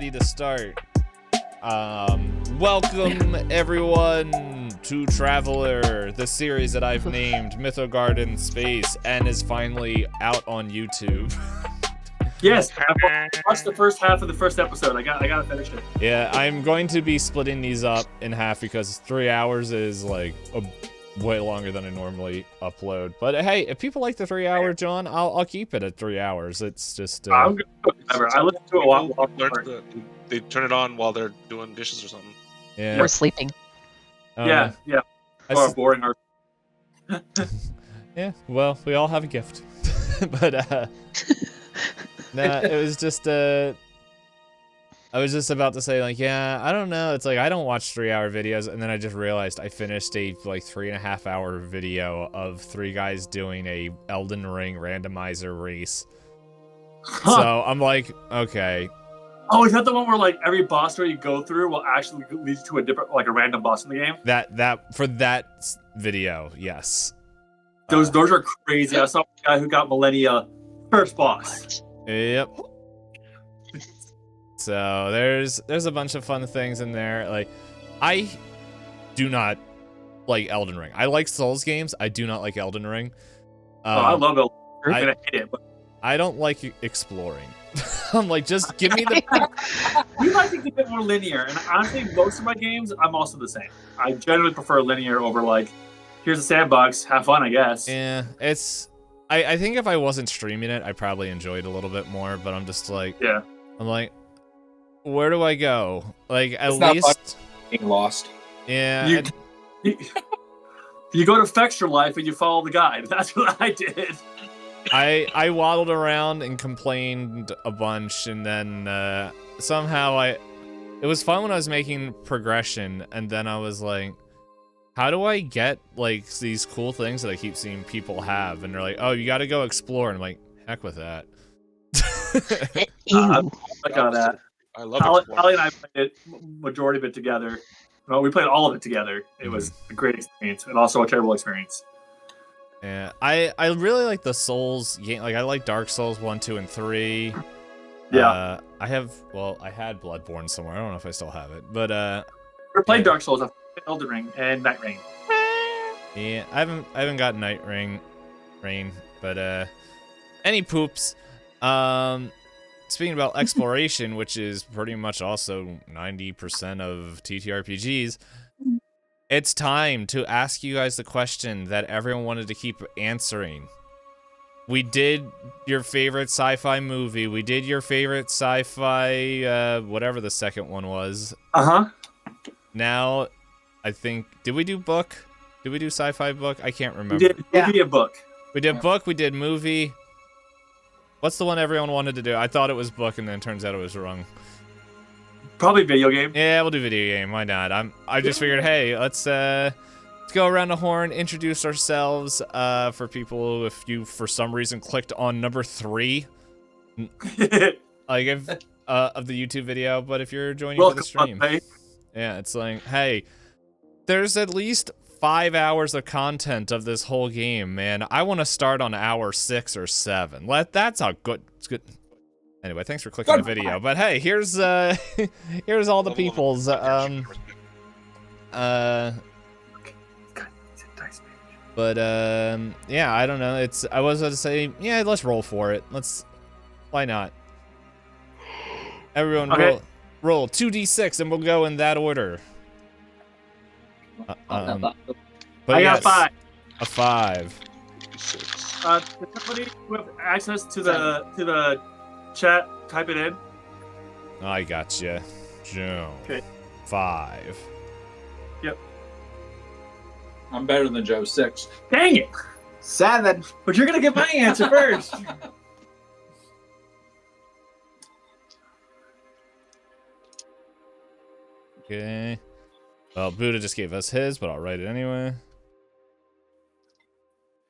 ready to start. Welcome everyone to Traveler, the series that I've named Mythoguard in Space and is finally out on YouTube. Yes, I watched the first half of the first episode. I gotta finish it. Yeah, I'm going to be splitting these up in half because 3 hours is like way longer than I normally upload. But hey, if people like the 3 hour, John, I'll keep it at 3 hours. It's just I'm good. Whatever. I listen to it a lot. They turn it on while they're doing dishes or something. Yeah. Or sleeping. Yeah. Or boring or. Yeah. Well, we all have a gift. But nah, it was just I was just about to say, like, yeah, I don't know. It's like I don't watch 3 hour videos, and then I just realized I finished a like 3.5 hour video of 3 guys doing a Elden Ring randomizer race. Huh. So I'm like, okay. Oh, is that the one where like every boss story you go through will actually lead you to a different, like a random boss in the game? That for that video, yes. Those are crazy. I saw a guy who got Millennia first boss. Yep. So there's a bunch of fun things in there. Like, I do not like Elden Ring. I like Souls games. I do not like Elden Ring. I love Elden Ring. I hate it, but I don't like exploring. I'm like, just give me the. you might think it's a bit more linear, and honestly, most of my games, I'm also the same. I generally prefer linear over like, here's a sandbox, have fun, I guess. Yeah, it's. I think if I wasn't streaming it, I probably enjoy it a little bit more. But I'm just like, yeah. I'm like, where do I go? Like, at It's least being lost. Yeah. You go to Fetch Your Life and you follow the guide. That's what I did. I waddled around and complained a bunch, and then somehow it was fun when I was making progression, and then I was like, how do I get like these cool things that I keep seeing people have? And they're like, oh, you got to go explore. And I'm like, heck with that. I got that. I love it. Holly and I played it, majority of it together. Well, we played all of it together. It was a great experience, and also a terrible experience. Yeah, I really like the Souls game. Like, I like Dark Souls 1, 2, and 3. Yeah. I had Bloodborne somewhere. I don't know if I still have it, but We played Dark Souls, Elden Ring, and Night Rain. Yeah, I haven't got Night Rain, but any poops. Speaking about exploration, which is pretty much also 90% of TTRPGs, it's time to ask you guys the question that everyone wanted to keep answering. We did your favorite sci-fi movie. We did your favorite sci-fi, whatever the second one was. Uh-huh. Now, I think, did we do book? Did we do sci-fi book? I can't remember. We did movie and book. We did book, we did movie. What's the one everyone wanted to do? I thought it was book, and then it turns out it was wrong. Probably video game. Yeah, we'll do video game. Why not? I just figured, hey, let's go around the horn, introduce ourselves. For people, if you for some reason clicked on number 3, like if of the YouTube video, but if you're joining for the stream, yeah, it's like, hey, there's at least 5 hours of content of this whole game, man. I want to start on hour 6 or 7. That's a good. It's good. Anyway, thanks for clicking the video. But hey, here's here's all the people's But yeah, I don't know. I was going to say, yeah, let's roll for it. Why not? Everyone roll 2d6 and we'll go in that order. But I got 5. A 5. Does somebody who have access to the chat type it in? I gotcha. Joe. Okay. 5. Yep. I'm better than Joe. 6. Dang it! 7. But you're gonna get my answer first. Okay. Well, Buddha just gave us his, but I'll write it anyway.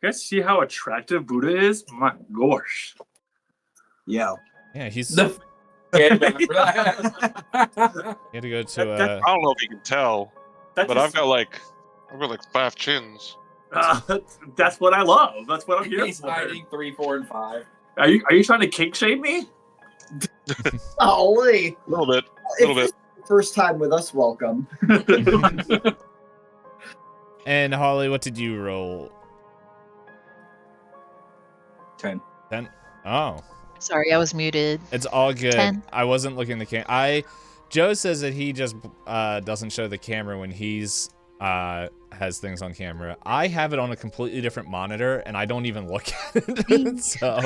You guys see how attractive Buddha is? My gosh. Yo. Yeah, he's. The He had to go to. I don't know if you can tell, but I've got like 5 chins. That's what I love. That's what I'm here He's for. hiding 3, 4, and 5. Are you trying to kink shame me? Holy. A little bit. If Little this is the first time with us, welcome. And Holly, what did you roll? 10. 10? Oh. Sorry, I was muted. It's all good. 10. I wasn't looking at the camera. Joe says that he just doesn't show the camera when he's has things on camera. I have it on a completely different monitor, and I don't even look at it. So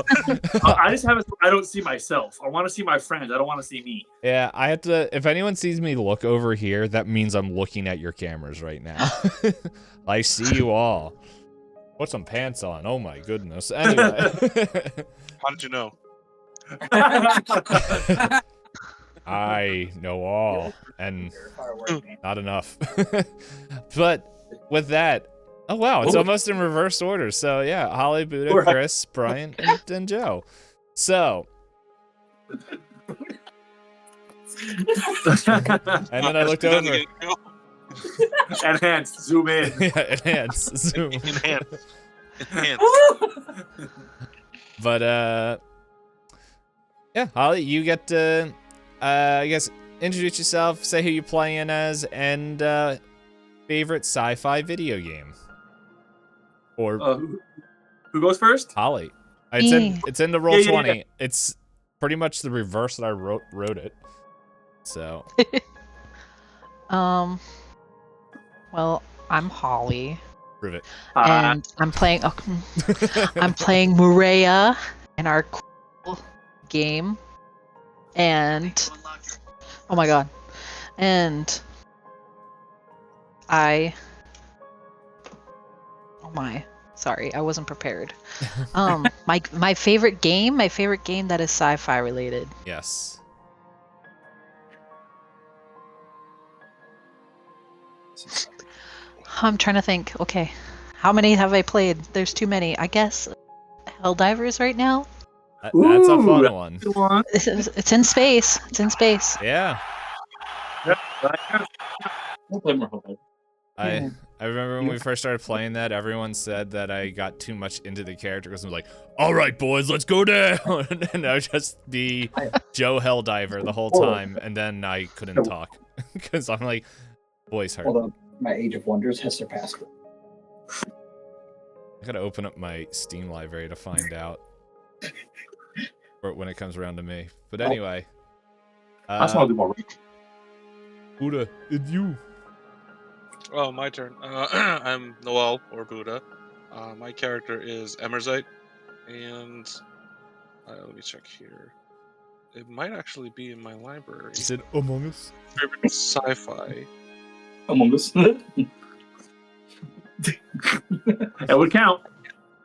I just have it. I don't see myself. I want to see my friends. I don't want to see me. yeah, I have to. If anyone sees me look over here, that means I'm looking at your cameras right now. I see you all. Put some pants on. Oh my goodness. Anyway. How did you know? I know all, and not enough. But with that, oh wow, it's almost in reverse order. So yeah, Holly, Buddha, Chris, Brian, and Joe. So, and then I looked over. Enhance, zoom in. Yeah, enhance, zoom. Enhance. But yeah, Holly, you get to, I guess, introduce yourself, say who you're playing as, and favorite sci-fi video game. Or who goes first? Holly. It's in the roll 20. Yeah. It's pretty much the reverse that I wrote it. So. Well, I'm Holly, Prove it. and I'm playing. I'm playing Mureya in our cool game, and oh my god, and oh my, sorry, I wasn't prepared. My favorite game that is sci-fi related. Yes. I'm trying to think. Okay, how many have I played? There's too many. I guess Helldivers right now. That's a fun one. It's in space. It's in space. Yeah. I'll play more Helldivers. I remember when we first started playing that, everyone said that I got too much into the character because I'm like, all right, boys, let's go down. And I would just be Joe Helldiver the whole time, and then I couldn't talk because I'm like, voice hurt. Hold on. My Age of Wonders has surpassed it. I gotta open up my Steam library to find out when it comes around to me. But anyway. I just want to do more. Buddha, it's you. Oh, my turn. I'm Noel, or Buddha. My character is Emerzite, and let me check here. It might actually be in my library. Is it Among Us? Favorite sci-fi. Among Us. It would count.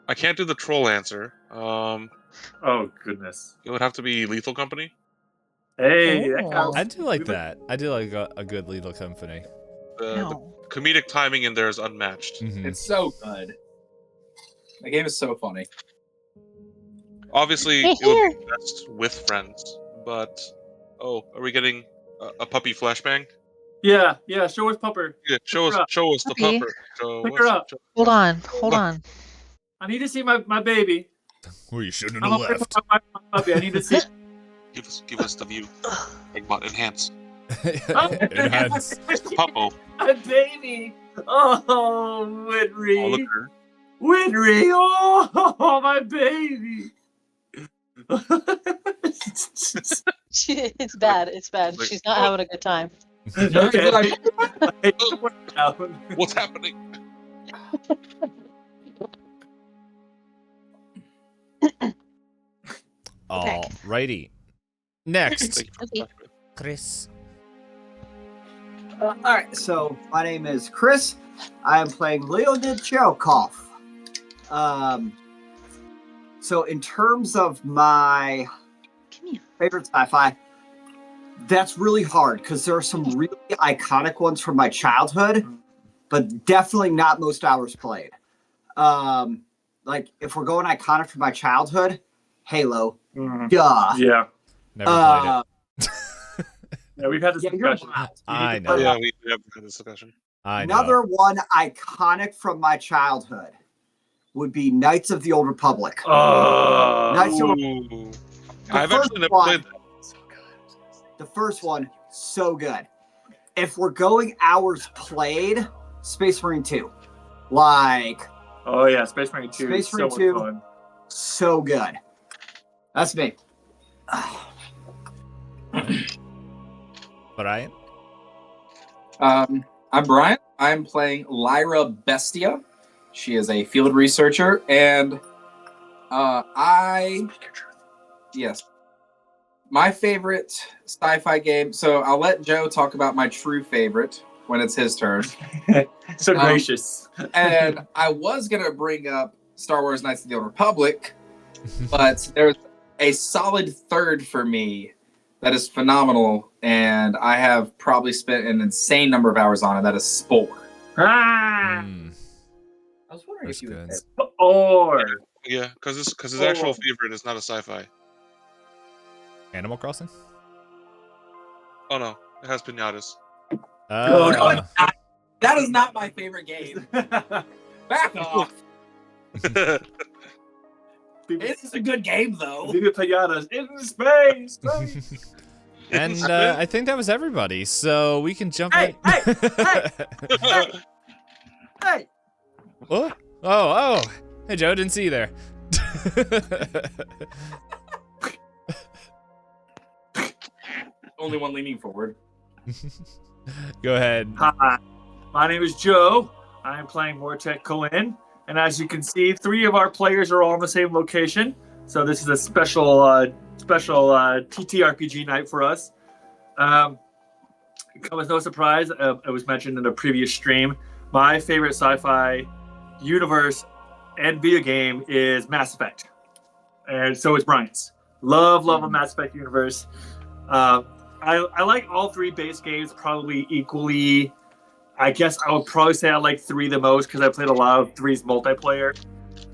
I can't do the troll answer. Oh goodness. It would have to be Lethal Company. Hey, that Oh. counts. I do like that. I do like a good Lethal Company. The comedic timing in there is unmatched. Mhm. It's so good. The game is so funny. Obviously, Hey, it would be best with friends, but are we getting a puppy flashbang? Yeah. Show us Pupper. Yeah, show us the Puppy. pupper. Show Pick us- her up. show- Hold on. I need to see my baby. Well, you shouldn't I'm have up here left. for my puppy. I need to see. Give us the view. Eggbot enhance. Enhance. Puppo. My baby. Oh, Oh, Winry. look at her. Winry. Oh, my baby. It's bad. It's bad. Like, She's not having a good time. Okay. What's happening? Alrighty. Next, Thank you for the Okay. flashbang. Chris. All right, so my name is Chris. I am playing Leonid Cherokov. So in terms of my Come here. favorite sci-fi, that's really hard because there are some really iconic ones from my childhood, but definitely not most hours played. Like if we're going iconic from my childhood, Halo. Duh. Yeah. Never played it. Yeah, we've had this Yeah, you're discussion. wild. I You need to know. play Yeah, we have had this discussion. I know. Another one iconic from my childhood would be Knights of the Old Republic. Knights of Ooh. The I've first actually never one- played that. The first one, so good. If we're going hours played, Space Marine 2. Like, Oh yeah, Space Marine 2. Space so Marine much 2. fun. So good. That's me. Brian? I'm Brian. I'm playing Lyra Bestia. She is a field researcher, and yes, my favorite sci-fi game. So I'll let Joe talk about my true favorite when it's his turn. So gracious. And I was gonna bring up Star Wars: Knights of the Old Republic, but there's a solid third for me that is phenomenal, and I have probably spent an insane number of hours on it. That is Spore. Ah! I was wondering That's if you would. good. Or Yeah, because his actual favorite is not a sci-fi. Animal Crossing? Oh no, it has pinatas. Oh. That is not my favorite game. Back off. It's a good game though. Viva Pinatas in space. And I think that was everybody, so we can jump Hey, in. Hey! Oh, oh. Hey, Joe, didn't see you there. Only one leaning forward. Go ahead. Hi, my name is Joe. I am playing Mortek Colin, and as you can see, 3 of our players are all in the same location. So this is a special TTRPG night for us. It comes as no surprise. It was mentioned in a previous stream. My favorite sci-fi universe and video game is Mass Effect, and so is Brian's. Love a Mass Effect universe. I like all 3 base games probably equally. I guess I would probably say I like 3 the most because I played a lot of 3's multiplayer.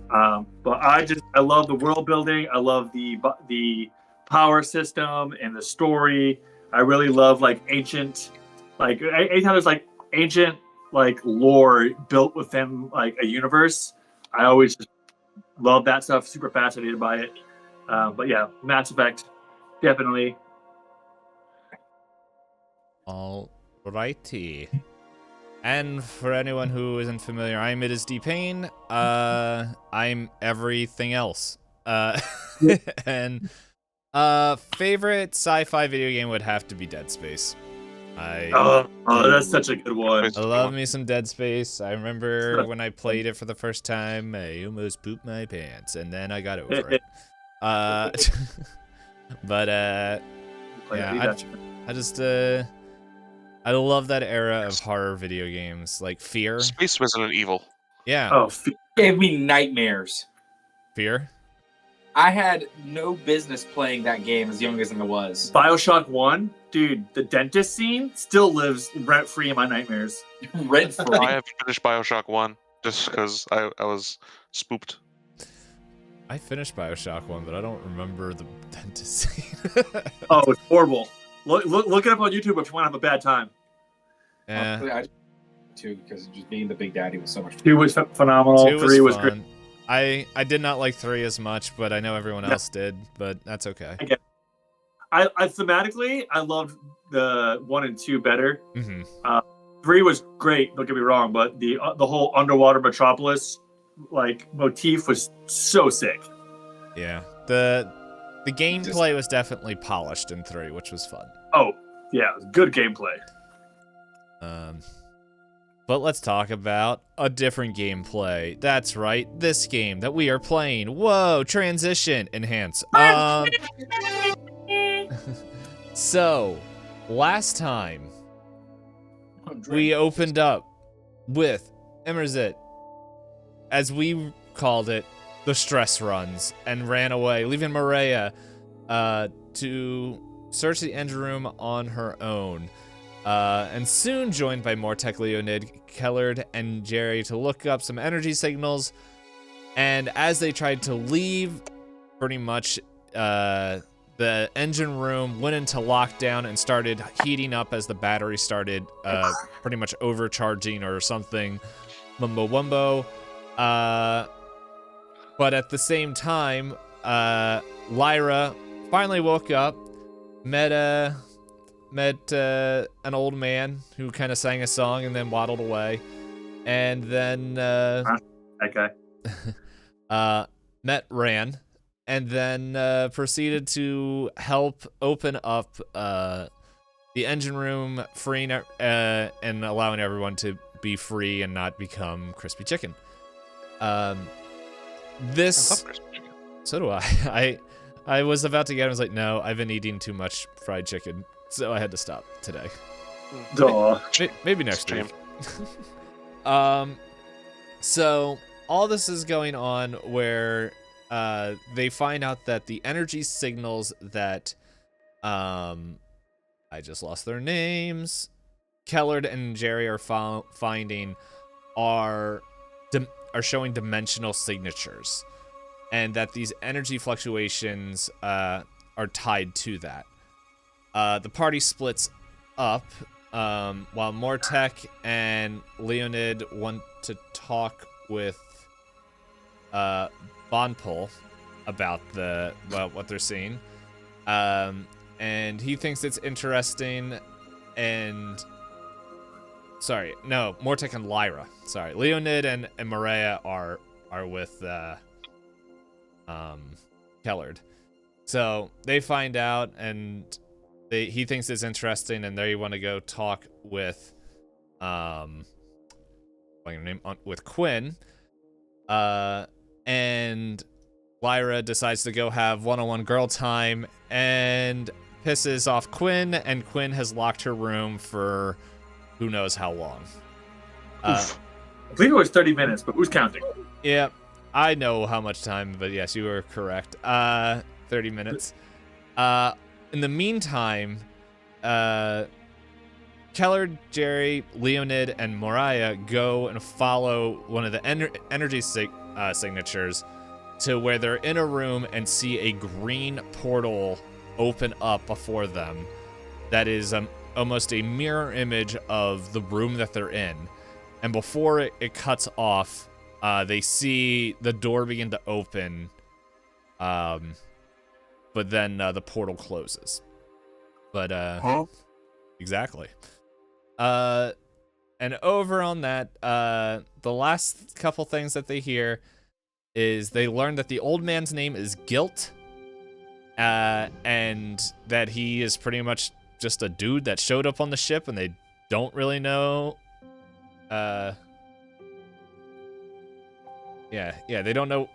But I love the world building. I love the power system and the story. I really love like ancient, like anytime there's like ancient like lore built within like a universe. I always just love that stuff. Super fascinated by it. But yeah, Mass Effect, definitely. All righty. And for anyone who isn't familiar, I'm It Is D-Pain. I'm everything else. And favorite sci-fi video game would have to be Dead Space. Oh, that's such a good one. I love me some Dead Space. I remember when I played it for the first time, I almost pooped my pants, and then I got over it. But yeah, I just I love that era of horror video games, like Fear. Space Resident Evil. Yeah. Oh, Gave me nightmares. Fear. I had no business playing that game as young as I was. BioShock 1, dude, the dentist scene still lives rent free in my nightmares. Red I Fry. haven't finished BioShock 1 just because I was spooked. I finished BioShock 1, but I don't remember the dentist scene. Oh, it's horrible. Look it up on YouTube if you want to have a bad time. Yeah. I too, because just being the big daddy was so much fun. 2 was phenomenal. 2 3 was fun. great. I did not like 3 as much, but I know everyone else did, but that's okay. I thematically, I loved the 1 and 2 better. Mm-hmm. 3 was great, don't get me wrong, but the whole underwater metropolis like motif was so sick. Yeah. The gameplay was definitely polished in 3, which was fun. Oh, yeah, good gameplay. But let's talk about a different gameplay. That's right, this game that we are playing. Whoa, transition, enhance. So, last time, we opened up with Immerzit, as we called it, the stress runs, and ran away, leaving Maria to search the engine room on her own. And soon joined by Mortek, Leonid, Kellard, and Jerry to look up some energy signals. And as they tried to leave, pretty much the engine room went into lockdown and started heating up as the battery started pretty much overcharging or something. Mumbo wumbo. But at the same time, Lyra finally woke up, met met an old man who kind of sang a song and then waddled away, and then That guy. met Ran, and then proceeded to help open up the engine room, freeing and allowing everyone to be free and not become crispy chicken. This. I love crispy chicken. So do I. I was about to get it. I was like, no, I've been eating too much fried chicken, so I had to stop today. Duh. Maybe next Shame. week. So all this is going on where they find out that the energy signals that I just lost their names. Kellard and Jerry are finding are showing dimensional signatures, and that these energy fluctuations are tied to that. The party splits up while Mortek and Leonid want to talk with Bonpol about what they're seeing. And he thinks it's interesting, and Mortek and Lyra. Sorry, Leonid and Maria are with Kellard. So they find out, and he thinks it's interesting, and they want to go talk with with Quinn. And Lyra decides to go have one-on-one girl time and pisses off Quinn, and Quinn has locked her room for who knows how long. I believe it was 30 minutes, but who's counting? Yeah, I know how much time, but yes, you were correct. 30 minutes. In the meantime, Kellard, Jerry, Leonid, and Mariah go and follow one of the energy signatures to where they're in a room and see a green portal open up before them that is almost a mirror image of the room that they're in. And before it cuts off, they see the door begin to open, but then the portal closes. But, exactly. And over on that, the last couple things that they hear is they learn that the old man's name is Guilt, and that he is pretty much just a dude that showed up on the ship, and they don't really know. They don't know.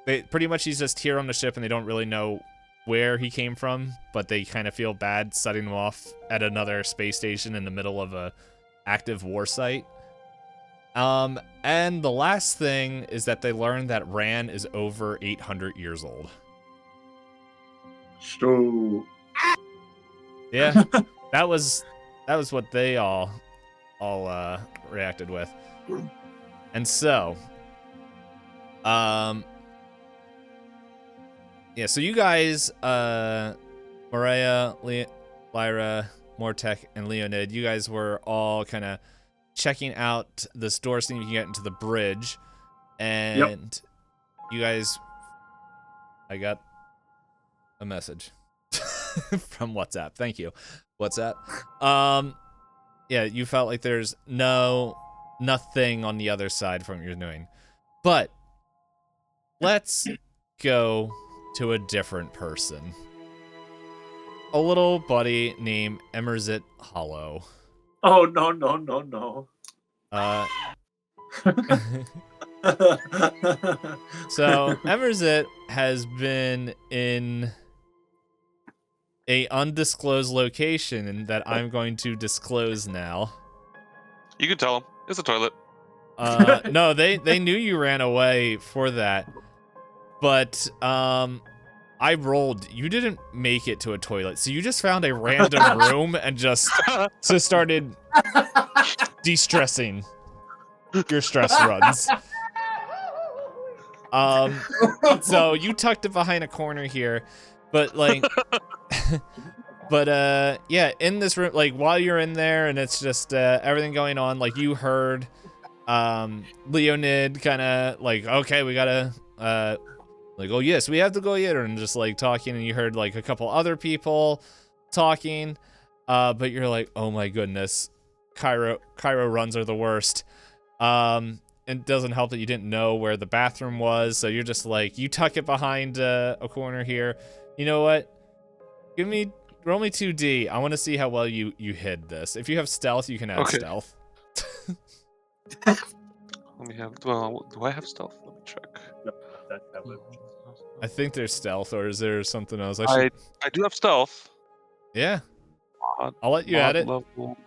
They pretty much he's just here on the ship, and they don't really know where he came from, but they kind of feel bad setting him off at another space station in the middle of a active war site. And the last thing is that they learn that Ran is over 800 years old. So Yeah, that was what they all reacted with. And so, so you guys, Mariah, Lyra, Mortek, and Leonid, you guys were all kind of checking out this door so you can get into the bridge, and you guys, I got a message from WhatsApp. Thank you, WhatsApp. You felt like there's nothing on the other side from what you're doing, but let's go to a different person. A little buddy named Emerzit Hollow. Oh, no. So Emerzit has been in a undisclosed location that I'm going to disclose now. You can tell him. It's a toilet. No, they knew you ran away for that. But I rolled. You didn't make it to a toilet, so you just found a random room and just started de-stressing your stress runs. So you tucked it behind a corner here, but in this room, like while you're in there, and it's just everything going on, like you heard Leonid kind of like, okay, we gotta like, oh yes, we have to go here, and just like talking, and you heard like a couple other people talking. But you're like, oh my goodness, Cairo runs are the worst. It doesn't help that you didn't know where the bathroom was, so you're just like, you tuck it behind a corner here. You know what? Roll me 2D. I want to see how well you hid this. If you have stealth, you can add stealth. Let me have. Well, do I have stealth? Let me check. I think there's stealth, or is there something else? I do have stealth. Yeah. I'll let you add it. Level.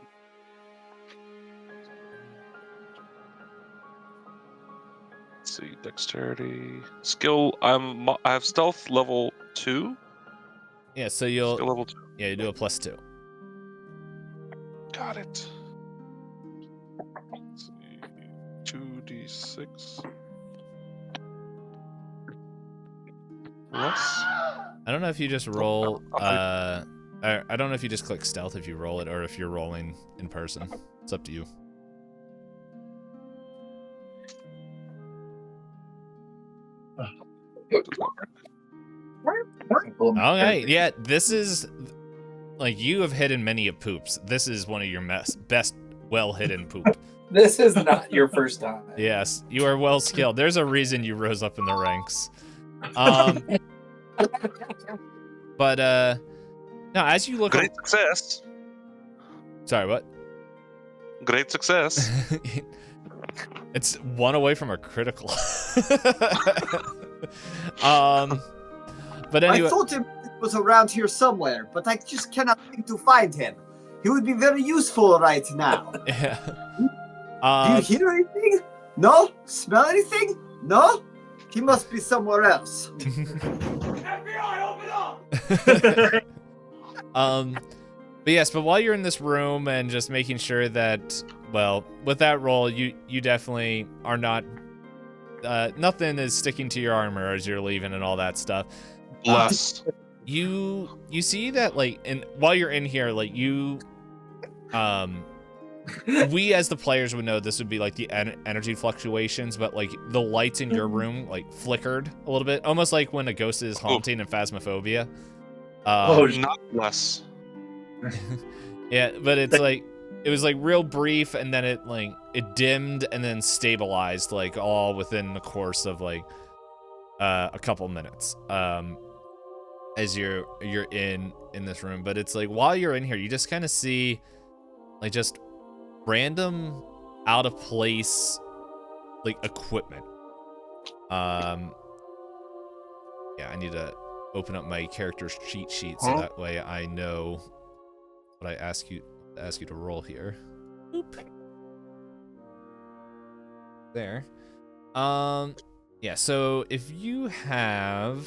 Let's see, dexterity, skill. I have stealth level 2. Yeah, so Skill level 2. Yeah, you do a +2. Got it. Let's see, 2d6. Less. I don't know if you just roll. I don't know if you just click stealth if you roll it, or if you're rolling in person. It's up to you. Okay, yeah, this is like, you have hidden many a poops. This is one of your best well hidden poop. This is not your first time. Yes, you are well skilled. There's a reason you rose up in the ranks. But now as you look, Great success. Sorry, what? Great success. It's one away from a critical. But anyway, I thought he was around here somewhere, but I just cannot seem to find him. He would be very useful right now. yeah. Do you hear anything? No? Smell anything? No? He must be somewhere else. FBI, open up! But yes, but while you're in this room and just making sure that, well, with that roll, you definitely are not, nothing is sticking to your armor as you're leaving and all that stuff. Bless. You see that, like, while you're in here, like, we as the players would know this would be like the energy fluctuations, but like the lights in your room like flickered a little bit, almost like when a ghost is haunting in Phasmophobia. Not less. Yeah, but it's like, it was like real brief, and then it dimmed and then stabilized, like all within the course of like a couple minutes. As you're in this room, but it's like, while you're in here, you just kind of see like just random out of place like equipment. Yeah, I need to open up my character's cheat sheet so that way I know what I ask you to roll here. Boop. There. Yeah, so if you have,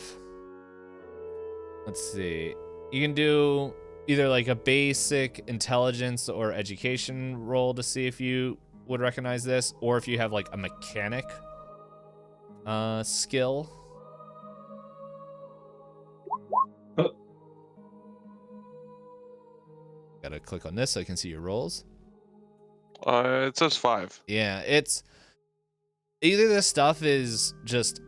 let's see, you can do either like a basic intelligence or education roll to see if you would recognize this, or if you have like a mechanic skill. Gotta click on this so I can see your rolls. It says 5. Yeah, it's either this stuff is just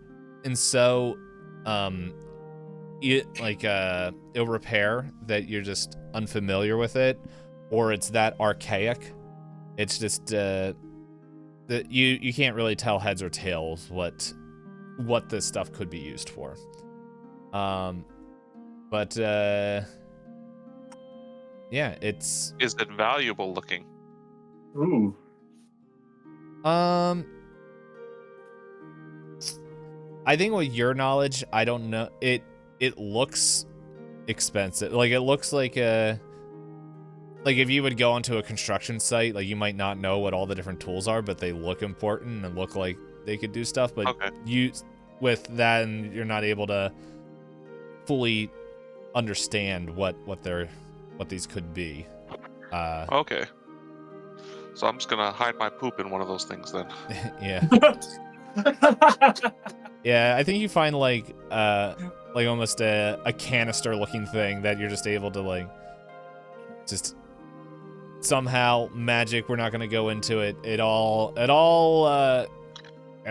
it'll repair that you're just unfamiliar with it, or it's that archaic. It's just that you can't really tell heads or tails what this stuff could be used for. Yeah, it's. Is it valuable looking? Ooh. I think with your knowledge, I don't know. It looks expensive. Like, it looks like if you would go onto a construction site, like, you might not know what all the different tools are, but they look important and look like they could do stuff. But you, with that, and you're not able to fully understand what these could be. Okay. So I'm just gonna hide my poop in one of those things then. Yeah. Yeah, I think you find like almost a canister looking thing that you're just able to like just somehow magic. We're not gonna go into it. It all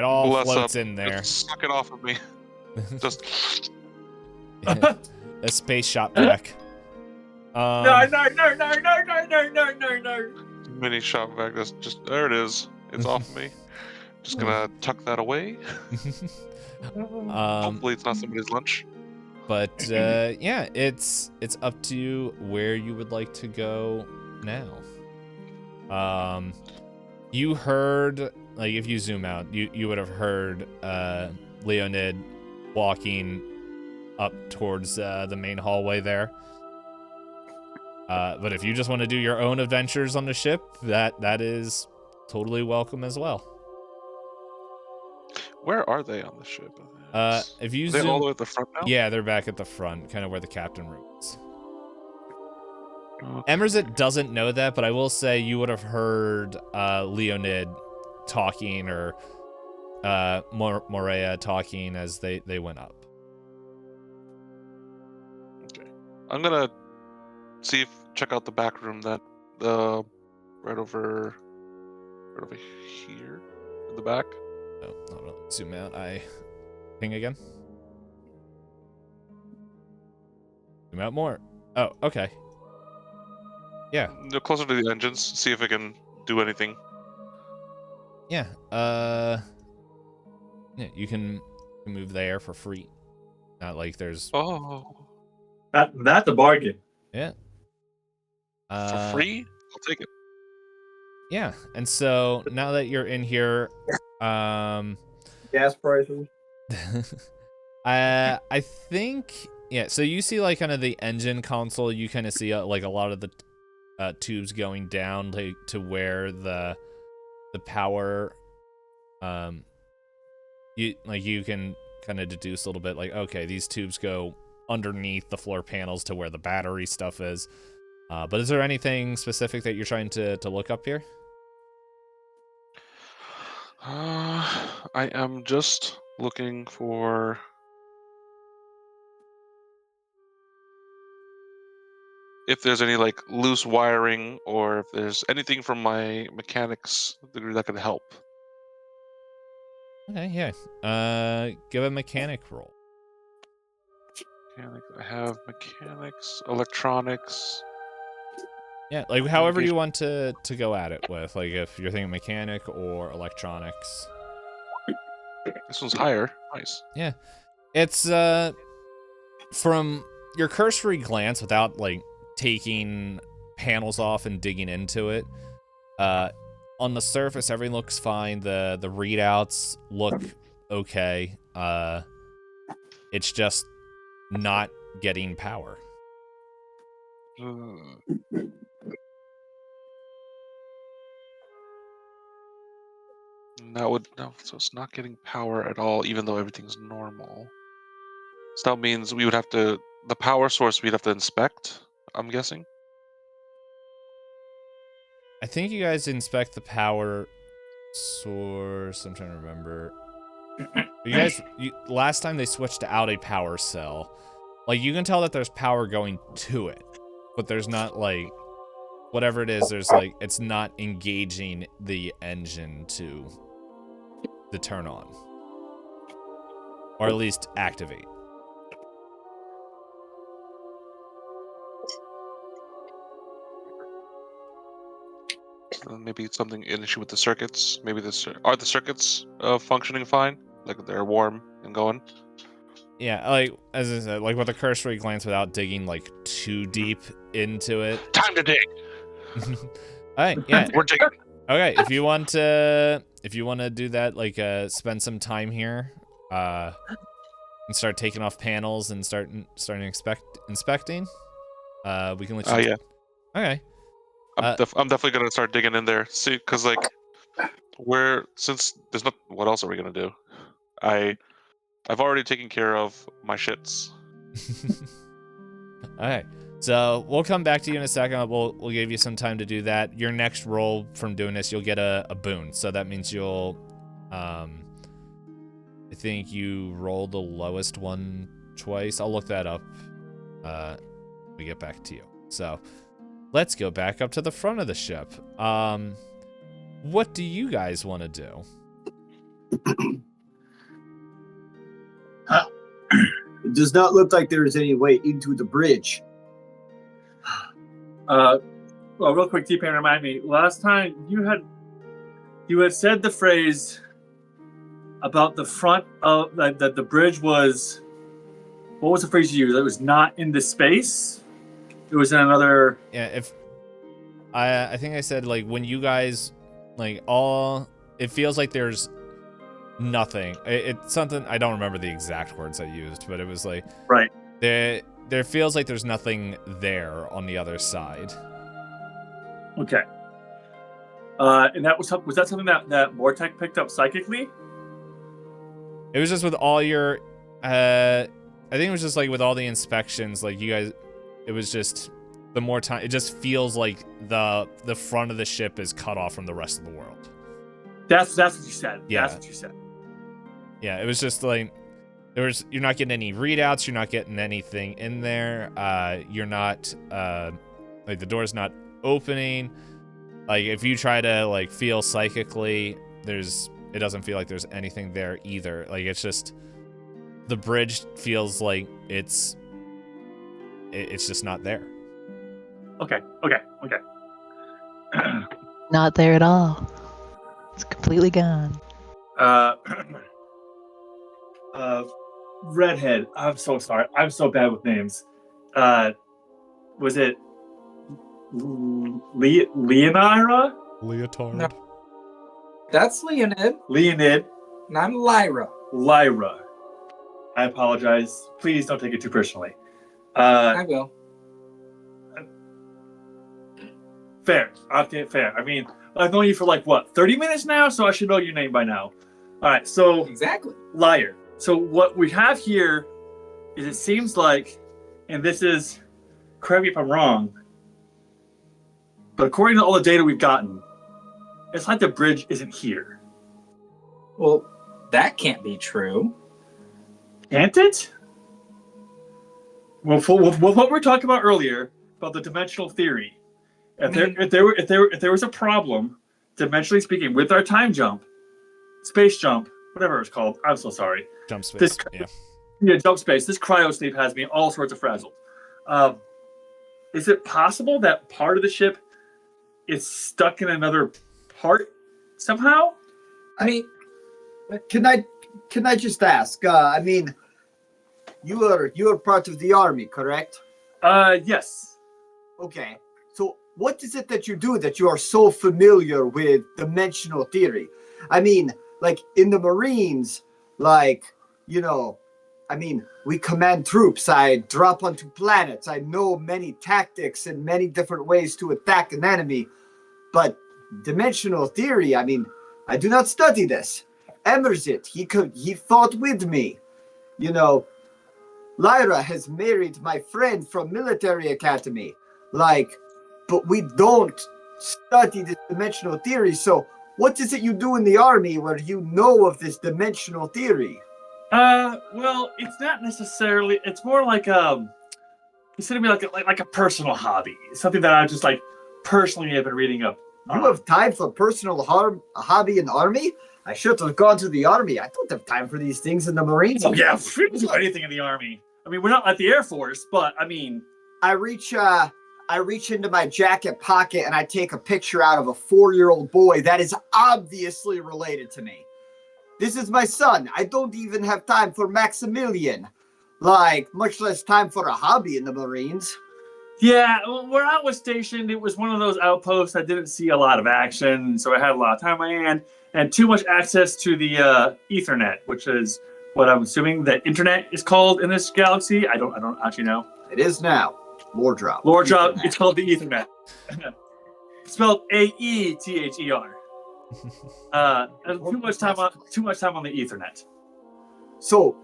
floats in there. Just suck it off of me. Just A space shop back. No. Mini shop vac. That's just there. It is. It's off me. Just gonna tuck that away. Hopefully, it's not somebody's lunch. But yeah, it's up to you where you would like to go now. You heard, like, if you zoom out, you would have heard Leonid walking up towards the main hallway there. But if you just want to do your own adventures on the ship, that is totally welcome as well. Where are they on the ship? If you Are they zoom, all the way at the front now? yeah, they're back at the front, kind of where the captain room is. Okay. Emerzit doesn't know that, but I will say you would have heard Leonid talking, or Morea talking as they went up. Okay. I'm gonna check out the back room then. Right over here in the back. Oh, hold on, zoom out. Ping again. Zoom out more. Oh, okay. Yeah. Go closer to the engines. See if it can do anything. Yeah. Yeah, you can move there for free. Not like there's. Oh. That's a bargain. Yeah. For free? I'll take it. Yeah, and so now that you're in here, Gas prices. I think, yeah. So you see like kind of the engine console. You kind of see like a lot of the tubes going down to where the power. You can kind of deduce a little bit like, okay, these tubes go underneath the floor panels to where the battery stuff is. But is there anything specific that you're trying to look up here? I am just looking for if there's any like loose wiring or if there's anything from my mechanics degree that could help. Okay, yeah. Give a mechanic roll. I have mechanics, electronics. Yeah, like however you want to go at it with. Like if you're thinking mechanic or electronics. This one's higher. Nice. Yeah. It's from your cursory glance without like taking panels off and digging into it. On the surface everything looks fine. The readouts look okay. It's just not getting power. So it's not getting power at all, even though everything's normal. So that means we would have to, the power source we'd have to inspect, I'm guessing. I think you guys inspect the power source. I'm trying to remember. Last time they switched out a power cell. Like, you can tell that there's power going to it, but there's not, like, whatever it is, there's, like, it's not engaging the engine to turn on. Or at least activate. Maybe something an issue with the circuits. Maybe are the circuits functioning fine? Like they're warm and going. Yeah, like as I said, like with a cursory glance without digging like too deep into it. Time to dig. All right, yeah, We're digging. Okay, if you want to do that, like spend some time here, and start taking off panels and starting inspecting. We can let you. Oh yeah. Okay. I'm definitely gonna start digging in there. See, because like, since there's not, what else are we gonna do? I've already taken care of my shits. All right. So we'll come back to you in a second. We'll give you some time to do that. Your next roll from doing this, you'll get a boon. So that means you'll, I think you roll the lowest one twice. I'll look that up. We get back to you. So let's go back up to the front of the ship. What do you guys want to do? It does not look like there is any way into the bridge. Well, real quick, T-Pain, remind me. Last time you had said the phrase about the front of that the bridge was. What was the phrase you used? It was not into space. It was in another. Yeah, if I think I said like when you guys like all, it feels like there's nothing. It's something I don't remember the exact words I used, but it was like Right. there feels like there's nothing there on the other side. Okay. And that was that something that Vortec picked up psychically? It was just with all your, I think it was just like with all the inspections, like you guys, it was just the more time. It just feels like the front of the ship is cut off from the rest of the world. That's what you said. Yeah. That's what you said. Yeah, it was just like you're not getting any readouts. You're not getting anything in there. You're not like the door's not opening. Like if you try to like feel psychically, it doesn't feel like there's anything there either. Like it's just the bridge feels like it's just not there. Okay. Not there at all. It's completely gone. Redhead. I'm so sorry. I'm so bad with names. Was it Leonira? Leotard. No. That's Leonid, Leonid. and I'm Lyra. Lyra. I apologize. Please don't take it too personally. I will. Fair. Okay, fair. I mean, I've known you for like, what, 30 minutes now? So I should know your name by now. All right, so Exactly. Liar. So what we have here is it seems like, and this is, correct me if I'm wrong, but according to all the data we've gotten, it's like the bridge isn't here. Well, that can't be true. Can't it? Well, with what we were talking about earlier about the dimensional theory, if there was a problem, dimensionally speaking, with our time jump, space jump, whatever it's called, I'm so sorry. Jump space. Yeah, jump space. This cryo sleep has me all sorts of frazzled. Is it possible that part of the ship is stuck in another part somehow? I mean, can I just ask? I mean, you are part of the army, correct? Yes. Okay. So what is it that you do that you are so familiar with dimensional theory? I mean, like in the Marines, like, you know, I mean, we command troops. I drop onto planets. I know many tactics and many different ways to attack an enemy. But dimensional theory, I mean, I do not study this. Emerzit, he fought with me. You know, Lyra has married my friend from military academy. Like, but we don't study this dimensional theory. So what is it you do in the army where you know of this dimensional theory? Well, it's not necessarily. It's more like it's gonna be like a personal hobby. It's something that I just like personally have been reading up. You have time for personal hobby in the army? I should have gone to the army. I don't have time for these things in the Marines. Oh yeah, we don't do anything in the army. I mean, we're not like the Air Force, but I mean, I reach into my jacket pocket and I take a picture out of a 4-year-old boy that is obviously related to me. This is my son. I don't even have time for Maximilian. Like, much less time for a hobby in the Marines. yeah, where I was stationed, it was one of those outposts that didn't see a lot of action, so I had a lot of time on my hand and too much access to the Ethernet, which is what I'm assuming the internet is called in this galaxy. I don't actually know. It is now. Lore drop. Lore drop. It's called the Ethernet. Spelled AETHER. Too much time on the Ethernet. So,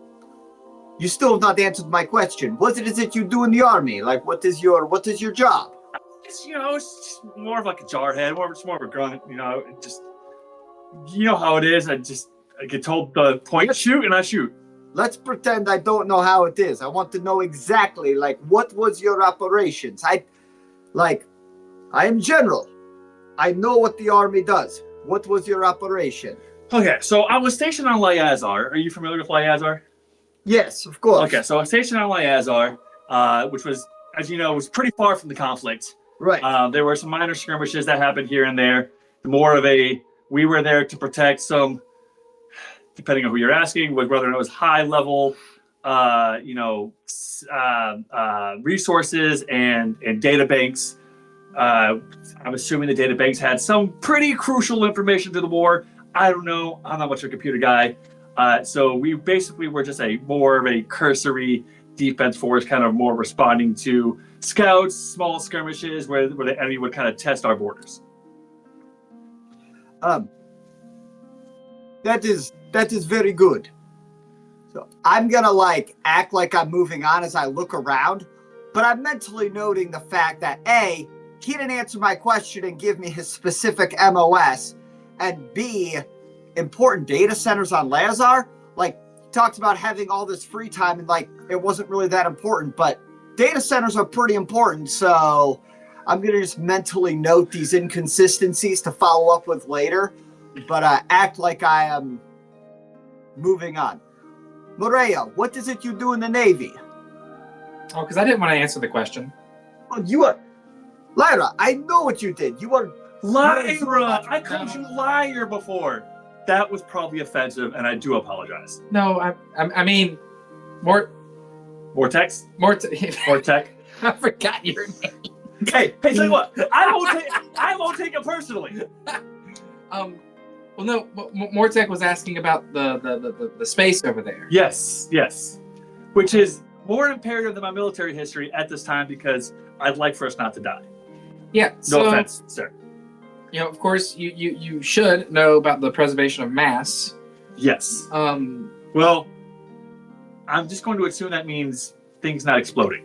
you still have not answered my question. What is it you do in the army? Like, what is your job? It's it's just more of like a jarhead, more of a grunt. It just how it is. I get told the point shoot and I shoot. Let's pretend I don't know how it is. I want to know exactly, like, what was your operations? I am general. I know what the army does. What was your operation? Okay, so I was stationed on Lyazar. Are you familiar with Lyazar? Yes, of course. Okay, so I was stationed on Lyazar, which was, as you know, was pretty far from the conflict. Right. There were some minor skirmishes that happened here and there. More of a, we were there to protect some, depending on who you're asking, whether it was high level, resources and data banks. I'm assuming the data banks had some pretty crucial information to the war. I don't know. I'm not much of a computer guy. So we basically were just more of a cursory defense force, kind of more responding to scouts, small skirmishes where the enemy would kind of test our borders. That is very good. So I'm gonna act like I'm moving on as I look around, but I'm mentally noting the fact that A, he didn't answer my question and give me his specific MOS, and B, important data centers on Lazar. Talked about having all this free time and it wasn't really that important, but data centers are pretty important, so I'm gonna just mentally note these inconsistencies to follow up with later, but act like I am moving on. Morea, what is it you do in the Navy? Oh, because I didn't want to answer the question. Well, you are... Lyra, I know what you did. You are... Lyra! I called you liar before. That was probably offensive, and I do apologize. No, I mean, Vortex? Vortex. I forgot your name. Hey, tell you what, I won't take it personally. Well, no, Mortek was asking about the space over there. Yes, which is more imperative than my military history at this time because I'd like for us not to die. Yeah. No offense, sir. Of course, you should know about the preservation of mass. Yes. Well, I'm just going to assume that means things not exploding.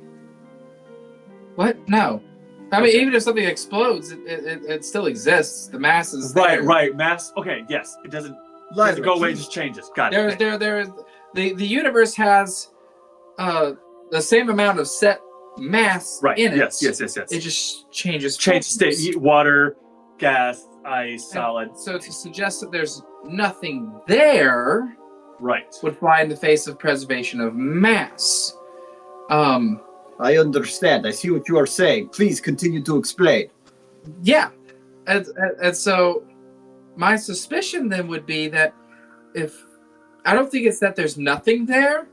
What? No. I mean, even if something explodes, it still exists. The mass is there. Right. Mass. Okay. Yes. It doesn't go away. It just changes. Got it. The universe has the same amount of set mass in it. Yes. It just changes. Change state. Water, gas, ice, solid. So to suggest that there's nothing there, would fly in the face of preservation of mass. I understand. I see what you are saying. Please continue to explain. Yeah. And so my suspicion then would be that I don't think it's that there's nothing there.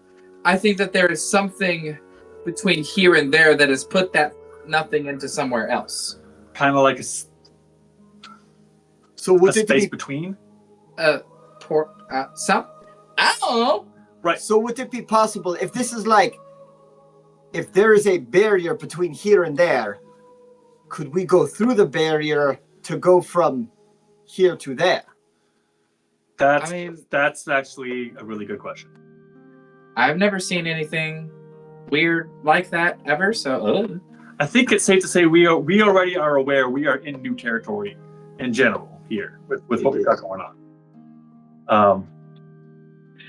I think that there is something between here and there that has put that nothing into somewhere else. Kind of like a space between? I don't know. Right. So would it be possible if this is if there is a barrier between here and there, could we go through the barrier to go from here to there? That's actually a really good question. I've never seen anything weird like that ever, so I think it's safe to say we already are aware we are in new territory in general here with what we've got going on.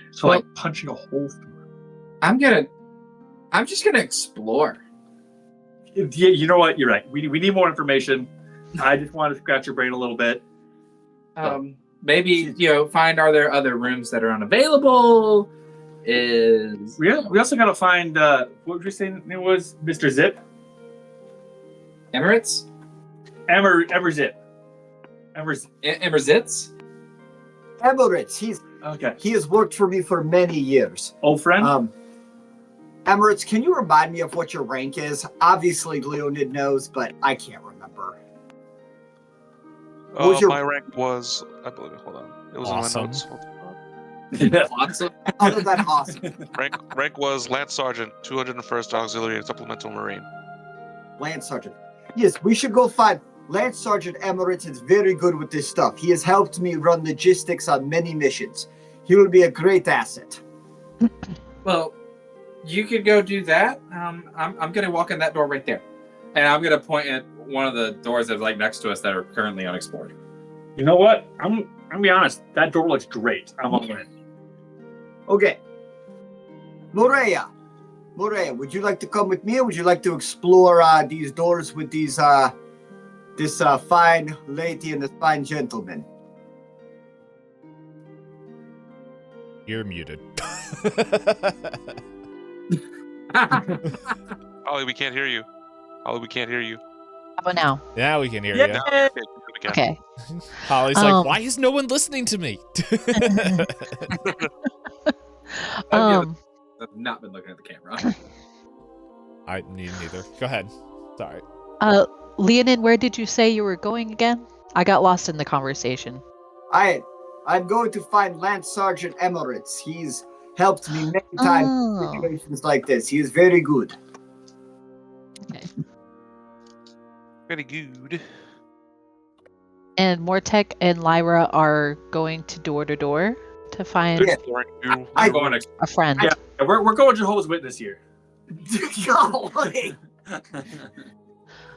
So punching a hole through. I'm just gonna explore. Yeah, you know what? You're right. We need more information. I just want to scratch your brain a little bit. Maybe find are there other rooms that are unavailable? We also gotta find what would you say it was? Mr. Zip? Emirates? Emerzip. Emerzitz? Emirates. He has worked for me for many years. Old friend? Emirates, can you remind me of what your rank is? Obviously, Leonid knows, but I can't remember. My rank was, I believe, hold on. It was awesome. in my notes. Hold on. Awesome. Other than awesome. Rank was Lance Sergeant, 201st Auxiliary Supplemental Marine. Lance Sergeant. Yes, we should go find Lance Sergeant Emirates is very good with this stuff. He has helped me run logistics on many missions. He will be a great asset. Well, you could go do that. I'm gonna walk in that door right there, and I'm gonna point at one of the doors that's next to us that are currently unexplored. You know what? I'm gonna be honest. That door looks great. I'm all in. Okay. Morea, would you like to come with me, or would you like to explore these doors with these this fine lady and this fine gentleman? You're muted. Ollie, we can't hear you. How about now? Now we can hear Yeah. you. Okay, do it again. Okay. Holly's like, Um, why is no one listening to me? Um, I've not been looking at the camera. I need neither. Go ahead. Sorry. Leonin, where did you say you were going again? I got lost in the conversation. I'm going to find Lance Sergeant Emirates. He's helped me many times in Oh. situations like this. He is very good. Very good. And Mortek and Lyra are going to door to find Yeah. Exploring new I- We're going to, a friend. yeah, we're going Jehovah's Witness here. Golly.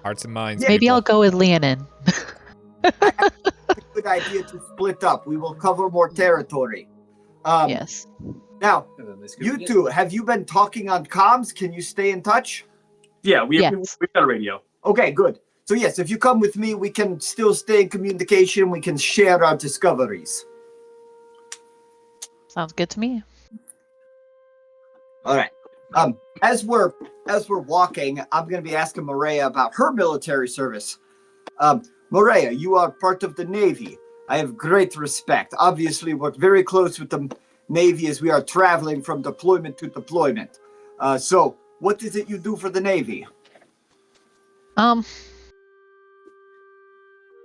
Hearts and minds. Yeah. Maybe people. I'll go with Leonin. Good idea to split up. We will cover more territory. Yes. Now, And then they scooped you it in. two, have you been talking on comms? Can you stay in touch? Yeah, we've Yes. got a radio. Okay, good. So yes, if you come with me, we can still stay in communication. We can share our discoveries. Sounds good to me. All right. As we're walking, I'm going to be asking Maria about her military service. Maria, you are part of the Navy. I have great respect. Obviously, work very close with the Navy as we are traveling from deployment to deployment. So, what is it you do for the Navy?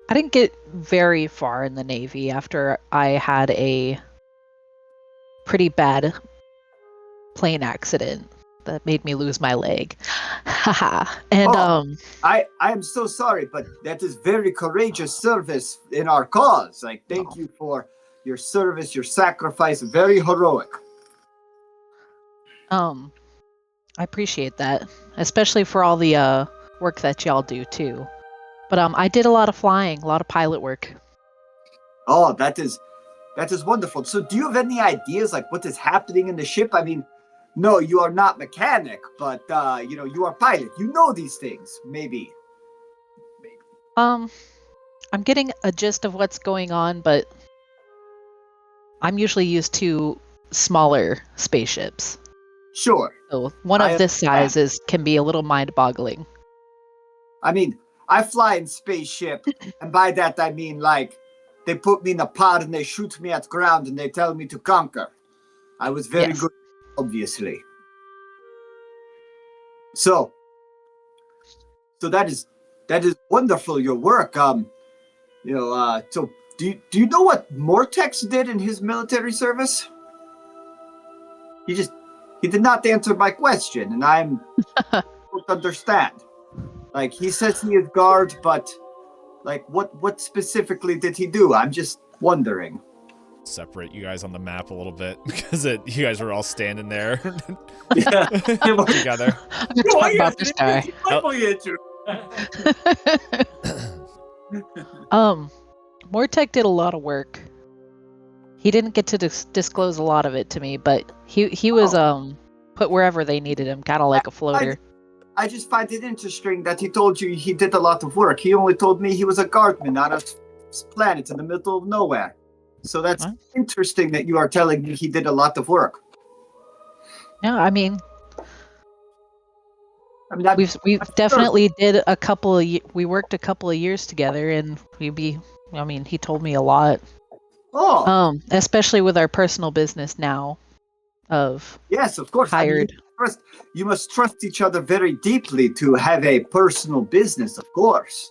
I didn't get very far in the Navy after I had a pretty bad plane accident that made me lose my leg. Haha. And Oh. I am so sorry, but that is very courageous service in our cause. Like, thank you for your service, your sacrifice. Very heroic. I appreciate that, especially for all the work that y'all do too. But I did a lot of flying, a lot of pilot work. Oh, that is wonderful. So, do you have any ideas like what is happening in the ship? I mean, no, you are not mechanic, but you are pilot. You know these things, maybe. I'm getting a gist of what's going on, but I'm usually used to smaller spaceships. Sure. So one I of this size understand. can be a little mind-boggling. I mean, I fly in spaceship, and by that I mean like they put me in a pod and they shoot me at ground and they tell me to conquer. I was very Yes. good, obviously. So that is wonderful. Your work. So do you know what Mortex did in his military service? He did not answer my question, and I don't understand. Like, he says he is guard, but like what specifically did he do? I'm just wondering. Separate you guys on the map a little bit because you guys were all standing there Yeah. together. I'm gonna talk about this guy. Mortek did a lot of work. He didn't get to disclose a lot of it to me, but he was put wherever they needed him, kind of like a floater. I just find it interesting that he told you he did a lot of work. He only told me he was a guardman on a planet in the middle of nowhere. So that's What? interesting that you are telling me he did a lot of work. Yeah, I mean, That- we definitely did a couple of we worked a couple of years together, and he told me a lot. Oh, Especially with our personal business now of yes, of course. I mean, hired. you must trust each other very deeply to have a personal business, of course.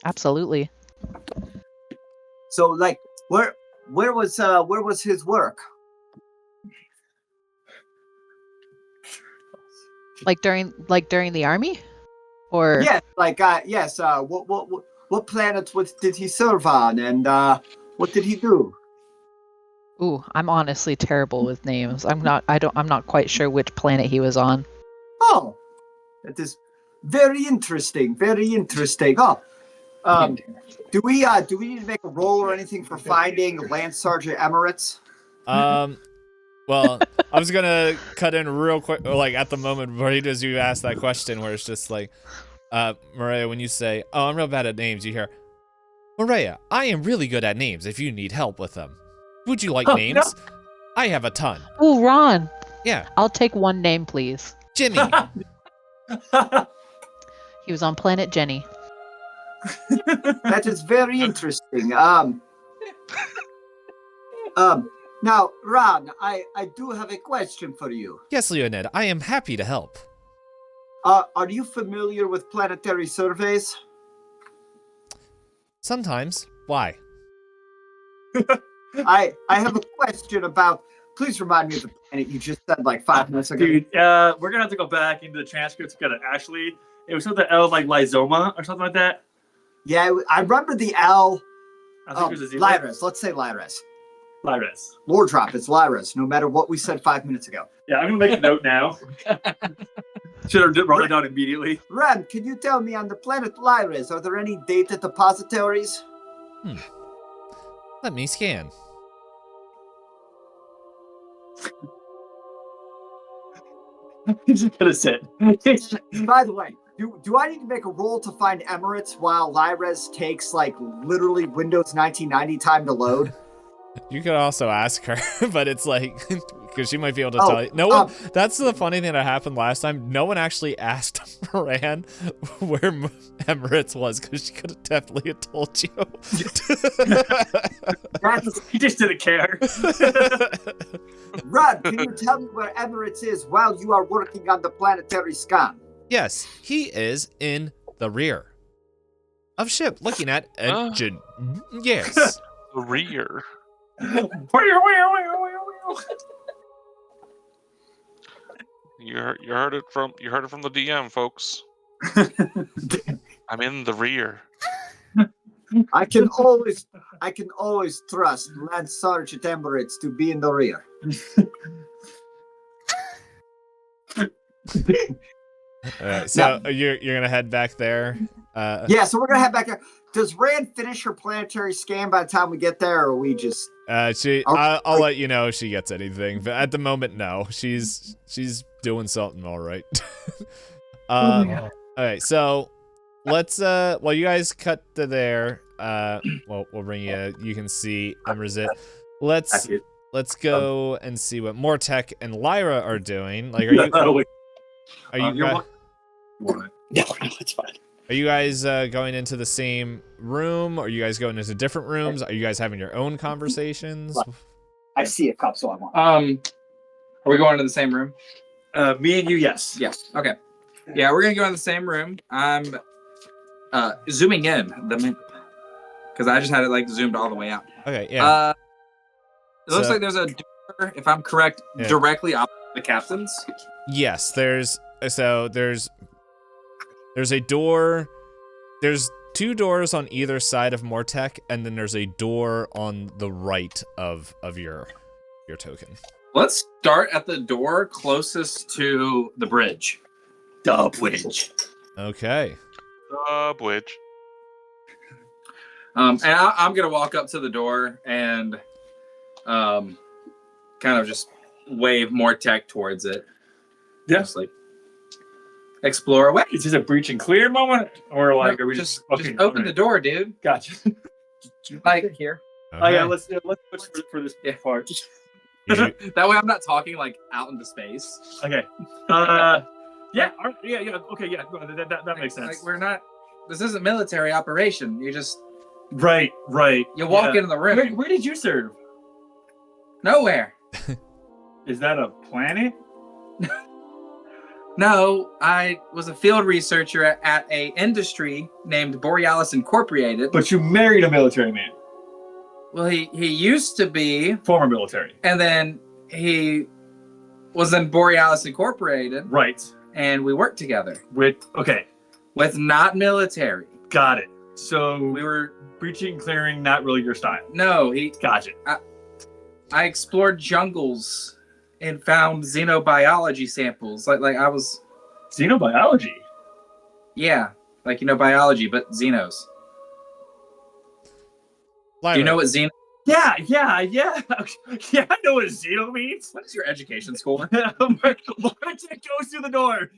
Absolutely. So, like, where was his work? Like during the army? Or Yes, yes. What planet did he serve on, and what did he do? Ooh, I'm honestly terrible with names. I'm not quite sure which planet he was on. Oh, that is very interesting. Very interesting. Oh, do we need to make a roll or anything for finding Lance Sergeant Emirates? Well, I was gonna cut in real quick, like at the moment right as you asked that question, where it's just like, Maria, when you say, "Oh, I'm real bad at names," you hear, "Maria, I am really good at names. If you need help with them, would you like names? I have a ton." Ooh, Ron. Yeah, I'll take one name, please. Jimmy. He was on Planet Jenny. That is very interesting. Now, Ron, I do have a question for you. Yes, Leonid, I am happy to help. Are you familiar with planetary surveys? Sometimes. Why? I have a question about. Please remind me of the planet you just said like 5 minutes ago. Dude, we're gonna have to go back into the transcripts. Gotta actually, it was something else like Lysoma or something like that. Yeah, I remember the L. I think it was a zero. Lyris. Let's say Lyris. Lyris. Lore drop. It's Lyris. No matter what we said 5 minutes ago. Yeah, I'm gonna make a note now. Should have wrote it down immediately. Ren, can you tell me on the planet Lyris, are there any data depositories? Let me scan. He's just gonna sit. By the way, do I need to make a roll to find Emirates while Lyris takes like literally Windows 1990 time to load? You could also ask her, but it's like, because she might be able to tell you. No one, that's the funny thing that happened last time. No one actually asked Moran where Emirates was, because she could have definitely have told you. He just didn't care. Rod, can you tell me where Emirates is while you are working on the planetary scan? Yes, he is in the rear of ship, looking at engine. Yes. The rear. You heard it from the DM, folks. I'm in the rear. I can always trust Lance Sergeant Emirates to be in the rear. Alright, so you're gonna head back there. Yeah, so we're gonna head back there. Does Rand finish her planetary scan by the time we get there, or are we just? I'll let you know if she gets anything, but at the moment, no. She's doing something all right. All right, so let's while you guys cut to there, well, we'll bring you. You can see Emrazit. Let's go and see what Mortek and Lyra are doing. Like, are you guys? No, it's fine. Are you guys going into the same room? Are you guys going into different rooms? Are you guys having your own conversations? I see a cup, so I want. Are we going to the same room? Me and you, yes. Yes. Okay. Yeah, we're gonna go in the same room. I'm zooming in because I just had it like zoomed all the way out. Okay. Yeah. It looks like there's a door, if I'm correct, directly opposite the captain's. Yes. There's a door. There's 2 doors on either side of Mortek, and then there's a door on the right of your token. Let's start at the door closest to the bridge. The bridge. Okay. Bridge. And I'm gonna walk up to the door and kind of just wave Mortek towards it. Yeah. Just like explore away. Is this a breach and clear moment, or like are we just open the door, dude? Gotcha. Like here. Okay. Oh yeah, let's switch for this part. That way I'm not talking like out into space. Okay. Yeah. Okay. Yeah. That makes sense. Like we're not. This isn't military operation. You just Right. you walk into the room. Where did you serve? Nowhere. Is that a planet? No, I was a field researcher at a industry named Borealis Incorporated. But you married a military man. Well, he used to be, Former military. and then he was in Borealis Incorporated, Right. and we worked together With not military. got it. So We were breaching, clearing, not really your style. he. Gotcha. I explored jungles and found xenobiology samples. Like I was, Xenobiology. yeah, like biology, but xenos. Lyra, Do you know what xeno? Yeah. Yeah, I know what xeno means. What is your education school? Mortek goes through the door.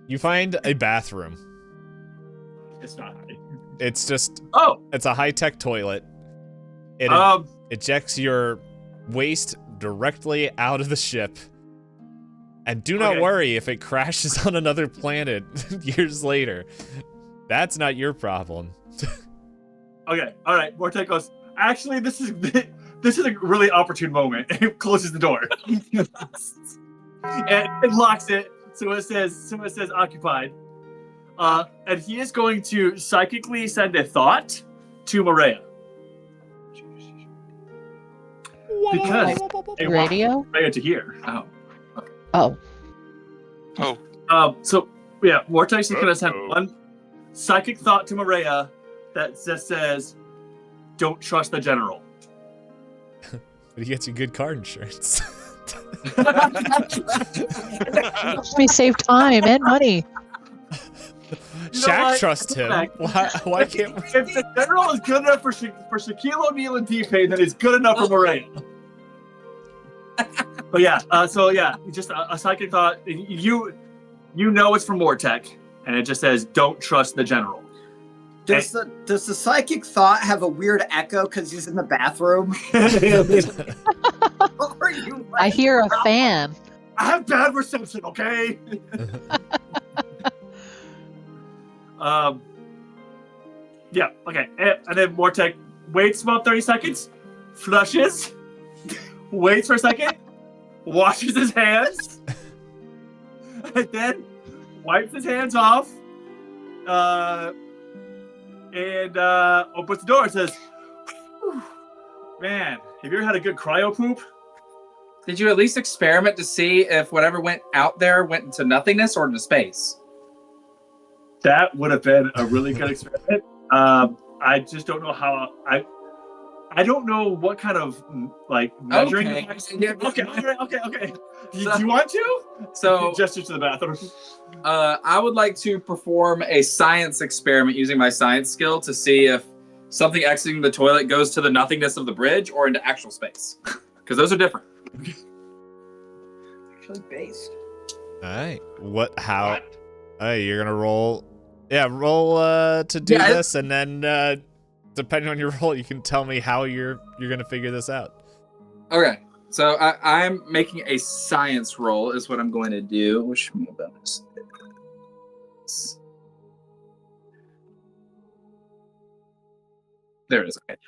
you find a bathroom. It's not high. It's just Oh. it's a high-tech toilet. It ejects your waste directly out of the ship, And do not Okay. worry if it crashes on another planet years later. That's not your problem. Okay, all right. Vortex goes, actually, this is a really opportune moment. It closes the door. And it locks it, so it says occupied. And he is going to psychically send a thought to Maria. Because they want Radio? Maria to hear. Oh. So yeah, Vortex is going to send one psychic thought to Maria that just says, "Don't trust the general." But he gets you good car insurance. Helps me save time and money. You know Shaq what? trusts him. Why can't we? If the general is good enough for Shaquille O'Neal and T-Pain, then it's good enough for Maria. But yeah, just a psychic thought. You know it's from Mortec, and it just says, "Don't trust the general." Does the psychic thought have a weird echo because he's in the bathroom? Or you I hear a fan. I have bad reception, okay? Yeah, okay. And then Mortec waits about 30 seconds, flushes, waits for a second, washes his hands, and then wipes his hands off, and opens the door and says, "Whew, man, have you ever had a good cryo poop?" Did you at least experiment to see if whatever went out there went into nothingness or into space? That would have been a really good experiment. I just don't know how. I don't know what kind of measuring. Okay. device- Okay. Do you want to? So Gesture to the bathroom. I would like to perform a science experiment using my science skill to see if something exiting the toilet goes to the nothingness of the bridge or into actual space, because those are different. actually based. All right. How? Hey, you're gonna roll. Yeah, roll to do Yeah, this, and then depending on your roll, you can tell me how you're gonna figure this out. Okay, so I'm making a science roll is what I'm going to do. Which bonus? There it is. Okay.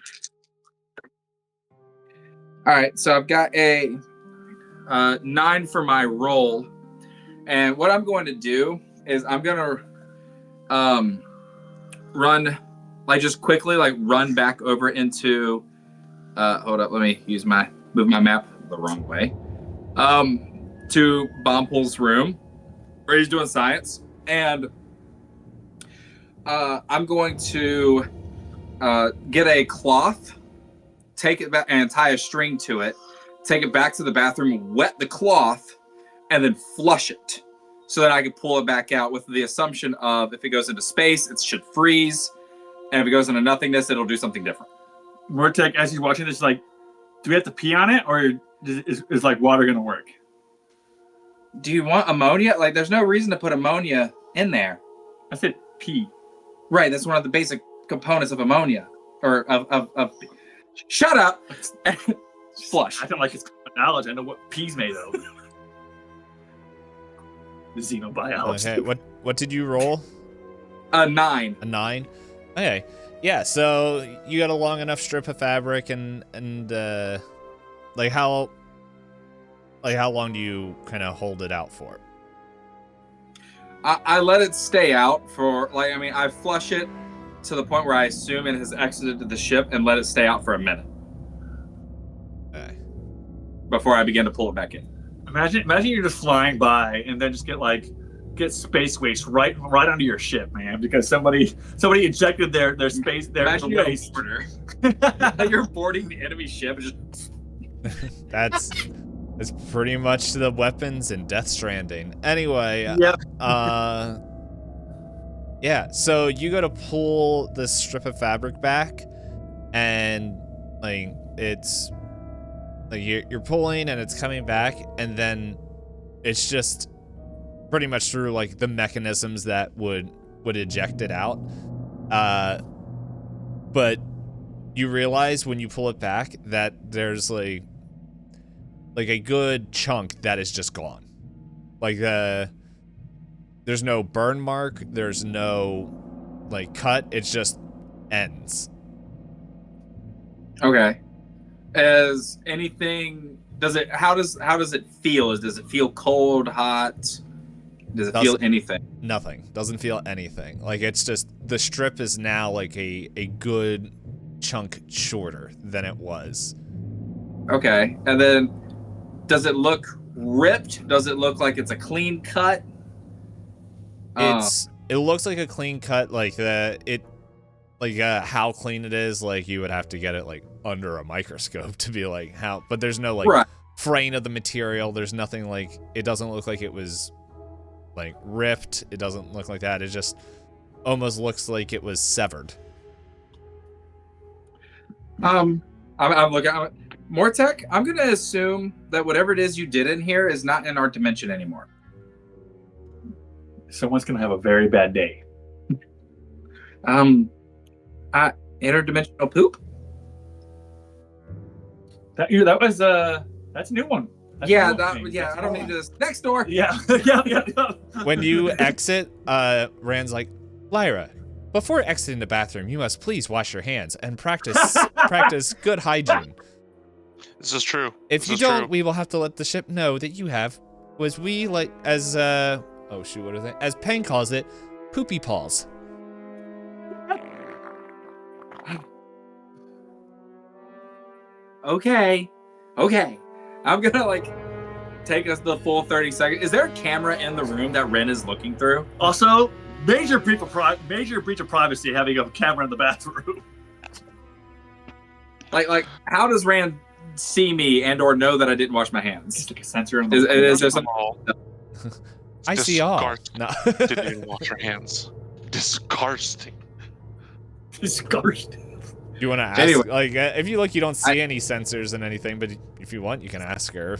All right, so I've got a 9 for my roll, and what I'm going to do is I'm gonna run, just quickly, run back over into. Hold up, let me move my map the wrong way. To Bomple's room, where he's doing science, and I'm going to get a cloth, take it back, and tie a string to it. Take it back to the bathroom, wet the cloth, and then flush it, so that I can pull it back out with the assumption of if it goes into space, it should freeze, and if it goes into nothingness, it'll do something different. Mortec, as he's watching this, do we have to pee on it, or is water gonna work? Do you want ammonia? There's no reason to put ammonia in there. I said pee. Right, that's one of the basic components of ammonia, or of shut up. Flush. I feel like it's common knowledge. I know what pee's made of. The xenobiology. Okay. What did you roll? 9. A 9. Okay. Yeah. So you got a long enough strip of fabric, and how long do you kind of hold it out for? I let it stay out for I flush it to the point where I assume it has exited the ship and let it stay out for a minute. Okay. Before I begin to pull it back in. Imagine you're just flying by and then just get space waste right onto your ship, man, because somebody ejected their space Imagine you're a waste. boarder. You're boarding the enemy ship and just That's pretty much the weapons in Death Stranding. Anyway. Yep. Yeah. So you go to pull this strip of fabric back, and it's you're pulling and it's coming back, and then it's just pretty much through the mechanisms that would eject it out. But you realize when you pull it back that there's a good chunk that is just gone. Like there's no burn mark, there's no like cut, it's just ends. Okay. As anything, how does it feel? Does it feel cold, hot? Does it feel anything? Nothing. Doesn't feel anything. Like it's just the strip is now like a good chunk shorter than it was. Okay. And then does it look ripped? Does it look like it's a clean cut? It looks like a clean cut, like how clean it is, like you would have to get it like under a microscope to be like how, but there's no like fraying of the material. There's nothing like, it doesn't look like it was like ripped. It doesn't look like that. It just almost looks like it was severed. I'm looking. Mortek, I'm gonna assume that whatever it is you did in here is not in our dimension anymore. Someone's gonna have a very bad day. Interdimensional poop. That's a new one. That's Yeah, a new one. I don't need this. Next door. Yeah. When you exit, Rand's like, Lyra, before exiting the bathroom, you must please wash your hands and practice good hygiene. This is true. If you don't, we will have to let the ship know that you have, what as Peng calls it, poopy paws. Okay. I'm gonna take us the full 30 seconds. Is there a camera in the room that Ren is looking through? Also, major breach of privacy having a camera in the bathroom. Like how does Rand see me and or know that I didn't wash my hands? It's like a sensor. In Is there some? I see all. No. Didn't even wash your hands. Disgusting. Disgusting. You want to ask? Anyway. If you look, you don't see any sensors and anything. But if you want, you can ask her.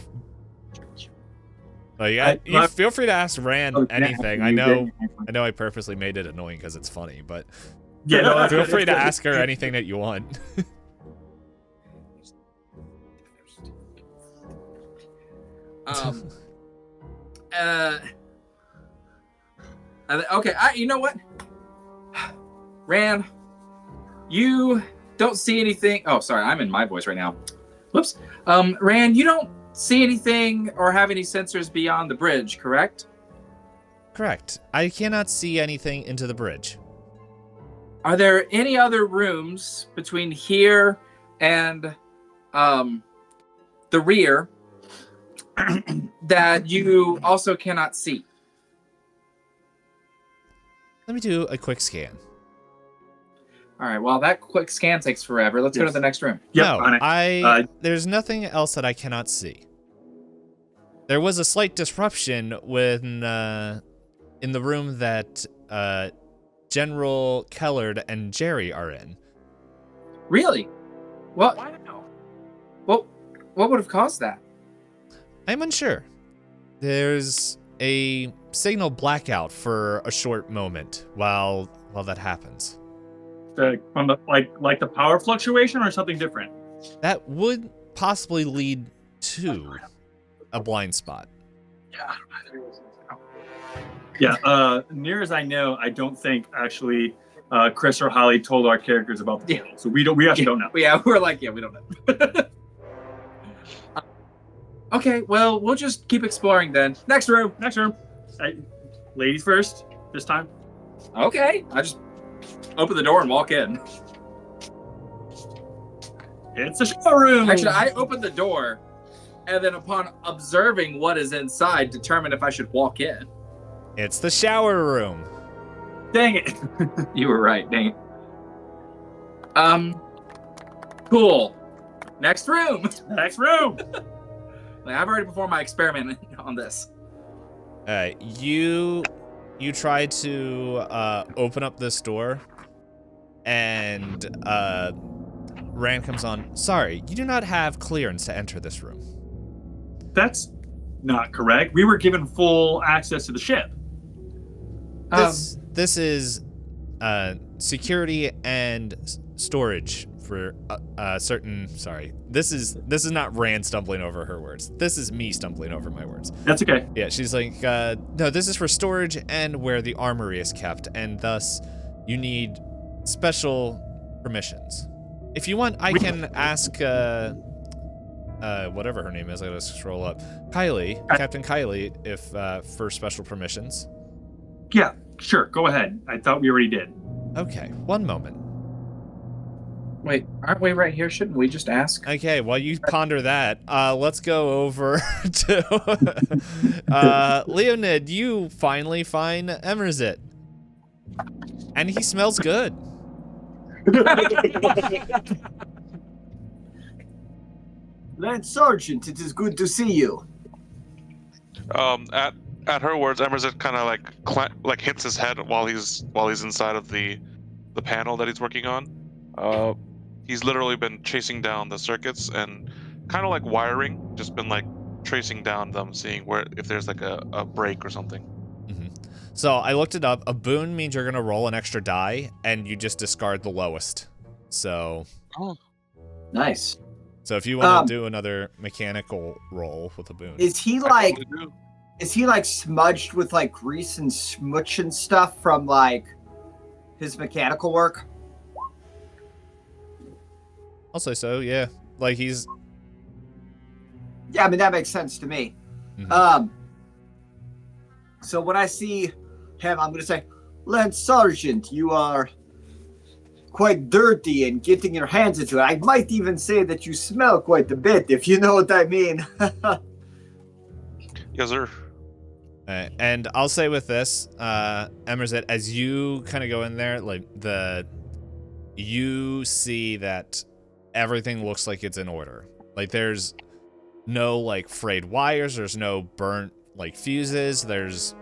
You feel free to ask Rand anything. I know I purposely made it annoying because it's funny, but yeah, no, feel free to ask her anything that you want. Okay. You know what, Rand, you don't see anything. Oh, sorry, I'm in my voice right now. Whoops. Rand, you don't see anything or have any sensors beyond the bridge, correct? Correct. I cannot see anything into the bridge. Are there any other rooms between here and the rear that you also cannot see? Let me do a quick scan. All right, well, that quick scan takes forever. Let's go to the next room. Yep, no, there's nothing else that I cannot see. There was a slight disruption when in the room that General Kellard and Jerry are in. Really? What? What would have caused that? I'm unsure. There's a signal blackout for a short moment while that happens. From the like the power fluctuation or something different? That would possibly lead to a blind spot. Yeah. Near as I know, I don't think actually Chris or Holly told our characters about the deal, so we actually don't know. Yeah, we're we don't know. Okay, well, we'll just keep exploring then. Next room. Ladies first this time. Okay, I just open the door and walk in. It's a shower room. Actually, I open the door, and then upon observing what is inside, determine if I should walk in. It's the shower room. Dang it. You were right, dang it. Cool. Next room. I've already performed my experiment on this. You try to open up this door, and Rand comes on. Sorry, you do not have clearance to enter this room. That's not correct. We were given full access to the ship. This is security and storage for certain. Sorry, this is not Rand stumbling over her words. This is me stumbling over my words. That's okay. Yeah, she's like, no, this is for storage and where the armory is kept, and thus you need special permissions. If you want, I can ask whatever her name is. I gotta scroll up. Kylie, Captain Kylie, if for special permissions. Yeah, sure. Go ahead. I thought we already did. Okay, one moment. Wait, aren't we right here? Shouldn't we just ask? Okay, while you ponder that, let's go over to Leonid. You finally find Emerzit, and he smells good. Lance Sergeant, it is good to see you. At her words, Emerzit kind of like hits his head while he's inside of the panel that he's working on. He's literally been chasing down the circuits and kind of like wiring, just been like tracing down them, seeing if there's like a break or something. Mm-hmm. So I looked it up. A boon means you're gonna roll an extra die, and you just discard the lowest. So. Oh. Nice. So if you want to do another mechanical roll with a boon. Is he like smudged with like grease and smooch and stuff from like his mechanical work? I'll say so, yeah. Like he's. Yeah, I mean that makes sense to me. Mm-hmm. So when I see him, I'm gonna say, Lance Sergeant, you are quite dirty and getting your hands into it. I might even say that you smell quite a bit, if you know what I mean. Yes, sir. And I'll say with this, Emerzit, as you kind of go in there, like you see that everything looks like it's in order. Like there's no like frayed wires, there's no burnt like fuses, there's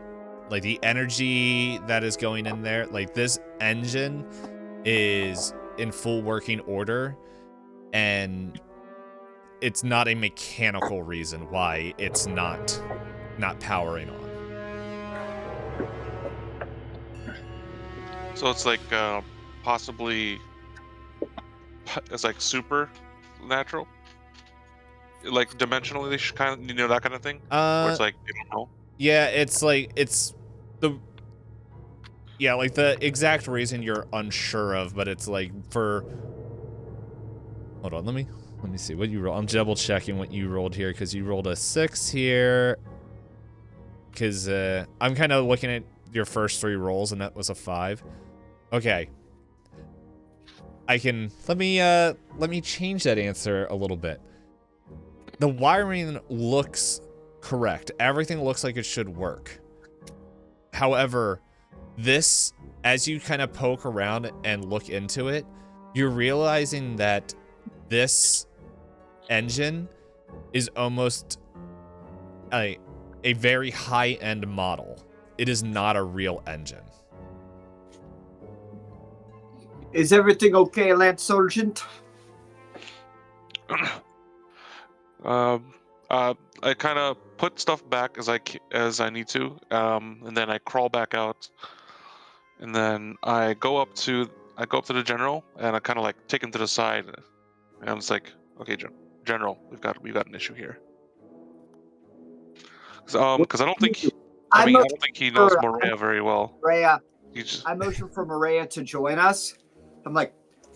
like the energy that is going in there. Like this engine is in full working order, and it's not a mechanical reason why it's not powering on. So it's like possibly it's like supernatural, like dimensionally kind of, that kind of thing. Where it's like you don't know. Yeah, it's like like the exact reason you're unsure of, but it's like for. Hold on, let me see what you roll. I'm double checking what you rolled here because you rolled a 6 here. Because I'm kind of looking at your first 3 rolls, and that was a 5. Okay. Let me change that answer a little bit. The wiring looks correct. Everything looks like it should work. However, this, as you kind of poke around and look into it, you're realizing that this engine is almost a very high-end model. It is not a real engine. Is everything okay, Lance Sergeant? I kind of put stuff back as I need to, and then I crawl back out, and then I go up to the general, and I kind of like take him to the side, and I'm just like, okay, General, we've got an issue here. Because I don't think he knows Maria very well. Maria, I motion for Maria to join us. I'm like,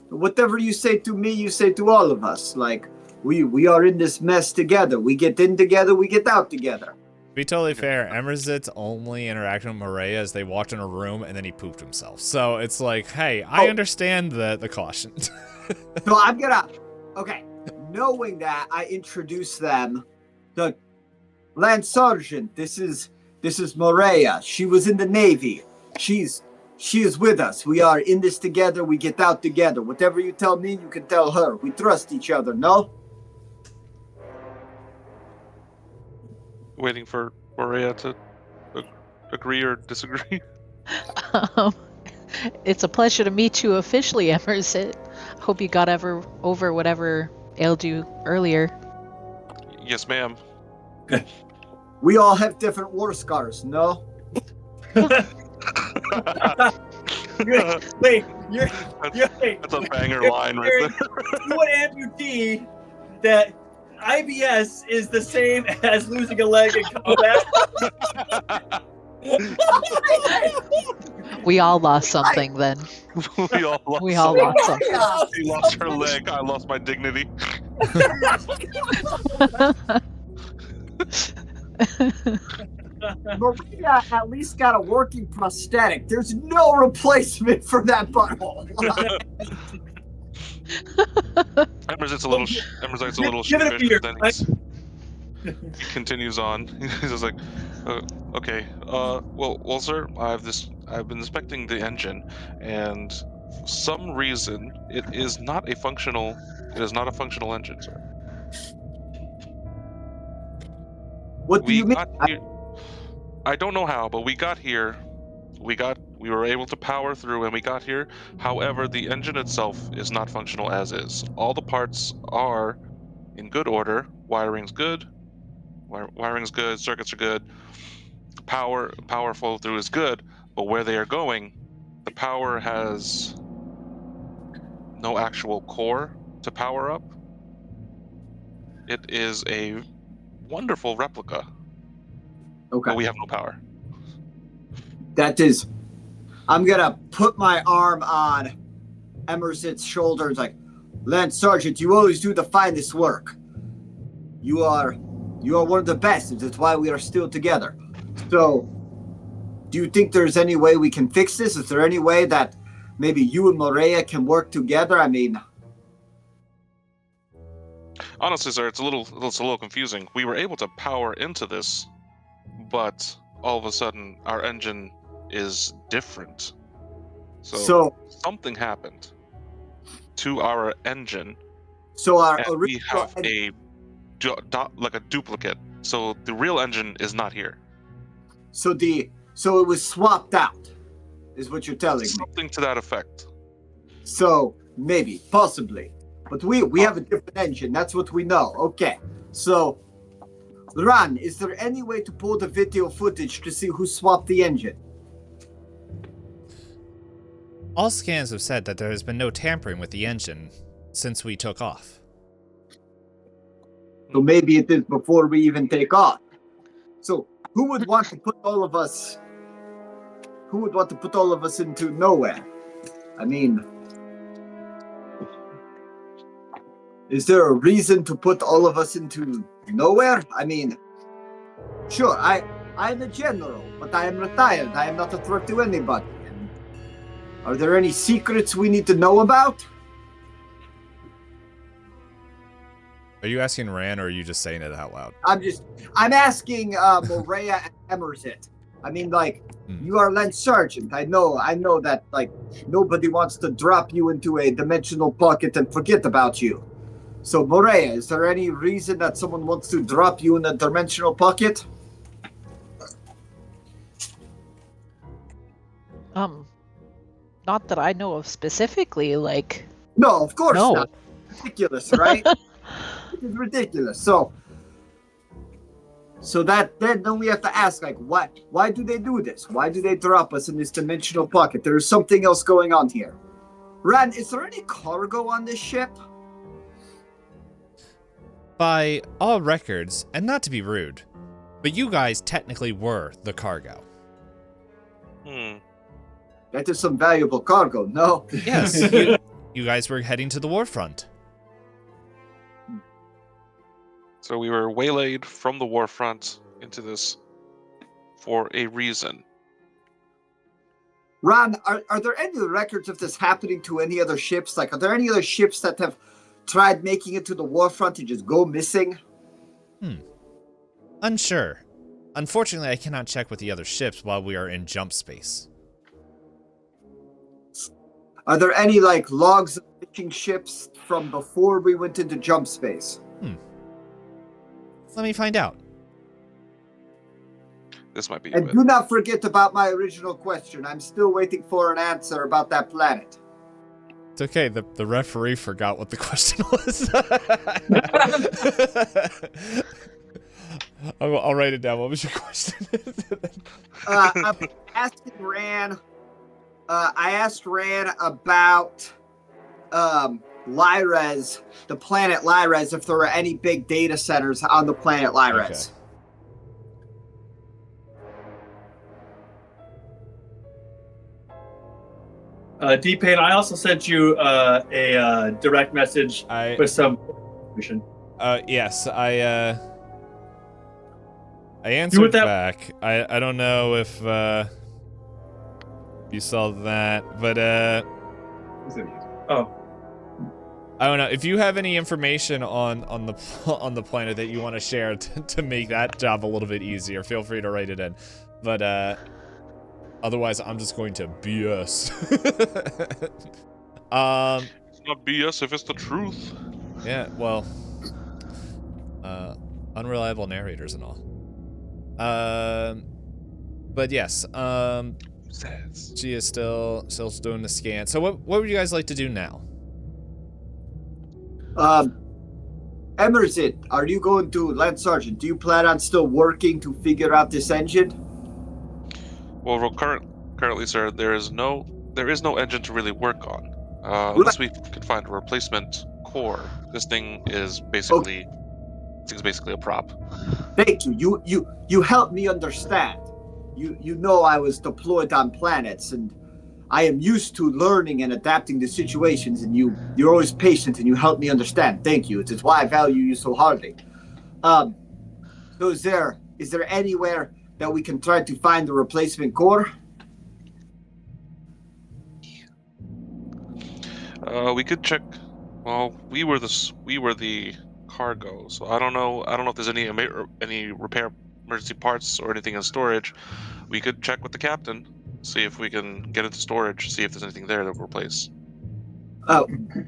whatever you say to me, you say to all of us. Like, we are in this mess together. We get in together, we get out together. To be totally fair, Emerzit's only interaction with Maria is they walked in a room and then he pooped himself. So it's like, hey, I understand the caution. So I'm gonna, okay, knowing that, I introduce them. The Lance Sergeant, this is Maria. She was in the Navy. She is with us. We are in this together. We get out together. Whatever you tell me, you can tell her. We trust each other, no? Waiting for Maria to agree or disagree. It's a pleasure to meet you officially, Emerzit. Hope you got over whatever ailed you earlier. Yes, ma'am. We all have different war scars, no? Wait, That's a banger line right there. To an amputee that IBS is the same as losing a leg in combat. We all lost something then. We all lost. We all lost something. She lost her leg. I lost my dignity. Maria at least got a working prosthetic. There's no replacement for that butthole. Emersite's a little Give it a sheepish, beer, but then he continues on. He's just like, okay, well, sir, I've been inspecting the engine, and for some reason, it is not a functional engine, sir. What do you mean? I don't know how, but we got here. We were able to power through, and we got here. However, the engine itself is not functional as is. All the parts are in good order. Wiring's good. Wiring's good. Circuits are good. Power flow through is good. But where they are going, the power has no actual core to power up. It is a wonderful replica. Okay. But we have no power. That is, I'm gonna put my arm on Emerson's shoulder. It's like, Lance Sergeant, you always do the finest work. You are one of the best. That's why we are still together. So, do you think there's any way we can fix this? Is there any way that maybe you and Morea can work together? I mean, honestly, sir, it's a little confusing. We were able to power into this, but all of a sudden our engine is different. So something happened to our engine. So our and we original have a duplicate. So the real engine is not here. So it was swapped out, is what you're telling me. Something to that effect. So maybe, possibly, but we have a different engine. That's what we know. Okay, so Ran, is there any way to pull the video footage to see who swapped the engine? All scans have said that there has been no tampering with the engine since we took off. So maybe it is before we even take off. So who would want to put all of us? Who would want to put all of us into nowhere? I mean, is there a reason to put all of us into nowhere? I mean, sure, I'm a general, but I am retired. I am not a threat to anybody. Are there any secrets we need to know about? Are you asking Ran, or are you just saying it out loud? I'm asking Morea and Emersit. I mean, like, you are Lance Sergeant. I know that, like, nobody wants to drop you into a dimensional pocket and forget about you. So, Morea, is there any reason that someone wants to drop you in a dimensional pocket? Not that I know of specifically, like... No, of course No. not. Ridiculous, right? It is ridiculous. So that then we have to ask, like, why do they do this? Why do they drop us in this dimensional pocket? There is something else going on here. Ran, is there any cargo on this ship? By all records, and not to be rude, but you guys technically were the cargo. That is some valuable cargo, no? Yes, you guys were heading to the war front. So we were waylaid from the war front into this for a reason. Ron, are there any records of this happening to any other ships? Like, are there any other ships that have tried making it to the war front and just go missing? Unsure. Unfortunately, I cannot check with the other ships while we are in jump space. Are there any, like, logs of fishing ships from before we went into jump space? Let me find out. This might be And do not forget about my original question. I'm still waiting for an answer about that planet. It's okay, the referee forgot what the question was. I'll write it down. What was your question? I'm asking Ran, I asked Ran about Lyres, the planet Lyres, if there were any big data centers on the planet Lyres. D-Pain, I also sent you a direct message with some information. Yes, I answered back. I don't know if you saw that, but oh, I don't know if you have any information on the planet that you want to share to make that job a little bit easier. Feel free to write it in, but otherwise I'm just going to BS. It's not BS if it's the truth. Yeah, well, unreliable narrators and all. But yes, she is still doing the scan. So what would you guys like to do now? Emerson, are you going to, Lance Sergeant, do you plan on still working to figure out this engine? Well, currently, sir, there is no engine to really work on, unless we can find a replacement core. This thing is basically, a prop. Thank you. You helped me understand. You know I was deployed on planets, and I am used to learning and adapting to situations, and you're always patient and you help me understand. Thank you. It's why I value you so hardly. So is there anywhere that we can try to find a replacement core? We could check. Well, we were the cargo, so I don't know if there's any repair emergency parts or anything in storage. We could check with the captain, see if we can get into storage, see if there's anything there that we'll replace.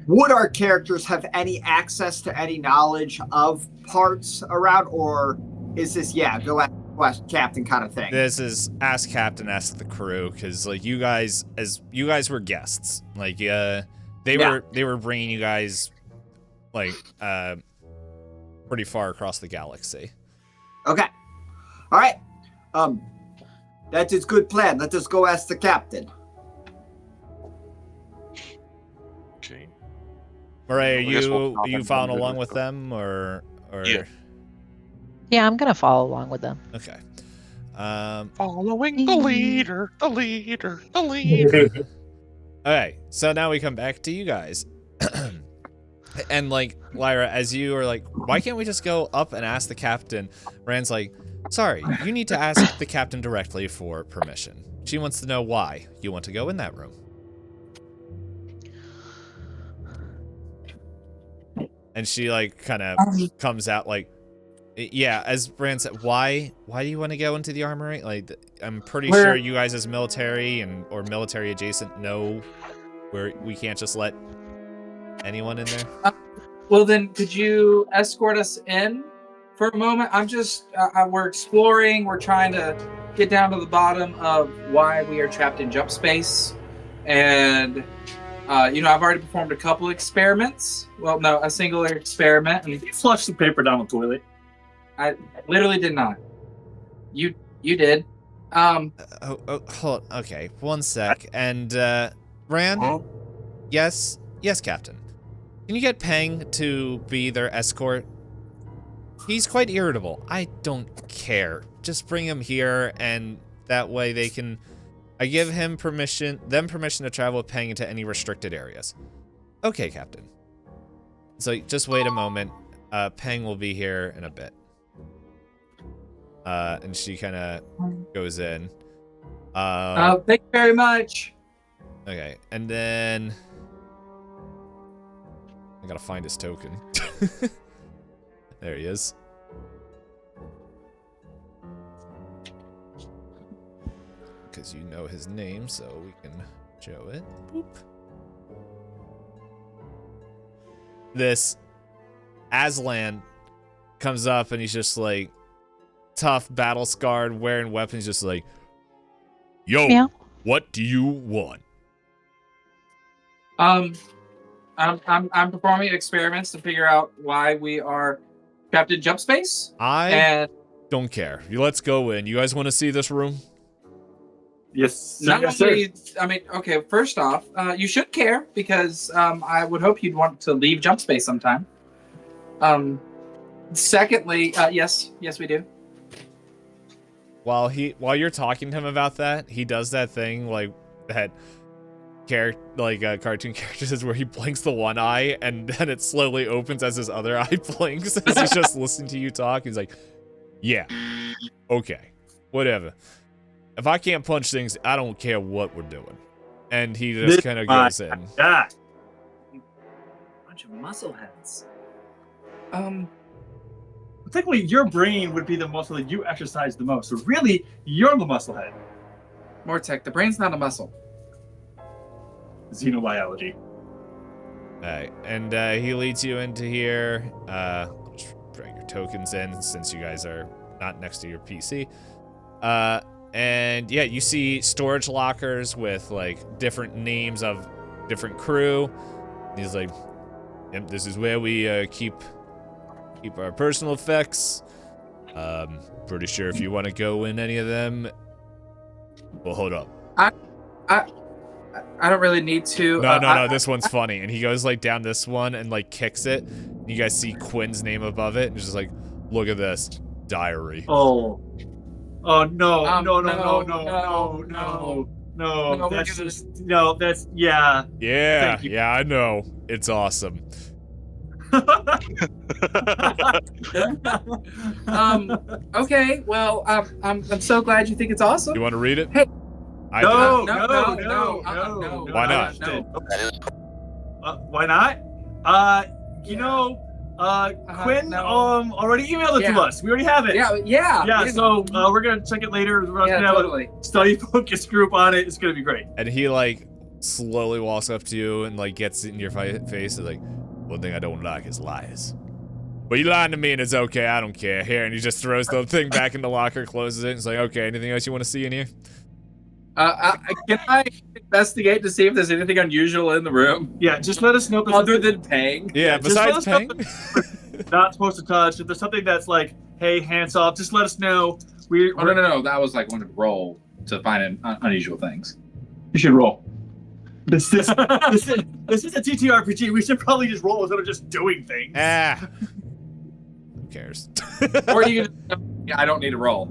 Would our characters have any access to any knowledge of parts around, or is this go ask captain kind of thing? This is ask captain, ask the crew, because like you guys were guests, like they were bringing you guys like pretty far across the galaxy. Okay, all right. That is good plan. Let us go ask the captain. Okay. Murray, are you following along with them, or? Yeah. Yeah, I'm gonna follow along with them. Okay. Following the leader. Okay, so now we come back to you guys. And like Lyra, as you are like, why can't we just go up and ask the captain? Rand's like, sorry, you need to ask the captain directly for permission. She wants to know why you want to go in that room. And she like kind of comes out like, yeah, as Rand said, why do you want to go into the armory? Like, I'm pretty sure you guys as military or military adjacent know where we can't just let anyone in there. Well, then, could you escort us in for a moment? We're exploring. We're trying to get down to the bottom of why we are trapped in jump space. And, I've already performed a couple experiments. Well, no, a single experiment. And you flushed the paper down the toilet. I literally did not. You did. Hold on. Okay, one sec. And, Rand? Huh? Yes, Captain. Can you get Peng to be their escort? He's quite irritable. I don't care. Just bring him here, and that way they can... I give them permission to travel with Peng into any restricted areas. Okay, Captain. So just wait a moment. Peng will be here in a bit. And she kind of goes in. Thank you very much. Okay, and then... I gotta find his token. There he is. Because you know his name, so we can show it. Boop. This Aslan comes up and he's just like tough, battle scarred, wearing weapons, just like, yo, Yeah. What do you want? I'm performing experiments to figure out why we are trapped in jump space. I And don't care. Let's go in. You guys want to see this room? Yes. Not yes, sir. only, I mean, okay. First off, you should care because I would hope you'd want to leave jump space sometime. Secondly, yes, we do. While you're talking to him about that, he does that thing like that cartoon characters where he blinks the one eye and then it slowly opens as his other eye blinks as he's just listening to you talk. He's like, yeah, okay, whatever. If I can't punch things, I don't care what we're doing. And he just kind of goes in. Yeah. Bunch of muscle heads. Technically, your brain would be the muscle that you exercise the most. So really, you're the muscle head. Mortek, the brain's not a muscle. Xenobiology. Alright, and he leads you into here. I'll just drag your tokens in since you guys are not next to your PC. And yeah, you see storage lockers with like different names of different crew. He's like, yep, this is where we keep our personal effects. Pretty sure if you want to go in any of them, well, hold up. I don't really need to. No, this one's funny. And he goes like down this one and like kicks it. And you guys see Quinn's name above it, and just like, look at this diary. Oh no! No! That's just no. That's yeah. Yeah, Thank you. yeah, I know. It's awesome. Okay. Well, I'm so glad you think it's awesome. You want to read it? Hey. I No. Why not? No. Why not? Quinn already emailed it to us. We already have it. Yeah. So we're gonna check it later. We're gonna have totally. a study focus group on it. It's gonna be great. And he like slowly walks up to you and like gets in your face and like, one thing I don't like is lies. But you lied to me and it's okay. I don't care. Here, and he just throws the thing back in the locker, closes it, and it's like, okay, anything else you want to see in here? Can I investigate to see if there's anything unusual in the room? Yeah, just let us know if there's Other something than Pang? Yeah, just let besides us know Peng. not supposed to touch. If there's something that's like, hey, hands off, just let us know. No. That was like one to roll to find unusual things. You should roll. This is a TTRPG. We should probably just roll instead of just doing things. Who cares? Or you can, I don't need to roll.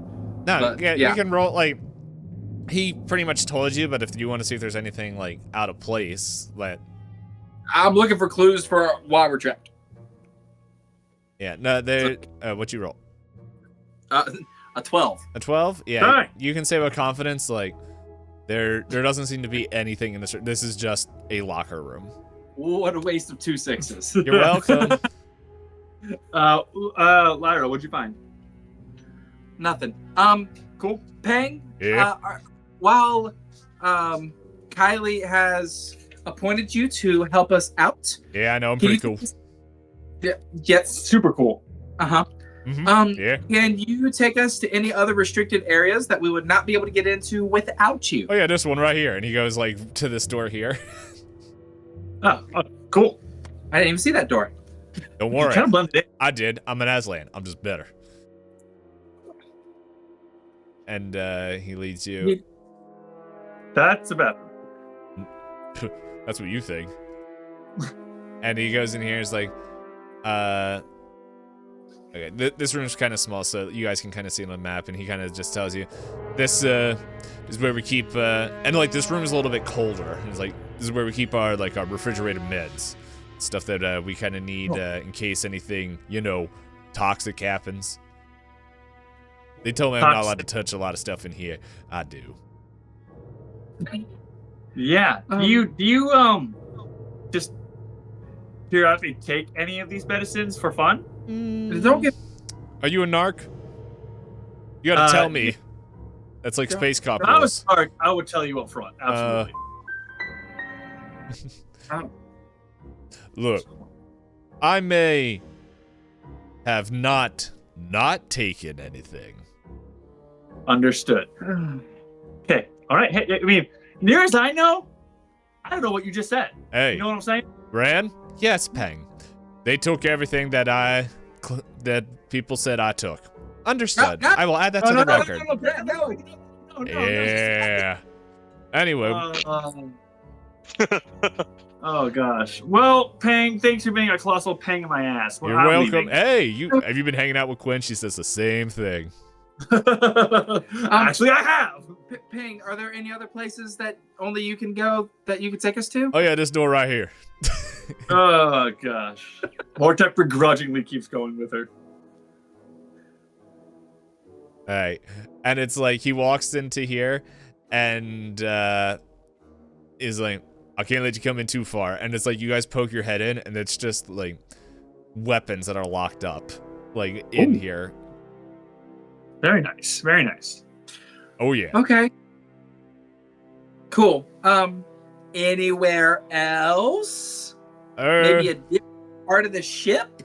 No, But, yeah, yeah. you can roll, like, he pretty much told you, but if you want to see if there's anything, like, out of place, I'm looking for clues for why we're trapped. yeah, no, what'd you roll? A 12. A 12? Yeah, Alright. you can say with confidence, like, there doesn't seem to be anything in this. This is just a locker room. What a waste of 2 6s. You're welcome. Lyra, what'd you find? Nothing. Cool. Pang. Yeah. While Kylie has appointed you to help us out. Yeah, I know, I'm can pretty you- cool. Yes. Super cool. Mhm. Yeah. Can you take us to any other restricted areas that we would not be able to get into without you? Oh yeah, this one right here. And he goes like to this door here. Oh, cool. I didn't even see that door. Don't You worry. kind of blended in. I did. I'm an Aslan. I'm just better. And he leads you. That's about. That's what you think. And he goes in here and is like, okay, this room's kind of small, so you guys can kind of see on the map, and he kind of just tells you, this is where we keep, and like this room is a little bit colder. And it's like, this is where we keep our refrigerated meds, stuff that we kind of need in case anything, toxic happens. They told me I'm not allowed to touch a lot of stuff in here. I do. Yeah. Do you just periodically take any of these medicines for fun? Don't get. Are you a narc? You gotta tell me. That's like space cop If I was rules. smart, I would tell you up front. Absolutely. Look, I may have not taken anything. Understood. Okay. All right. Hey, I mean, near as I know, I don't know what you just said. Hey, You know what I'm saying? Ran? Yes, Peng. They took everything that people said I took. Understood. No, I will add that to the record. No. Yeah. Anyway, oh gosh. Well, Pang, thanks for being a colossal pang in my ass. Well, you're I'm welcome. leaving. Hey, have you been hanging out with Quinn? She says the same thing. Actually, I have. Ping, are there any other places that only you can go that you could take us to? Oh yeah, this door right here. Oh gosh. Mortek begrudgingly keeps going with her. All right, and it's like he walks into here, and is like, I can't let you come in too far. And it's like you guys poke your head in, and it's just like weapons that are locked up, like in Ooh. here. Very nice. Very nice. Oh yeah. Okay. Cool. Anywhere else? Maybe a different part of the ship?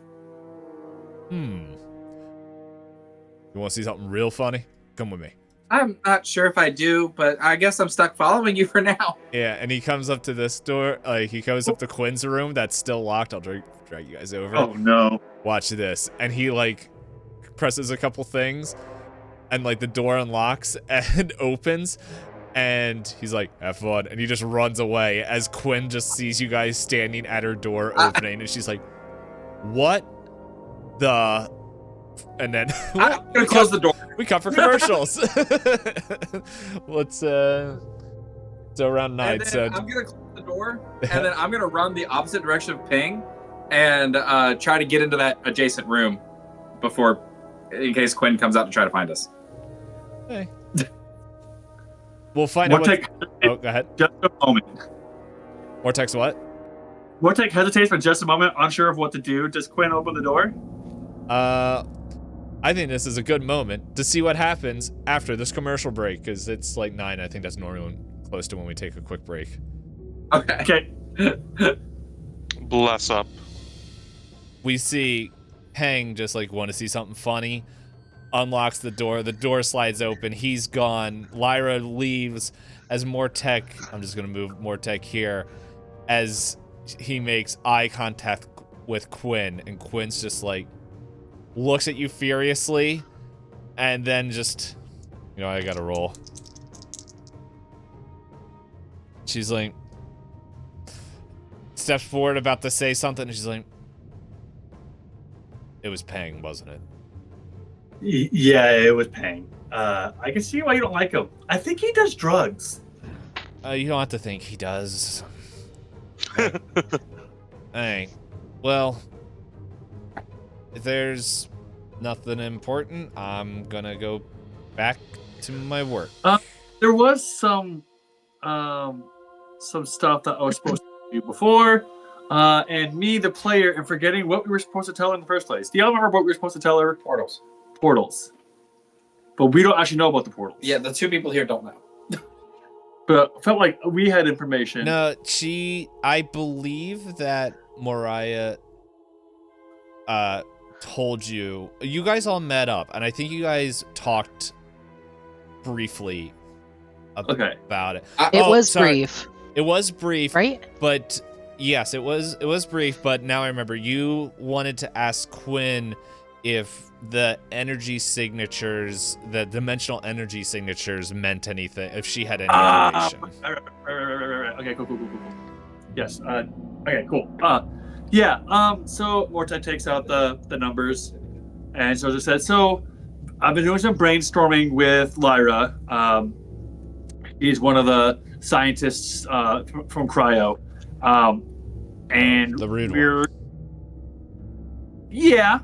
You want to see something real funny? Come with me. I'm not sure if I do, but I guess I'm stuck following you for now. Yeah, and he comes up to this door. Like he comes up to Quinn's room that's still locked. I'll drag you guys over. Oh no. Watch this. And he like presses a couple things, and like the door unlocks and opens, and he's like, "Have fun," and he just runs away as Quinn just sees you guys standing at her door opening, and she's like, "What the?" And then I'm gonna close the door. we cut for commercials. Let's so around night. And So then I'm gonna close the door, and then I'm gonna run the opposite direction of Ping, and try to get into that adjacent room before, in case Quinn comes out to try to find us. hey. We'll find out. Mortek, Oh, go ahead. just a moment. Mortex, what? Mortek hesitates for just a moment, unsure of what to do. Does Quinn open the door? I think this is a good moment to see what happens after this commercial break, because it's like 9. I think that's normally close to when we take a quick break. Okay. Bless up. We see Pang just like want to see something funny, unlocks the door slides open, he's gone. Lyra leaves as Mortek, I'm just gonna move Mortek here, as he makes eye contact with Quinn, and Quinn's just like looks at you furiously, and then just, you know, I gotta roll. She's like, steps forward about to say something, and she's like, it was Pang, wasn't it? Yeah, it was Pang. I can see why you don't like him. I think he does drugs. You don't have to think he does. Hey, well, if there's nothing important, I'm gonna go back to my work. There was some stuff that I was supposed to do before, and me, the player, am forgetting what we were supposed to tell her in the first place. Do y'all remember what we were supposed to tell her? Portals. But we don't actually know about the portals. Yeah, the two people here don't know. But I felt like we had information. No, I believe that Moriah told you guys all met up, and I think you guys talked briefly about it. It was sorry. brief, It was brief, right? but yes, it was brief, but now I remember you wanted to ask Quinn if the energy signatures, the dimensional energy signatures meant anything, if she had any information. Right. Okay, cool. Yes. Okay, cool. So Mortek takes out the numbers, and so just said, so I've been doing some brainstorming with Lyra. He's one of the scientists from Cryo. And The rude we're... Yeah.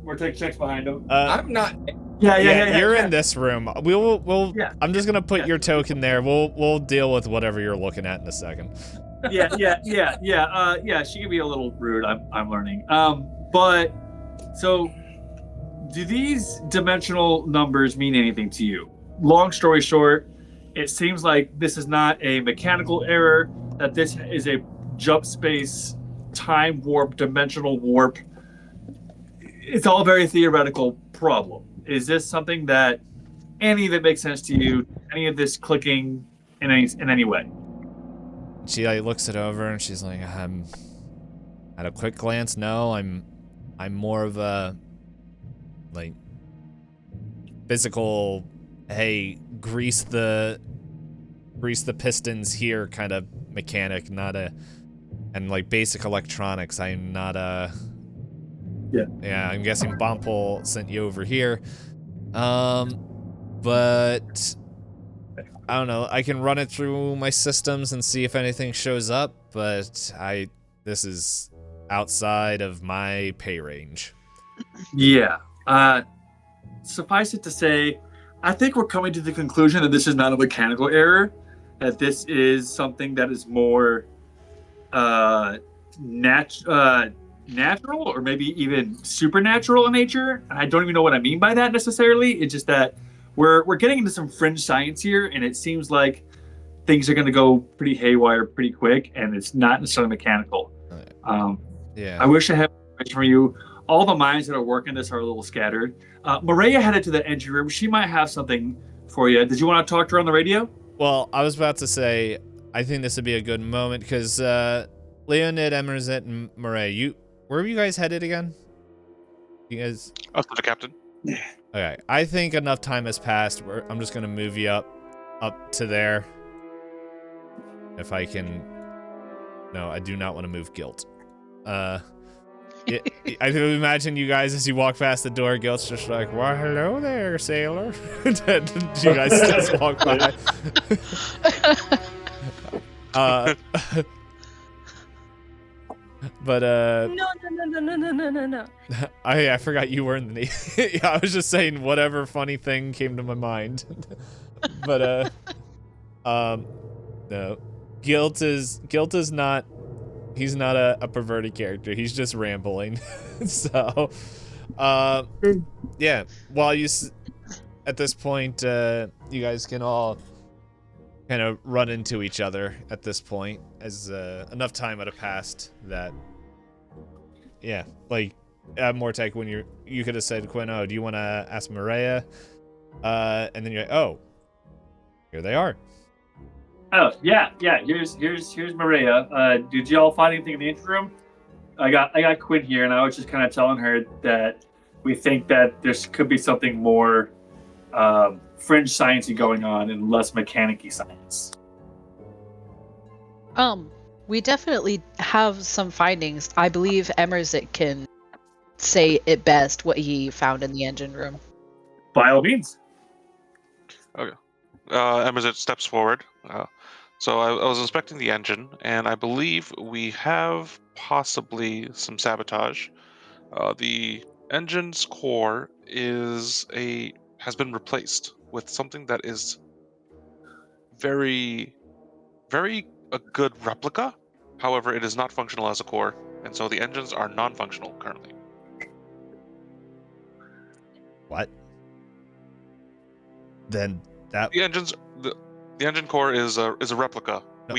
Mortek checks behind him. I'm not. Yeah. You're in this room. We'll. Yeah. I'm just gonna put your token there. We'll deal with whatever you're looking at in a second. Yeah. She can be a little rude. I'm learning. But so, do these dimensional numbers mean anything to you? Long story short, it seems like this is not a mechanical error. That this is a jump space, time warp, dimensional warp. It's all a very theoretical problem. Is this something that any of it makes sense to you? Any of this clicking in any way? She like looks it over and she's like, at a quick glance, no. I'm more of a like physical. Hey, grease the grease the pistons here kind of mechanic, and like basic electronics. I'm not a. Yeah, I'm guessing Bompole sent you over here. But I don't know. I can run it through my systems and see if anything shows up, but this is outside of my pay range. Yeah. Suffice it to say, I think we're coming to the conclusion that this is not a mechanical error, that this is something that is more natural or maybe even supernatural in nature. And I don't even know what I mean by that necessarily. It's just that we're getting into some fringe science here, and it seems like things are going to go pretty haywire pretty quick, and it's not necessarily mechanical. Yeah. I wish I had information for you. All the minds that are working this are a little scattered. Maria headed to the engine room. She might have something for you. Did you want to talk to her on the radio? Well, I was about to say, I think this would be a good moment because Leonid, Emerzet, and Maria, where were you guys headed again? You guys? Up to the captain. Okay, I think enough time has passed. I'm just gonna move you up to there. If I can. No, I do not want to move Guilt. I imagine you guys as you walk past the door, Guilt's just like, "Well, hello there, sailor." You guys just walk by. But No. I forgot you were in the Navy. I was just saying whatever funny thing came to my mind. But no. Guilt is not. He's not a perverted character. He's just rambling. So, yeah. While at this point, you guys can all kind of run into each other at this point, as enough time had passed that, yeah, like Mortek, when you could have said, Quinn, oh, do you want to ask Maria? And then you're like, oh, here they are. Oh, yeah. Here's Maria. Did y'all find anything in the engine room? I got Quinn here, and I was just kind of telling her that we think that there could be something more fringe sciencey going on and less mechanic-y science. We definitely have some findings. I believe Emerzit can say it best what he found in the engine room. By all means. Okay. Emerzit steps forward. So I was inspecting the engine, and I believe we have possibly some sabotage. The engine's core has been replaced with something that is very, very a good replica. However, it is not functional as a core, and so the engines are non-functional currently. What? Then that The engine core is a replica. No.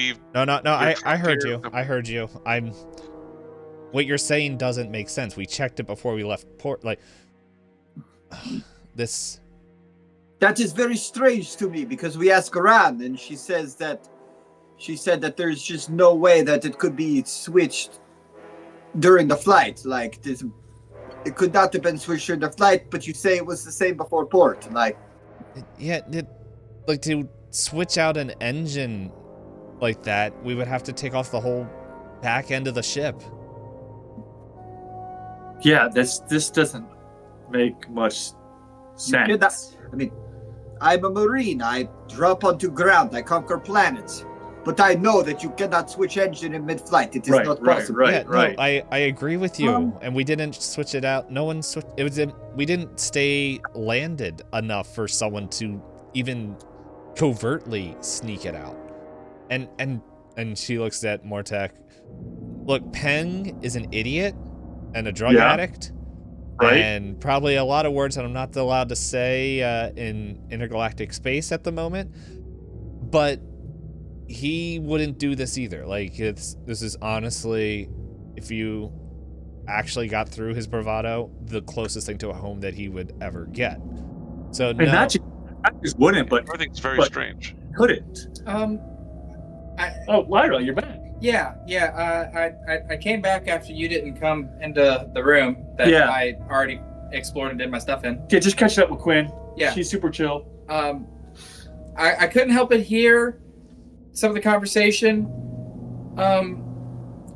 I heard you. I heard you. What you're saying doesn't make sense. We checked it before we left port. Like this. That is very strange to me because we asked around and she said that there's just no way that it could be switched during the flight. Like this, it could not have been switched during the flight, but you say it was the same before port. Like, yeah, like to switch out an engine like that, we would have to take off the whole back end of the ship. Yeah, this doesn't make much sense. I mean, I'm a Marine. I drop onto ground. I conquer planets. But I know that you cannot switch engine in mid-flight. It is not possible. Right. No, I agree with you. And we didn't switch it out. No one switched. We didn't stay landed enough for someone to even covertly sneak it out. And she looks at Mortek. Look, Peng is an idiot and a drug addict. Right. And probably a lot of words that I'm not allowed to say in intergalactic space at the moment. But he wouldn't do this either. Like, this is honestly, if you actually got through his bravado, the closest thing to a home that he would ever get. So and not just wouldn't, but everything's very strange. Couldn't. Lyra, you're back. Yeah. I came back after you didn't come into the room that I already explored and did my stuff in. Yeah, just catching up with Quinn. Yeah. She's super chill. I couldn't help but hear some of the conversation,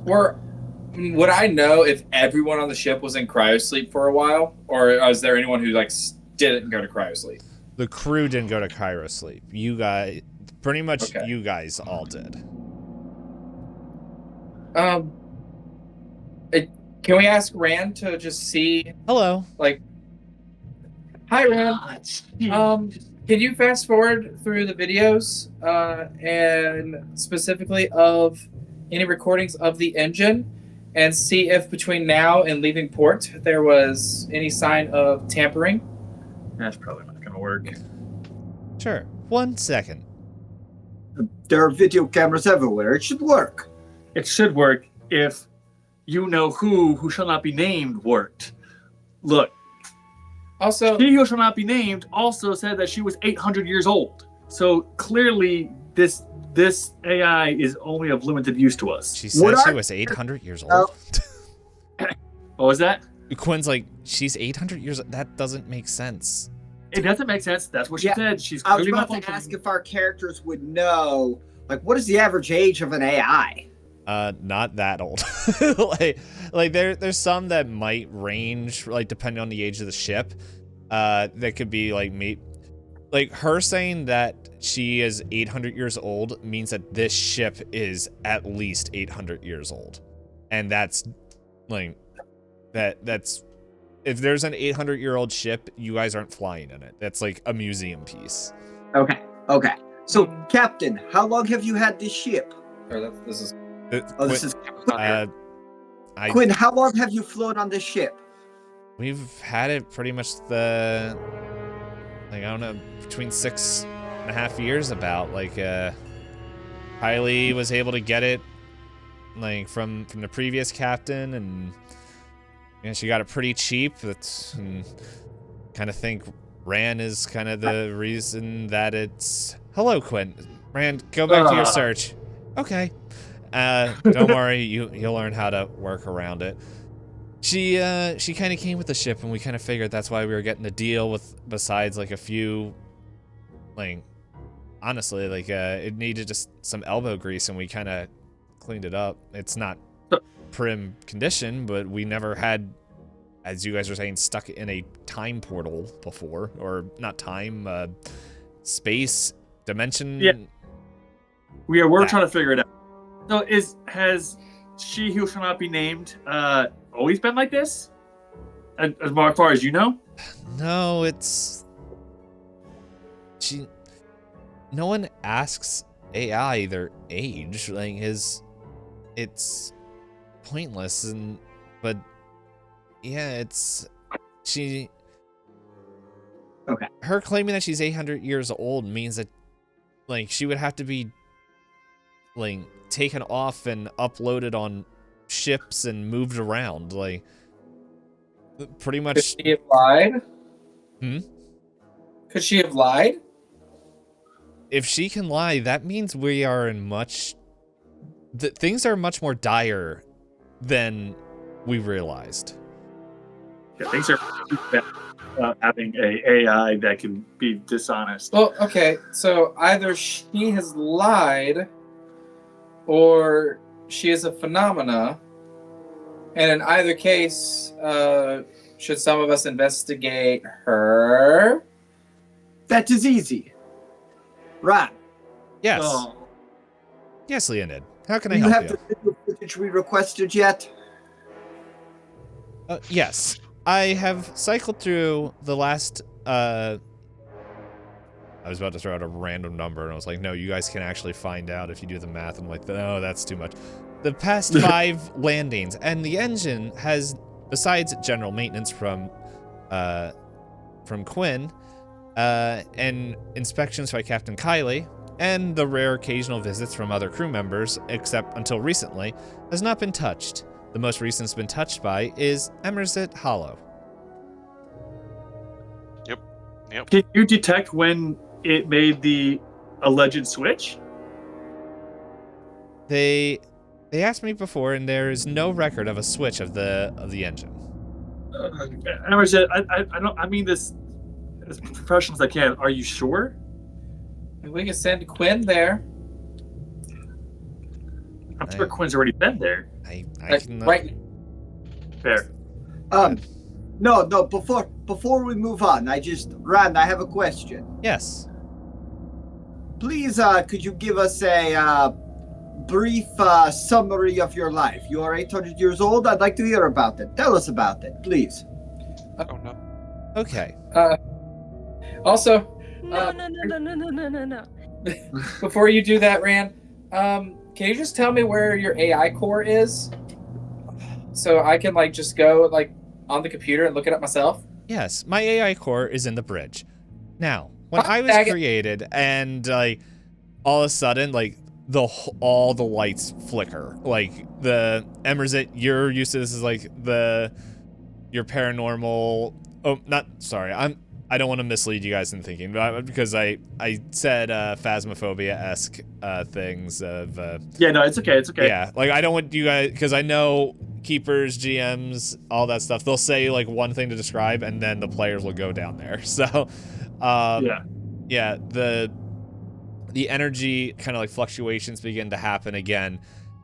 would I know if everyone on the ship was in cryosleep for a while, or is there anyone who didn't go to cryosleep? The crew didn't go to cryosleep. You guys, pretty much, Okay. you guys all did. Can we ask Rand to just see, Hello. hi Rand, can you fast forward through the videos, and specifically of any recordings of the engine, and see if between now and leaving port there was any sign of tampering? That's probably not going to work. Sure. 1 second. There are video cameras everywhere. It should work. It should work if you know who shall not be named worked. Look, Also, she who shall not be named also said that she was 800 years old. So clearly, this AI is only of limited use to us. She said she was 800 years old. What was that? Quinn's like, she's 800 years old. That doesn't make sense. It doesn't make sense. That's what she Yeah, said. She's I was clearly about to malfunctioning. ask if our characters would know, what is the average age of an AI? Not that old. There's some that might range, depending on the age of the ship. That could be her saying that she is 800 years old means that this ship is at least 800 years old, and that's that's if there's an 800-year-old ship, you guys aren't flying in it. That's like a museum piece. Okay. So, Captain, how long have you had this ship? this is This is Quinn, how long have you flown on this ship? we've had it pretty much I don't know, between 6.5 years about. Kylie was able to get it from the previous captain, and she got it pretty cheap. And kind of think Rand is kind of the reason that it's. Hello, Quinn. Rand, go back to your search. Okay. Don't worry, you'll learn how to work around it. She kind of came with the ship, and we kind of figured that's why we were getting a deal with. Besides, a few, honestly, it needed just some elbow grease, and we kind of cleaned it up. It's not prim condition, but we never had, as you guys were saying, stuck in a time portal before, or not time, space, dimension. Yeah. We're trying to figure it out. So has she who shall not be named always been like this? As far as you know? No, no one asks AI their age. It's pointless, but yeah, she. Okay. Her claiming that she's 800 years old means that, she would have to be, taken off and uploaded on ships and moved around, pretty much. Could she have lied? Hmm? Could she have lied? If she can lie, that means we are in things are much more dire than we realized. Yeah, things are having a AI that can be dishonest. Well, okay, so either she has lied, or she is a phenomena, and in either case, should some of us investigate her? That is easy. Right. Yes. Oh, Yes, Leonid. How can I Do you help have you? the video footage we requested yet? Yes. I have cycled through the last, I was about to throw out a random number, and I was like, no, you guys can actually find out if you do the math. I'm like, no, that's too much. The past 5 landings, and the engine has, besides general maintenance from Quinn, and inspections by Captain Kylie, and the rare occasional visits from other crew members, except until recently, has not been touched. The most recent has been touched by is Emersit Hollow. Yep. can you detect when it made the alleged switch? They asked me before, and there is no record of a switch of the engine. Emerson, I mean this as professional as I can. Are you sure? We can send Quinn there. I'm sure Quinn's already been there. I Like, can right. Fair. No, before we move on, Rand, I have a question. Yes. Please, could you give us a brief summary of your life? You are 800 years old. I'd like to hear about it. Tell us about it, please. Oh no. Okay. Also, No. before you do that, Rand, can you just tell me where your AI core is, so I can like just go like on the computer and look it up myself? Yes, my AI core is in the bridge. Now, when I was Dang it. created, and like all of a sudden, like all the lights flicker. Like the Emerzit, you're used to this is like your paranormal. Oh, not sorry. I don't want to mislead you guys in thinking, but because I said phasmophobia-esque things of. Yeah, no, it's okay. It's okay. Yeah, like I don't want you guys, because I know keepers, GMs, all that stuff. They'll say like one thing to describe, and then the players will go down there. So, yeah, the energy kind of like fluctuations begin to happen again,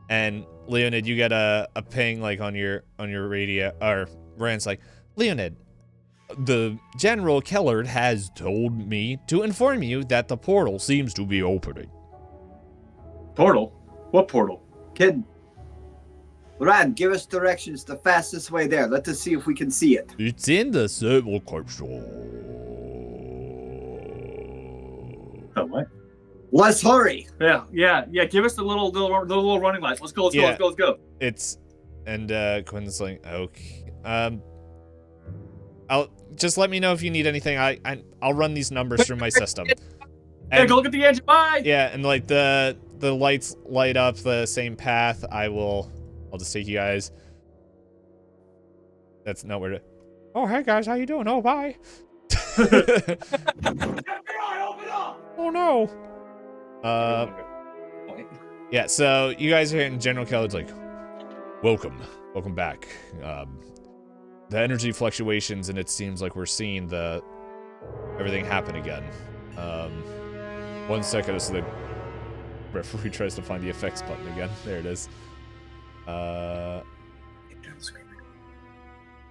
and Leonid, you get a ping like on your radio, or Rand's like, Leonid, the General Kellard has told me to inform you that the portal seems to be opening. Portal? What portal? Kid, Rand, give us directions the fastest way there. Let us see if we can see it. It's in the servo capsule. Oh, what? Let's hurry. Yeah. Give us the little running lights. Let's go. Let's go. It's, and Quinn's like, okay, I'll just let me know if you need anything. I'll run these numbers through my system. Hey, go look at the engine. Bye. Yeah, and like the lights light up the same path. I'll just take you guys. That's not where to. Oh, hey guys, how you doing? Oh, bye. Oh no. Yeah. So you guys are here, and General Keller's like, welcome back. The energy fluctuations, and it seems like we're seeing everything happen again. 1 second as the referee tries to find the effects button again. There it is.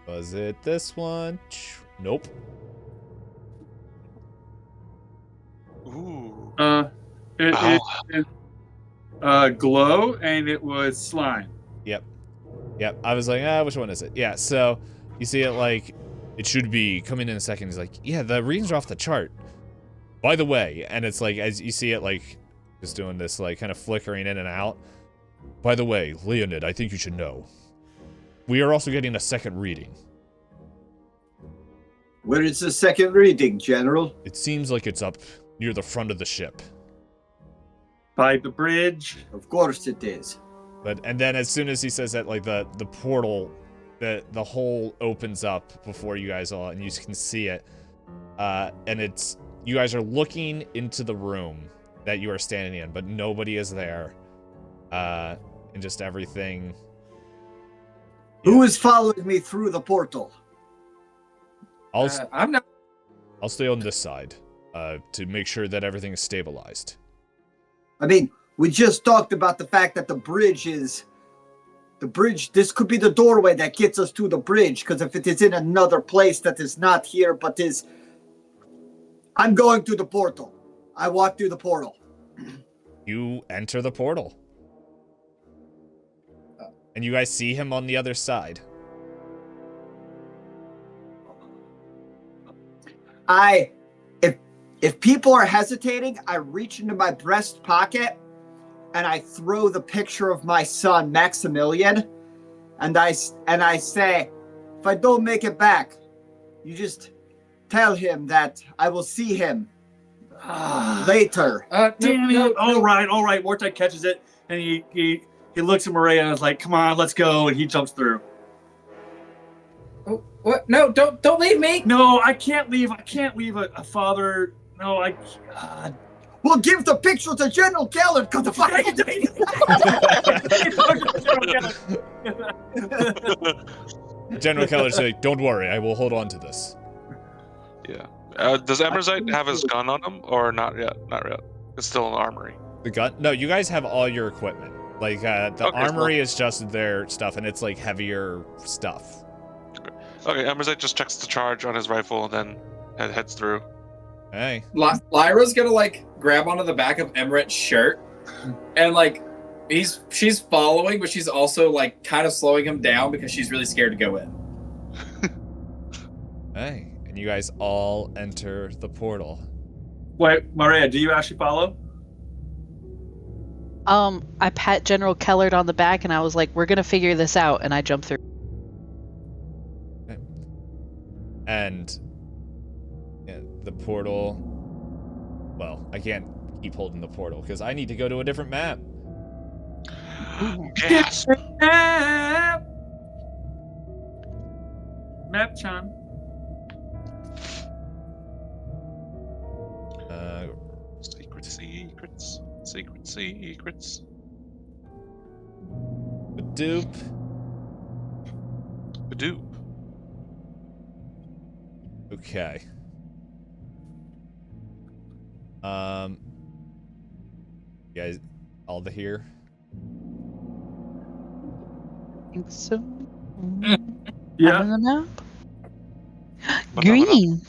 Was it this one? Nope. Ooh. It glow, and it was slime. Yep. I was like, which one is it? Yeah. So you see it like it should be coming in a second. He's like, yeah, the readings are off the chart. By the way, and it's like as you see it like just doing this like kind of flickering in and out. By the way, Leonid, I think you should know. We are also getting a second reading. Where is the second reading, General? It seems like it's up near the front of the ship. By the bridge. Of course it is. And then as soon as he says that, like the portal, the hole opens up before you guys all, and you can see it. And you guys are looking into the room that you are standing in, but nobody is there. And just everything. Who is following me through the portal? I'm not. I'll stay on this side to make sure that everything is stabilized. I mean, we just talked about the fact that the bridge, this could be the doorway that gets us to the bridge, because if it is in another place that is not here, but I'm going through the portal. I walk through the portal. You enter the portal. And you guys see him on the other side. If people are hesitating, I reach into my breast pocket and I throw the picture of my son, Maximilian, and I say, if I don't make it back, you just tell him that I will see him later. Damn it! All right. Mortek catches it, and he looks at Maria and is like, "Come on, let's go!" And he jumps through. Oh, what? No, don't leave me. No, I can't leave. I can't leave a father. No, We'll give the picture to General Keller because the General Keller said, "Don't worry, I will hold on to this." Yeah. Does Emerzite have his gun on him, or not yet? Not yet. It's still in the armory. The gun? No, you guys have all your equipment. Like the Okay, armory is just their stuff, and it's like heavier stuff. Okay, Emerzite just checks the charge on his rifle and then heads through. Hey. Lyra's gonna like grab onto the back of Emret's shirt, and like she's following, but she's also like kind of slowing him down because she's really scared to go in. Hey, and you guys all enter the portal. Wait, Maria, do you actually follow? I pat General Kellard on the back and I was like, we're gonna figure this out, and I jumped through. And yeah, the portal, well, I can't keep holding the portal because I need to go to a different map. Gasp! Map-chan. Secrets. Dupe. Badoop. Okay. You guys all here? I think so. Yeah. On the map. Green.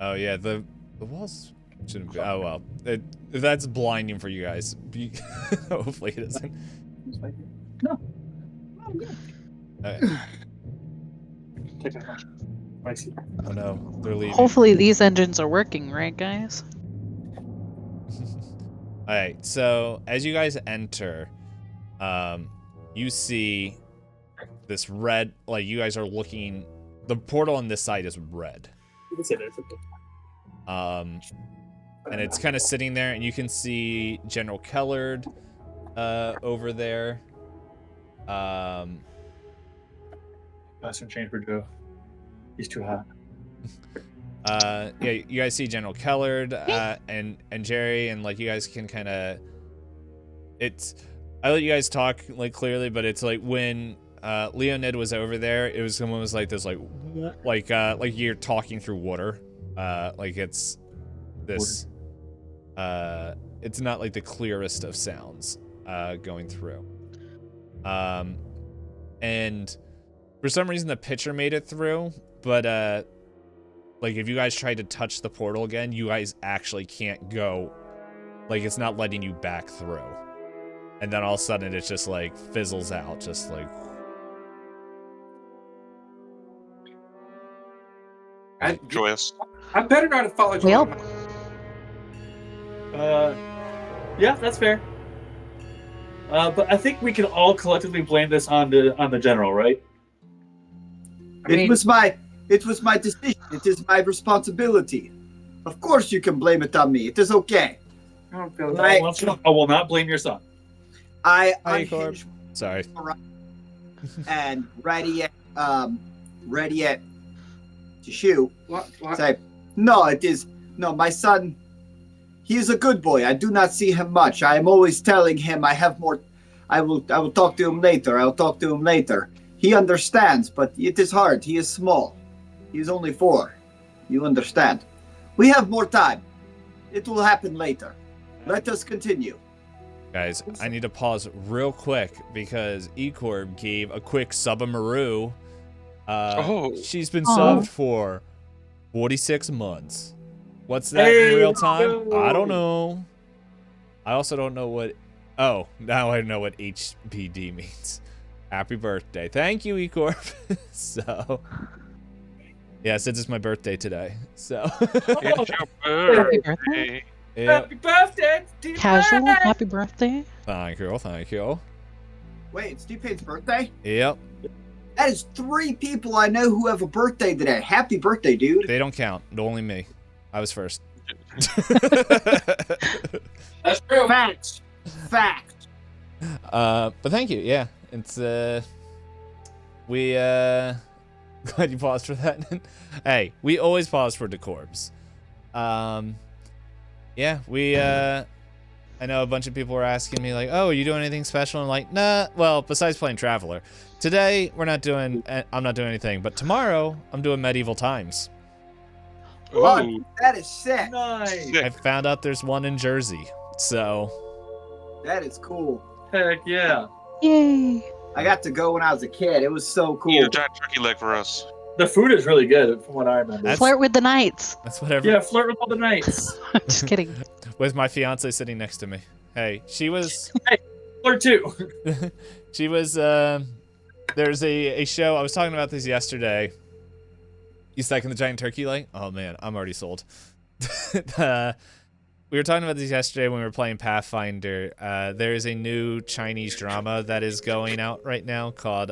Oh yeah, the walls shouldn't be. Oh well, that's blinding for you guys. Hopefully it isn't. No. Okay. Take it. I see. Oh no, they're leaving. Hopefully these engines are working, right, guys? Alright, so as you guys enter, you see this red, like you guys are looking, the portal on this side is red. And it's kind of sitting there, and you can see General Kellard over there. Western change for Joe. He's too hot. Yeah, you guys see General Kellard and Jerry, and like you guys can kind of. I let you guys talk like clearly, but it's like when Leonid was over there, it was someone was like this like you're talking through water, like it's this. It's not like the clearest of sounds going through. And for some reason the picture made it through, but like if you guys tried to touch the portal again, you guys actually can't go. Like it's not letting you back through. And then all of a sudden it just like fizzles out, just like. Joyous. I better not have followed you. Well, Yeah, that's fair. But I think we can all collectively blame this on the general, right? It was my decision. It is my responsibility. Of course you can blame it on me. It is okay. I don't feel I will not blame your son. I Hi, unhinged Sorry. and ready at to shoot. What? Say, no, my son, he is a good boy. I do not see him much. I am always telling him I have more. I will talk to him later. He understands, but it is hard. He is small. He is only 4. You understand. We have more time. It will happen later. Let us continue. Guys, I need to pause real quick because Ecorb gave a quick sub-a-maru. She's been subbed for 46 months. What's that in real time? I don't know. I also don't know what. Oh, now I know what HPD means. Happy birthday. Thank you, Ecorp. So, yeah, since it's my birthday today. So, It's your Happy birthday. birthday. yeah. Happy birthday, Steve Casual. Payne! Happy birthday. Thank you. Wait, it's Steve Payne's birthday? Yep. That is 3 people I know who have a birthday today. Happy birthday, dude. They don't count. Only me. I was first. That's true. Facts. But thank you. Yeah, it's we glad you paused for that. Hey, we always pause for decorbs. Yeah, we I know a bunch of people were asking me like, "Oh, are you doing anything special?" I'm like, "Nah." Well, besides playing Traveler, today I'm not doing anything. But tomorrow I'm doing Medieval Times. Ooh, That is sick. Nice. sick. I found out there's one in Jersey, so That is cool. Heck yeah. Yay! I got to go when I was a kid. It was so Eat cool. a giant turkey leg for us. The food is really good, from what I remember. That's- Flirt with the knights. That's whatever. Yeah, flirt with all the knights. Just kidding. With my fiance sitting next to me. Hey, she was. Flirt too. She was. There's a show. I was talking about this yesterday. You second the giant turkey leg? Oh man, I'm already sold. We were talking about this yesterday when we were playing Pathfinder. There is a new Chinese drama that is going out right now called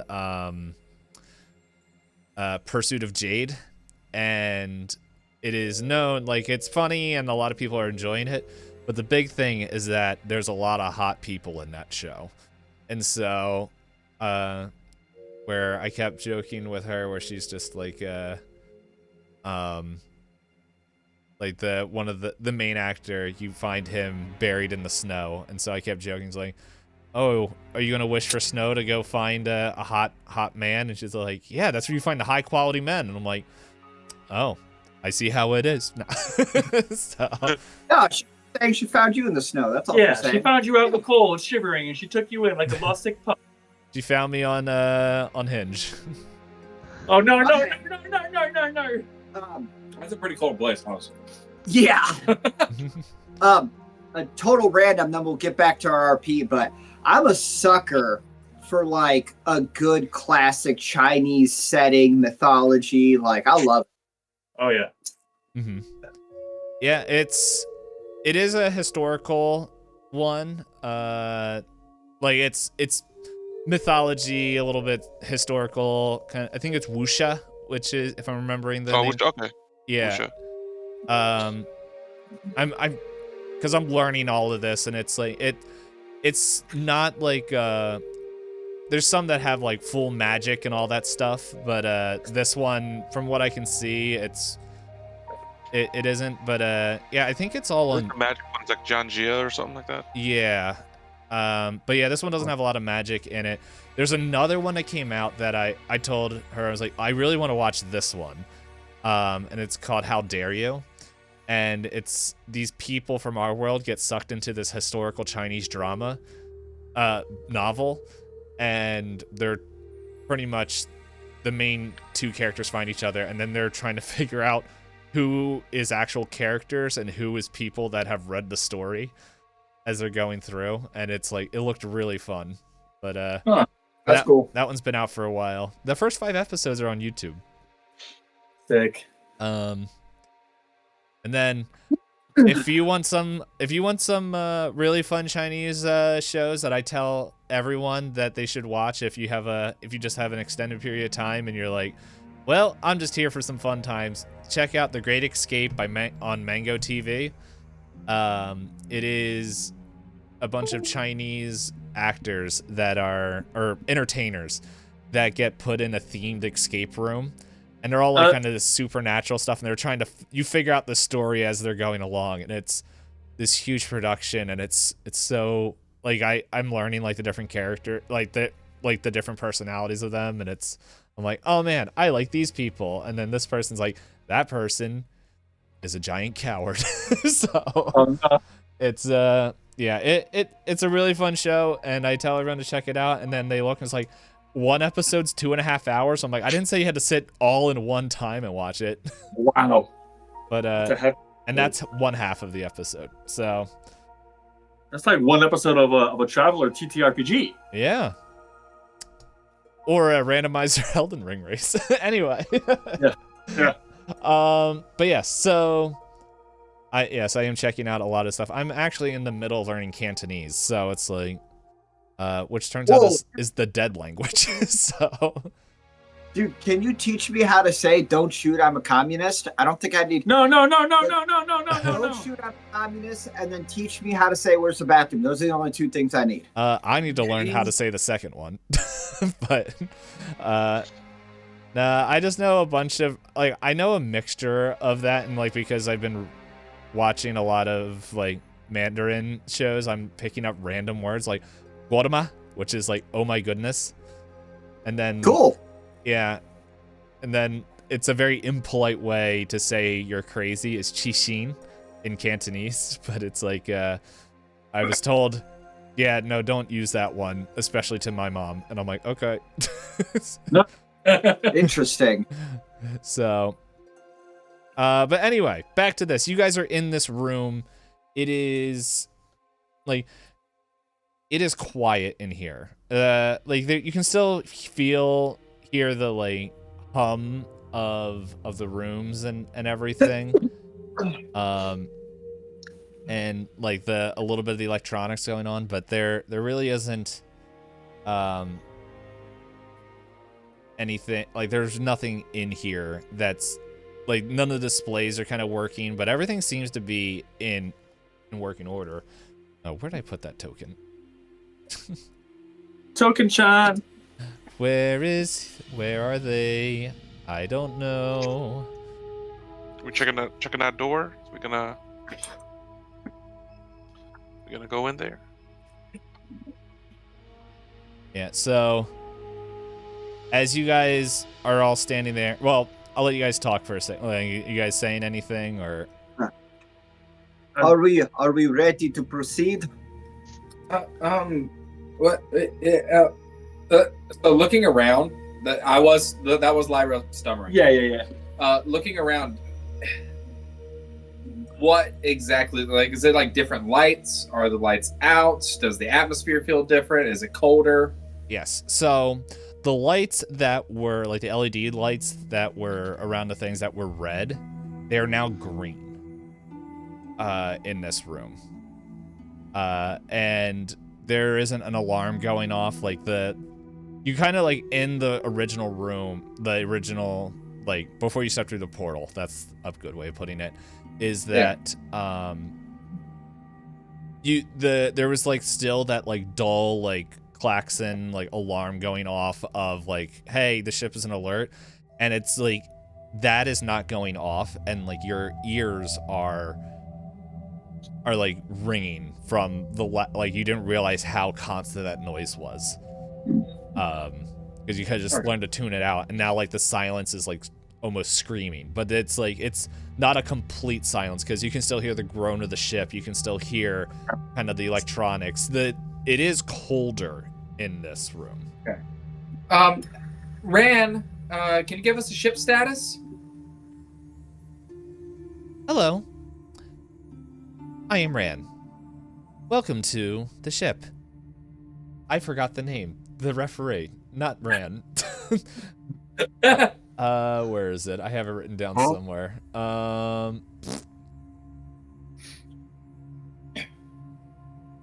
Pursuit of Jade, and it is known, like, it's funny and a lot of people are enjoying it, but the big thing is that there's a lot of hot people in that show. And so where I kept joking with her where she's just like the one of the main actor, you find him buried in the snow, and so I kept joking, it's like, oh, are you gonna wish for snow to go find a hot man? And she's like, yeah, that's where you find the high quality men. And I'm like, oh, I see how it is. So, No, she's saying she found you in the snow. That's all Yeah, she's saying. she found you out in the cold, shivering, and she took you in like a lost sick pup. she found me on Hinge. Oh no, no, Okay. no, no, no, no, no, no. That's a pretty cold place, honestly. Yeah. A total random, then we'll get back to our RP, but I'm a sucker for like a good classic Chinese setting, mythology. Like, I love it. Oh yeah. Mm-hmm. Yeah, it is a historical one. Like it's mythology, a little bit historical. I think it's wuxia, which is, if I'm remembering the name. Okay. Yeah. Wuxia. I'm because I'm learning all of this, and it's like it's not like there's some that have like full magic and all that stuff, but this one, from what I can see, it isn't. But yeah, I think it's all on The magic one's like Janjia or something like that. yeah. But yeah, this one doesn't have a lot of magic in it. There's another one that came out that I told her, I was like, I really want to watch this one. And it's called How Dare You? And it's these people from our world get sucked into this historical Chinese drama novel, and they're pretty much the main two characters find each other, and then they're trying to figure out who is actual characters and who is people that have read the story as they're going through. And it's like, it looked really fun. But That's cool. that one's been out for a while. The first 5 episodes are on YouTube. Sick. And then if you want some really fun Chinese shows that I tell everyone that they should watch, if you just have an extended period of time and you're like, well, I'm just here for some fun times, check out The Great Escape on Mango TV. It is a bunch of Chinese actors or entertainers that get put in a themed escape room. And they're all like kind of this supernatural stuff, and they're trying to you figure out the story as they're going along, and it's this huge production, and it's so like I'm learning like the different character, like the different personalities of them, and I'm like, oh man, I like these people, and then this person's like, that person is a giant coward. So it's yeah, it's a really fun show, and I tell everyone to check it out, and then they look and it's like, one episode's 2.5 hours. I'm like, I didn't say you had to sit all in one time and watch it. Wow. But and that's one half of the episode. So That's like one episode of a Traveler TTRPG. yeah. Or a randomizer Elden Ring race. Anyway. Yeah. But yeah, so I am checking out a lot of stuff. I'm actually in the middle of learning Cantonese, so it's like which turns out is the dead language. So Dude, can you teach me how to say "Don't shoot, I'm a communist"? I don't think I need. No. Don't shoot, I'm a communist, and then teach me how to say "Where's the bathroom." Those are the only 2 things I need. I need to learn how to say the second one. But nah, I just know a bunch of like I know a mixture of that, and like because I've been watching a lot of like Mandarin shows, I'm picking up random words like "guodama," which is like "oh my goodness," and then Cool. yeah, and then it's a very impolite way to say you're crazy is "qixin" in Cantonese, but it's like I was told yeah, no, don't use that one, especially to my mom. And I'm like, okay. Interesting. So, but anyway, back to this. You guys are in this room. It is like, it is quiet in here. Like you can still hear the like hum of the rooms and everything. And like a little bit of the electronics going on, but there really isn't anything, like there's nothing in here that's like, none of the displays are kind of working, but everything seems to be in working order. Oh, where did I put that token? Token shot. Where are they? I don't know. We checking that door? We're gonna go in there. Yeah, so as you guys are all standing there, well, I'll let you guys talk for a second. Like, you guys saying anything or? Are we ready to proceed? What? So looking around, that was Lyra stammering. Yeah. Looking around, what exactly? Like, is it like different lights? Are the lights out? Does the atmosphere feel different? Is it colder? Yes. So the lights that were like the LED lights that were around the things that were red, they are now green. In this room. And there isn't an alarm going off. Like you kind of like in the original room, like before you step through the portal, that's a good way of putting it, is that there was like still that like dull like klaxon like alarm going off of like, hey, the ship is an alert, and it's like that is not going off, and like your ears are like ringing from the like you didn't realize how constant that noise was, because you kind of just learned to tune it out, and now like the silence is like almost screaming, but it's like it's not a complete silence because you can still hear the groan of the ship, you can still hear kind of the electronics. It is colder in this room. Okay. Ran, can you give us a ship status? Hello. I am Ran. Welcome to the ship. I forgot the name. The referee, not Ran. Where is it? I have it written down somewhere.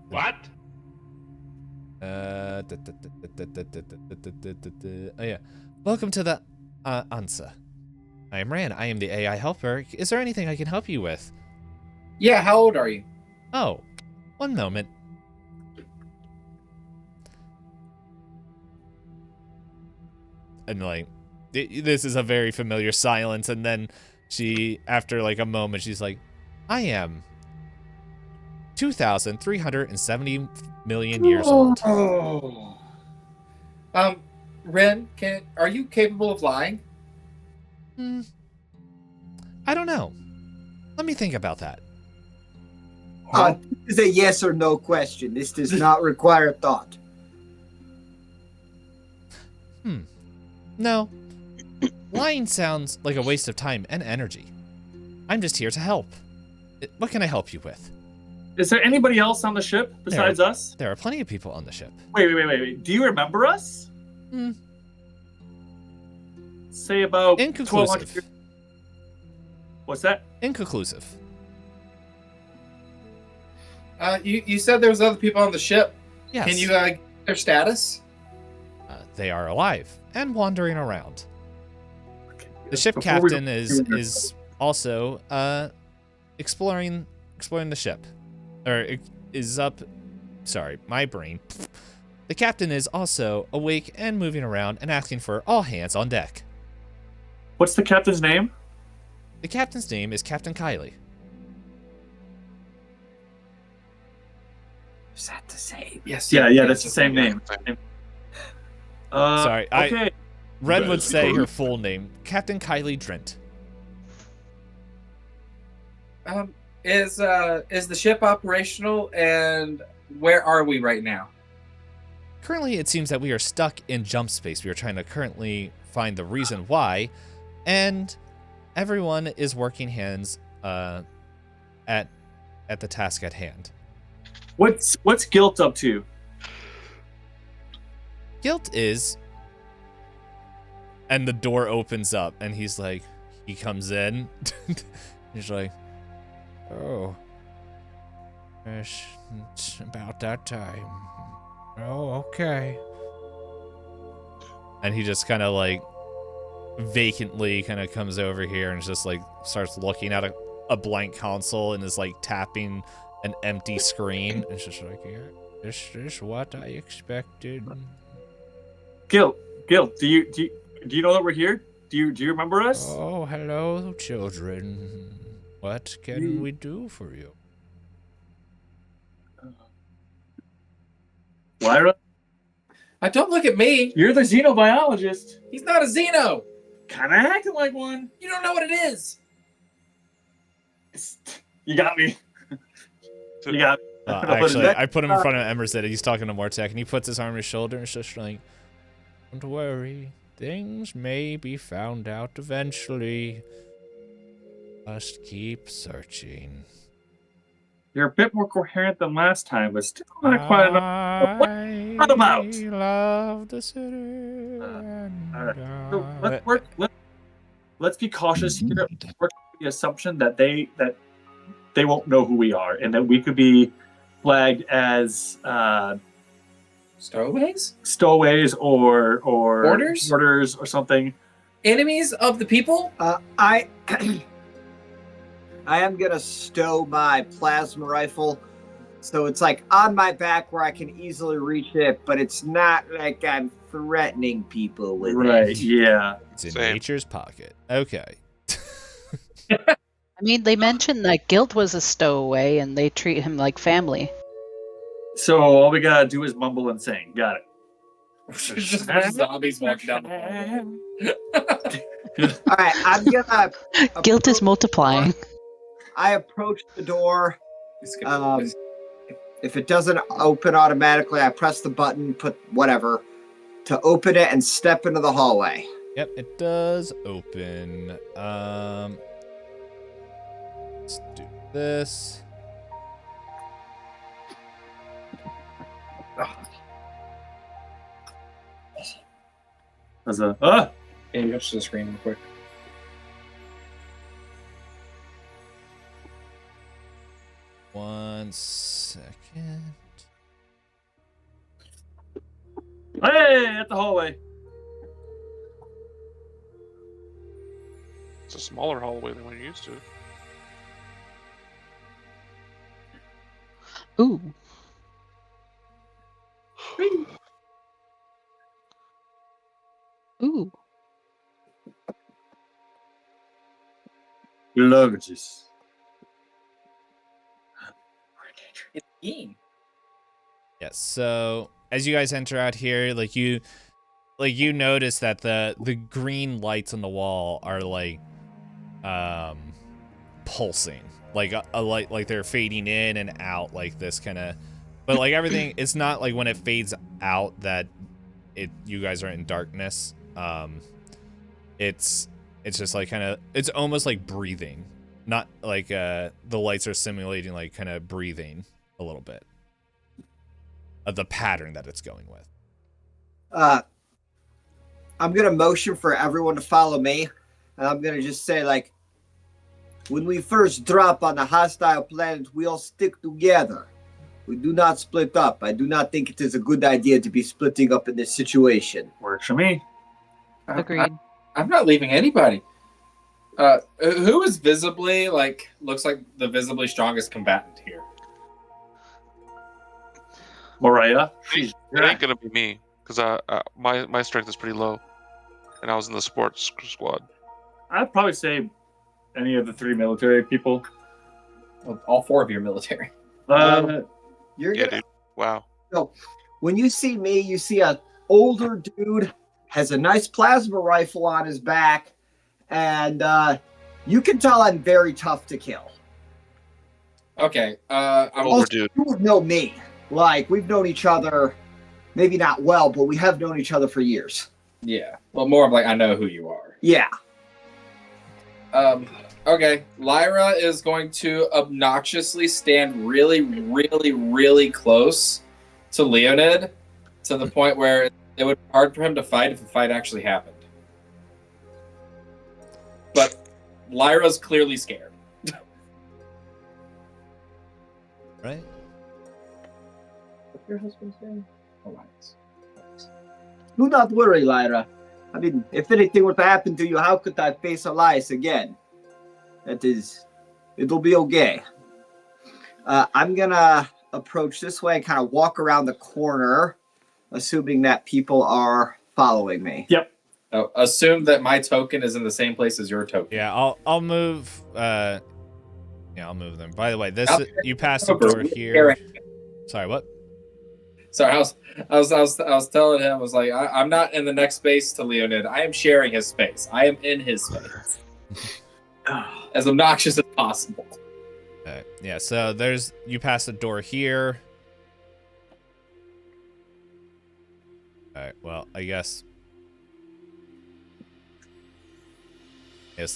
What? Oh yeah. Welcome to the answer. I am Ran. I am the AI helper. Is there anything I can help you with? Yeah, how old are you? Oh, one moment. And like, this is a very familiar silence, and then she, after like a moment, she's like, I am 2,370 million years old. Oh. Ren, are you capable of lying? I don't know. Let me think about that. This is a yes or no question. This does not require thought. No. Lying sounds like a waste of time and energy. I'm just here to help. What can I help you with? Is there anybody else on the ship besides us? There are plenty of people on the ship. Wait. Do you remember us? Say about 1,200 Inconclusive. years. What's that? Inconclusive. You said there was other people on the ship. Yes. Can you get their status? They are alive and wandering around. The ship Before we- captain is also exploring the ship, or is up. Sorry, my brain. The captain is also awake and moving around and asking for all hands on deck. What's the captain's name? The captain's name is Captain Kylie. Is that the same? Yes. Yeah, that's the same name. Sorry, okay. Red would say her full name, Captain Kylie Drent. Is the ship operational, and where are we right now? Currently, it seems that we are stuck in jump space. We are trying to currently find the reason why, and everyone is working hands at the task at hand. What's Guilt up to? Guilt is, and the door opens up, and he's like, he comes in. He's like, oh, it's about that time. Oh, okay. And he just kind of like vacantly kind of comes over here and just like starts looking at a blank console and is like tapping an empty screen. It's just like, yeah, this is what I expected. Guilt. Do you know that we're here? Do you remember us? Oh, hello, children. What can we do for you? Lyra, Don't look at me. you're the xenobiologist. He's not a Xeno. Kind of acting like one. You don't know what it is. You got me. You got me. Actually, I put him in front of Emerson. He's talking to Mortek, and he puts his arm on his shoulder and it's just like, don't worry. Things may be found out eventually. Just keep searching. You're a bit more coherent than last time, but still not quite enough. Cut them out. I love the city. So let's be cautious here. Work with the assumption that they won't know who we are, and that we could be flagged as Stowaways? stowaways or Orders? or something. Enemies of the people? I am gonna stow my plasma rifle, so it's like on my back where I can easily reach it, but it's not like I'm threatening people with Right, it. yeah. It's in Same. nature's pocket. Okay. I mean, they mentioned that Guilt was a stowaway and they treat him like family. So all we gotta do is mumble and sing. Got it. Just zombies walking down the hallway. All right, I'm gonna. Guilt is multiplying. I approach the door. It's gonna- If it doesn't open automatically, I press the button, put whatever, to open it and step into the hallway. Yep, it does open. Let's do this. As a Yeah, you go to the screen real quick. One second. hey at the hallway. It's a smaller hallway than we're used to. Ooh. Ooh. Luggages. It's mean. Yes. So as you guys enter out here, like you notice that the green lights on the wall are like pulsing, like a light, like they're fading in and out, like this kind of. But like everything, it's not like when it fades out that you guys are in darkness. It's just like kind of, it's almost like breathing, not like the lights are simulating like kind of breathing a little bit of the pattern that it's going with. I'm gonna motion for everyone to follow me, and I'm gonna just say like, when we first drop on the hostile planet, we all stick together. We do not split up. I do not think it is a good idea to be splitting up in this situation. Works for me. Agreed. I'm not leaving anybody. Who is visibly looks like the visibly strongest combatant here? Mariah. It ain't gonna be me because my strength is pretty low, and I was in the sports squad. I'd probably say any of the three military people. Well, all four of you are military. You're Yeah, gonna, dude. Wow. when you see me, you see a older dude has a nice plasma rifle on his back, and you can tell I'm very tough to kill. Okay. Overdue. You would know me. Like, we've known each other, maybe not well, but we have known each other for years. Yeah. Well, more of like I know who you are. Yeah. Okay. Lyra is going to obnoxiously stand really, really, really close to Leonid, to the point where it would be hard for him to fight if the fight actually happened. But Lyra's clearly scared. Right? What's your husband's name? Alliance. Do not worry, Lyra. I mean, if anything were to happen to you, how could I face Elias again? It'll be okay. I'm gonna approach this way and kind of walk around the corner, assuming that people are following me. Yep. Oh, assume that my token is in the same place as your token. Yeah, I'll move. Yeah, I'll move them. By the way, you passed the Over. door here. Sorry, what? Sorry, I was telling him, I was like, I'm not in the next space to Leonid. I am sharing his space. I am in his space. As obnoxious as possible. Yeah, so you pass the door here. Alright, well, I guess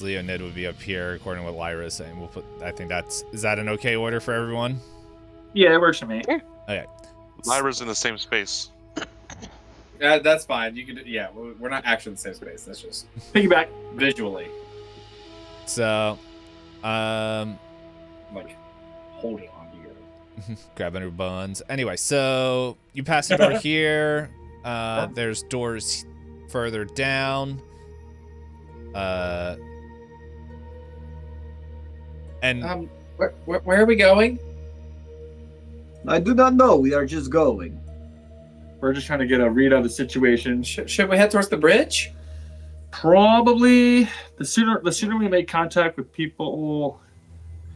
Leonid would be up here, according to what Lyra is saying. I think is that an okay order for everyone? Yeah, it works for me. Okay. Lyra's in the same space. That's fine. You could, yeah. We're not actually in the same space. That's just Piggyback. visually, So, like holding on here. grabbing her buns. Anyway, so you pass the door here. There's doors further down. And Where are we going? I do not know. We are just going. We're just trying to get a read on the situation. Should we head towards the bridge? Probably the sooner we make contact with people,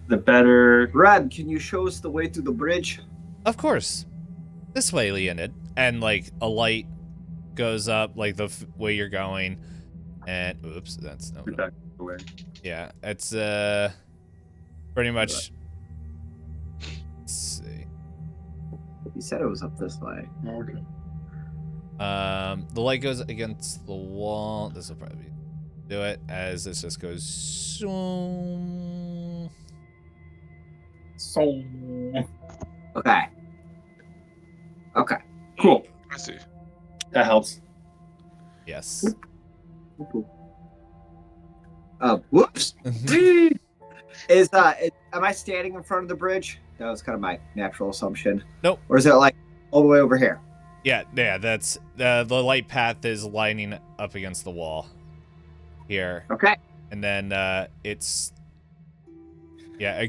the better. Rad, can you show us the way to the bridge? of course, this way, Leonid. And like a light goes up, like the way you're going. And oops, that's no. Back away. Yeah, it's pretty much. Let's see. You said it was up this way. Okay. The light goes against the wall. This will probably do it as this just goes. Zoom. So Okay. Okay. Cool. I see. That helps. Yes. Whoops. Am I standing in front of the bridge? That was kind of my natural assumption. Nope. Or is it like all the way over here? Yeah. That's the light path is lining up against the wall here, Okay. and then it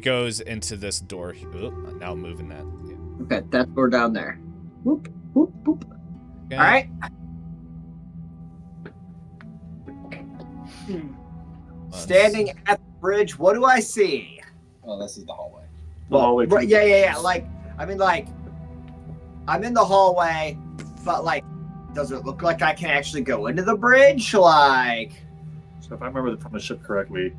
goes into this door. Oop, now I'm moving that. Yeah. Okay, that door down there. Whoop, whoop, whoop. Okay. All right. Standing at the bridge, what do I see? Oh, this is the hallway. The hallway. Right, yeah. Like, I mean, like, I'm in the hallway, but like, does it look like I can actually go into the bridge? Like, So if I remember from the ship correctly,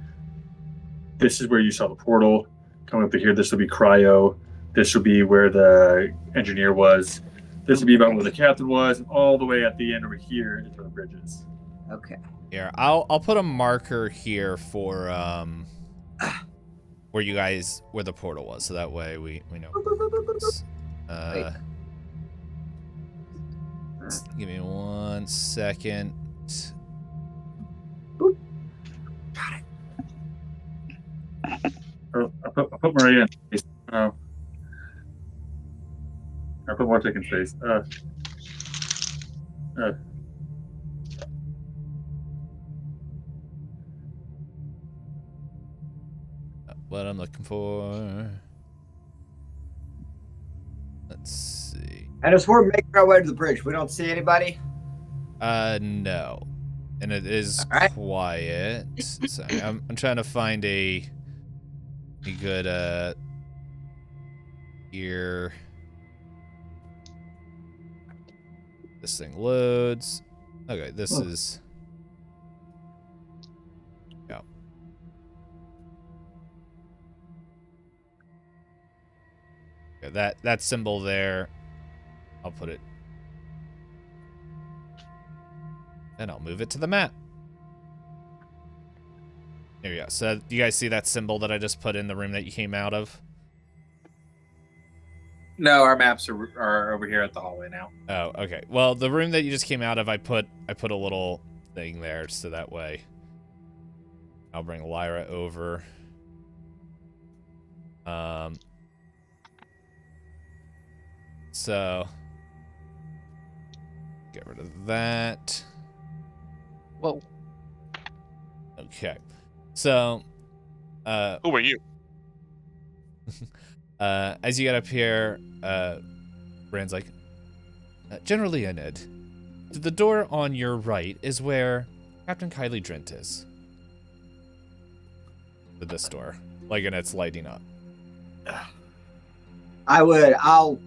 this is where you saw the portal. Coming up to here, this will be cryo. This will be where the engineer was. This will be about where the captain was, and all the way at the end over here is where the bridge is. okay. Here, I'll put a marker here for where the portal was, so that way we know. Give me 1 second. Got it. I'll put Maria in space. I'll put Martek in space. What I'm looking for. Let's see. And as we're making our way to the bridge, we don't see anybody. No, and it is All right. quiet. So I'm trying to find a good here. This thing loads. Okay, this is. Yeah. Yeah, that symbol there, I'll put it. And I'll move it to the map. There you go. So you guys see that symbol that I just put in the room that you came out of? No, our maps are over here at the hallway now. Oh, okay. Well, the room that you just came out of, I put a little thing there so that way I'll bring Lyra over. So get rid of that. Whoa. Okay. So Who are you? as you get up here, Rand's like, General Leonid, the door on your right is where Captain Kylie Drint is. To this door. Like, and it's lighting up. I'll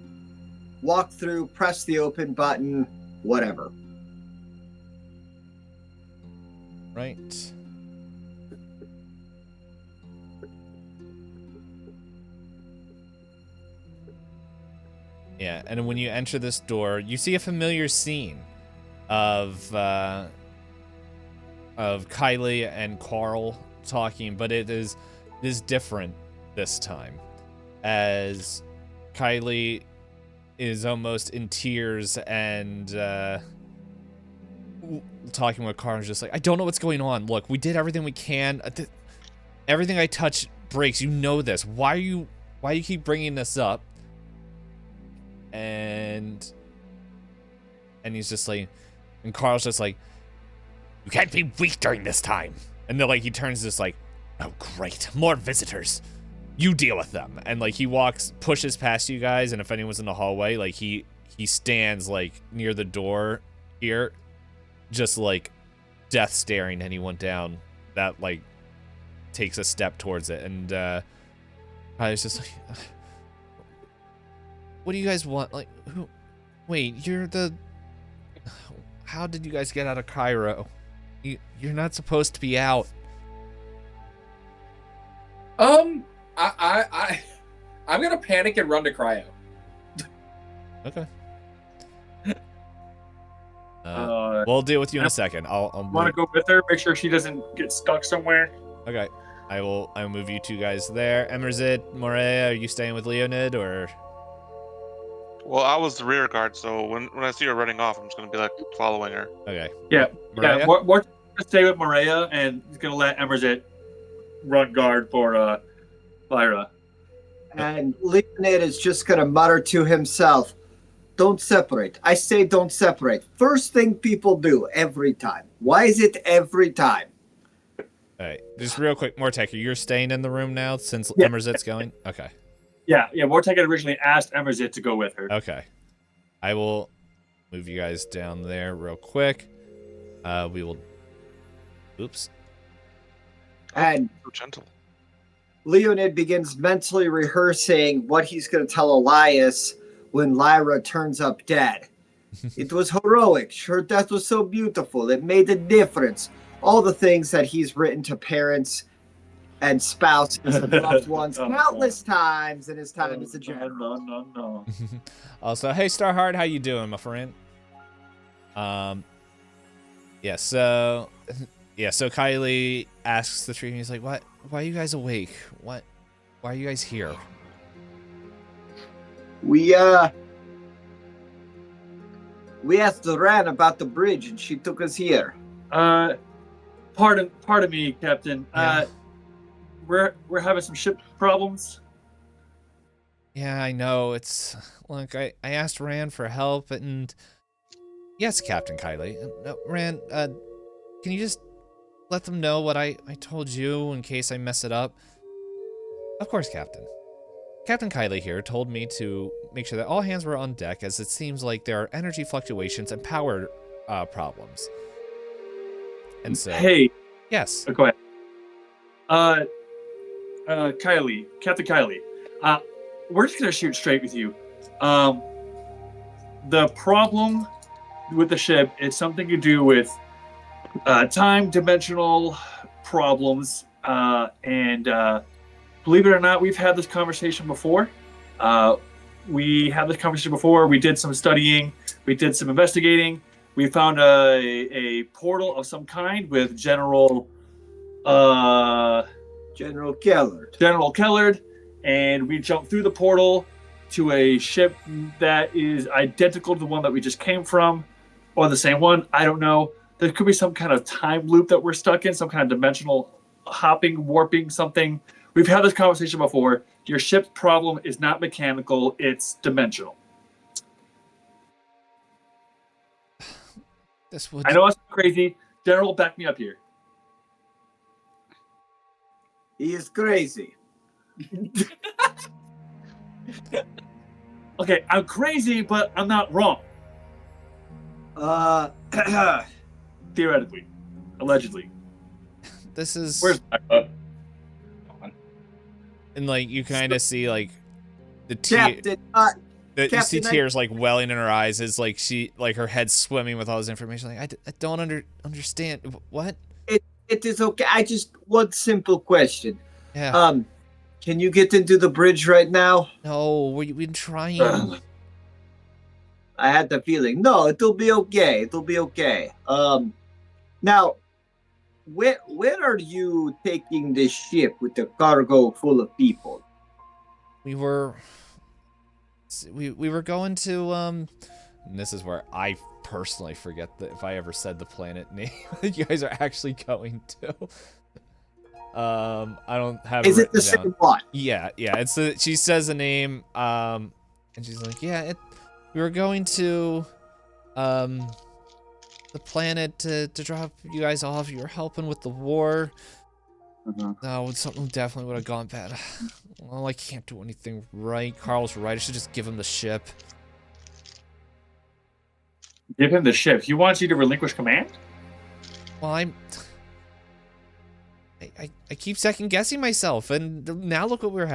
walk through, press the open button, whatever. Right. Yeah, and when you enter this door, you see a familiar scene of Kylie and Carl talking, but it is different this time, as Kylie is almost in tears and talking with Carl, just like, I don't know what's going on. Look, we did everything we can. Everything I touch breaks. You know this. Why you keep bringing this up? And he's just like, and Carl's just like, you can't be weak during this time. And then, like, he turns just like, oh great, more visitors. You deal with them. And like he pushes past you guys, and if anyone's in the hallway, like he stands like near the door here, just like death staring anyone down that like takes a step towards it. And I was just like, what do you guys want? Like, who? Wait, you're the... How did you guys get out of Cairo? You're not supposed to be out. I'm gonna panic and run to cryo. Okay. We'll deal with you in a second. I'll Want to go with her? Make sure she doesn't get stuck somewhere. Okay. I'll move you two guys there. Emerzit, Morea, are you staying with Leonid or... Well, I was the rear guard, so when I see her running off, I'm just gonna be like following her. Okay. Yeah. Morea? Yeah. We're gonna stay with Morea, and he's gonna let Emerzit run guard for Lyra. And Leonid is just going to mutter to himself, don't separate. I say don't separate. First thing people do every time. Why is it every time? All right. Just real quick, Mortek, you're staying in the room now since Yeah. Emerzit's going? Okay. Yeah. Mortek had originally asked Emerzit to go with her. Okay. I will move you guys down there real quick. We will... Oops. And So gentle. Leonid begins mentally rehearsing what he's going to tell Elias when Lyra turns up dead. It was heroic. Her death was so beautiful. It made a difference. All the things that he's written to parents and spouses and loved ones countless times in his time as a general. No. Also, hey Starheart, how you doing, my friend? Yeah, so Kylie asks the tree, and he's like, "What? Why are you guys awake? Why are you guys here?" We asked Ran about the bridge, and she took us here. Pardon me, Captain. Yeah. We're having some ship problems. Yeah, I know. Look, I asked Rand for help, and yes, Captain Kylie. No, Rand, can you just let them know what I told you in case I mess it up? Of course, Captain. Captain Kylie here told me to make sure that all hands were on deck, as it seems like there are energy fluctuations and power problems. And so, Hey, yes. go ahead. Kylie, Captain Kylie, we're just gonna shoot straight with you. The problem with the ship is something to do with time dimensional problems, and believe it or not, we've had this conversation before. we had this conversation before. We did some studying. We did some investigating. We found a portal of some kind with General Kellard, and we jumped through the portal to a ship that is identical to the one that we just came from, or the same one. I don't know. There could be some kind of time loop that we're stuck in, some kind of dimensional hopping, warping, something. We've had this conversation before. Your ship's problem is not mechanical, it's dimensional. I know it's crazy. General, back me up here. He is crazy. Okay, I'm crazy, but I'm not wrong. Theoretically. Allegedly. This is... Where's my... And, like, you kind of see, like, the Captain, you see tears, like, welling in her eyes as, like, her head's swimming with all this information. Like, I don't understand. What? It is okay. I just... One simple question. Yeah. Can you get into the bridge right now? No, we've been trying. I had the feeling. No, it'll be okay. It'll be okay. Now, where are you taking this ship with the cargo full of people? We were going to and this is where I personally forget that if I ever said the planet name you guys are actually going to. I don't have. Is it the same one? Yeah. It's she says the name, and she's like, yeah, we were going to, the planet to drop you guys off. You were helping with the war. No, something definitely would have gone bad. Well, I can't do anything right. Carl's right. I should just give him the ship. Give him the ship. He wants you to relinquish command? Well, I keep second guessing myself, and now look what where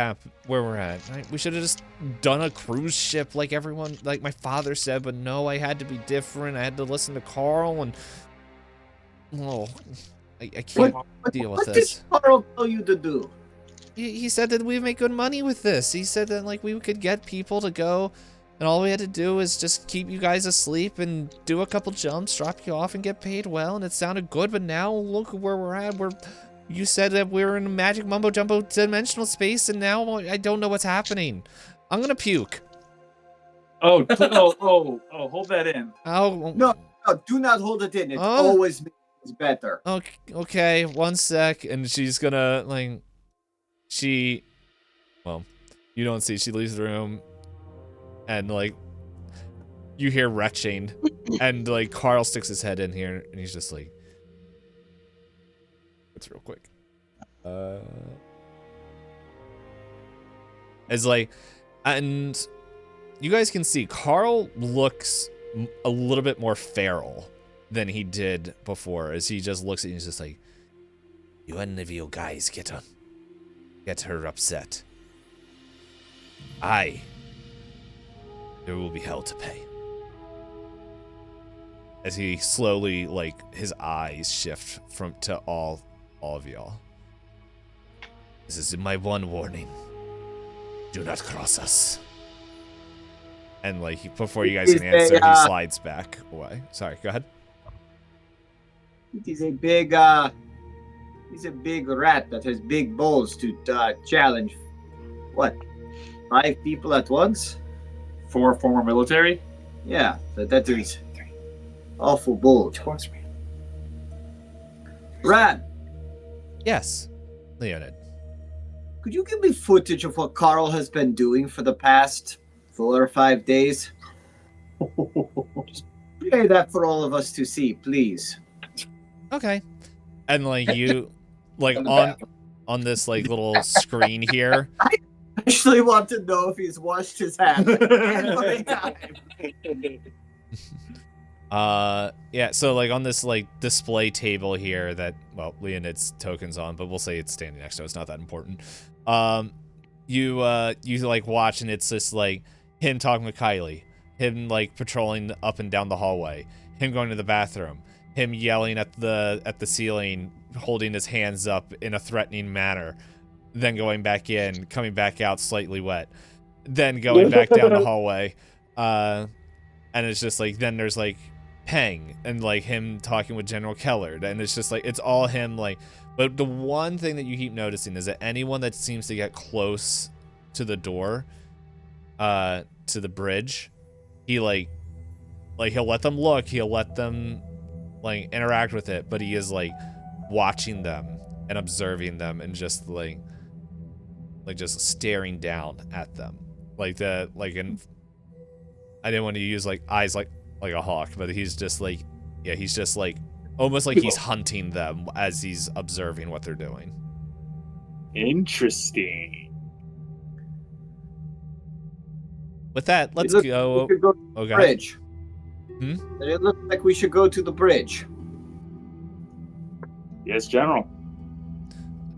we're at. Right? We should have just done a cruise ship like everyone, like my father said, but no, I had to be different. I had to listen to Carl, and I can't deal with this. What did Carl tell you to do? He said that we'd make good money with this. He said that like we could get people to go, and all we had to do is just keep you guys asleep and do a couple jumps, drop you off, and get paid well. And it sounded good, but now look where we're at. You said that we're in a magic mumbo jumbo dimensional space, and now I don't know what's happening. I'm gonna puke. Oh, hold that in. Oh no, do not hold it in. It always makes better. Okay, one sec, and she's gonna well, you don't see. She leaves the room, and like you hear retching, and like Carl sticks his head in here, and he's just like. It's real quick. It's like, and you guys can see Carl looks a little bit more feral than he did before, as he just looks at you and he's just like, you any of you guys get her upset. There will be hell to pay. As he slowly, like, his eyes shift to all of y'all. This is my one warning. Do not cross us. And like before you guys can answer, he slides back away. Sorry, go ahead. He's a big rat that has big balls to challenge. What? 5 people at once? 4 former military? Yeah, that is awful bold. Rat. Yes, Leonid. Could you give me footage of what Carl has been doing for the past 4 or 5 days? Just play that for all of us to see, please. Okay. And like you, like on this like little screen here. I actually want to know if he's washed his hands every time. Yeah, so like on this like display table here that, well, Leonid's token's on, but we'll say it's standing next to it. It's not that important. You like watch, and it's just like him talking with Kylie, him like patrolling up and down the hallway, him going to the bathroom, him yelling at the ceiling, holding his hands up in a threatening manner, then going back in, coming back out slightly wet. then going back down the hallway. And it's just like, then there's like Peng and like him talking with General Kellard, and it's just like, it's all him like. But the one thing that you keep noticing is that anyone that seems to get close to the door, to the bridge, he like he'll let them look, he'll let them like interact with it, but he is like watching them and observing them and just like just staring down at them. I didn't want to use like eyes like a hawk, but he's just like, yeah, he's just like almost like he's hunting them as he's observing what they're doing. Interesting. With that, let's We go. should go to the Okay. bridge. Hmm? It looks like we should go to the bridge. Yes, General.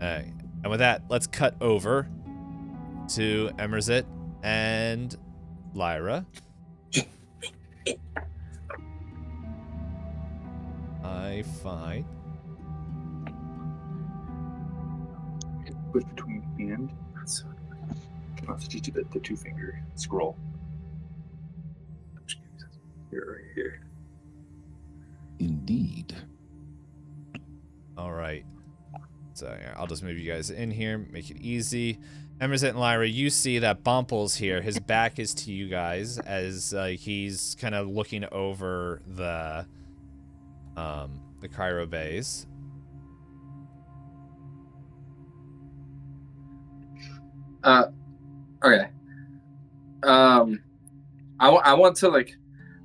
Alright. And with that, let's cut over to Emerzit and Lyra. I find. Push between hand. I'll have to teach you the 2-finger scroll. Here, right here. Indeed. All right. So yeah, I'll just move you guys in here, make it easy. Emerzit and Lyra, you see that Bomple's here. His back is to you guys as he's kind of looking over the Cairo Bays. Okay. I want to like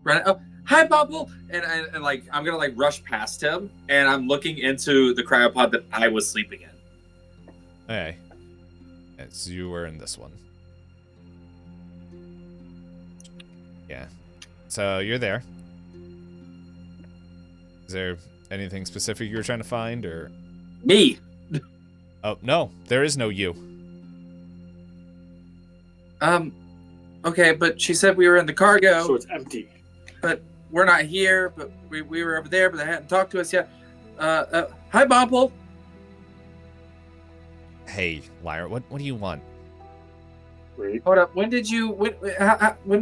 run. Oh, hi, Bubble! And like I'm gonna like rush past him, and I'm looking into the cryopod that I was sleeping in. Okay. Yes, you were in this one. Yeah. So you're there. Is there anything specific you were trying to find, or? Me. Oh no, there is no you. Okay, but she said we were in the cargo. So it's empty. But we're not here. But we were over there, but they hadn't talked to us yet. Hi, Bumble. Hey, Lyra, what do you want? Wait. Hold up. When did you? When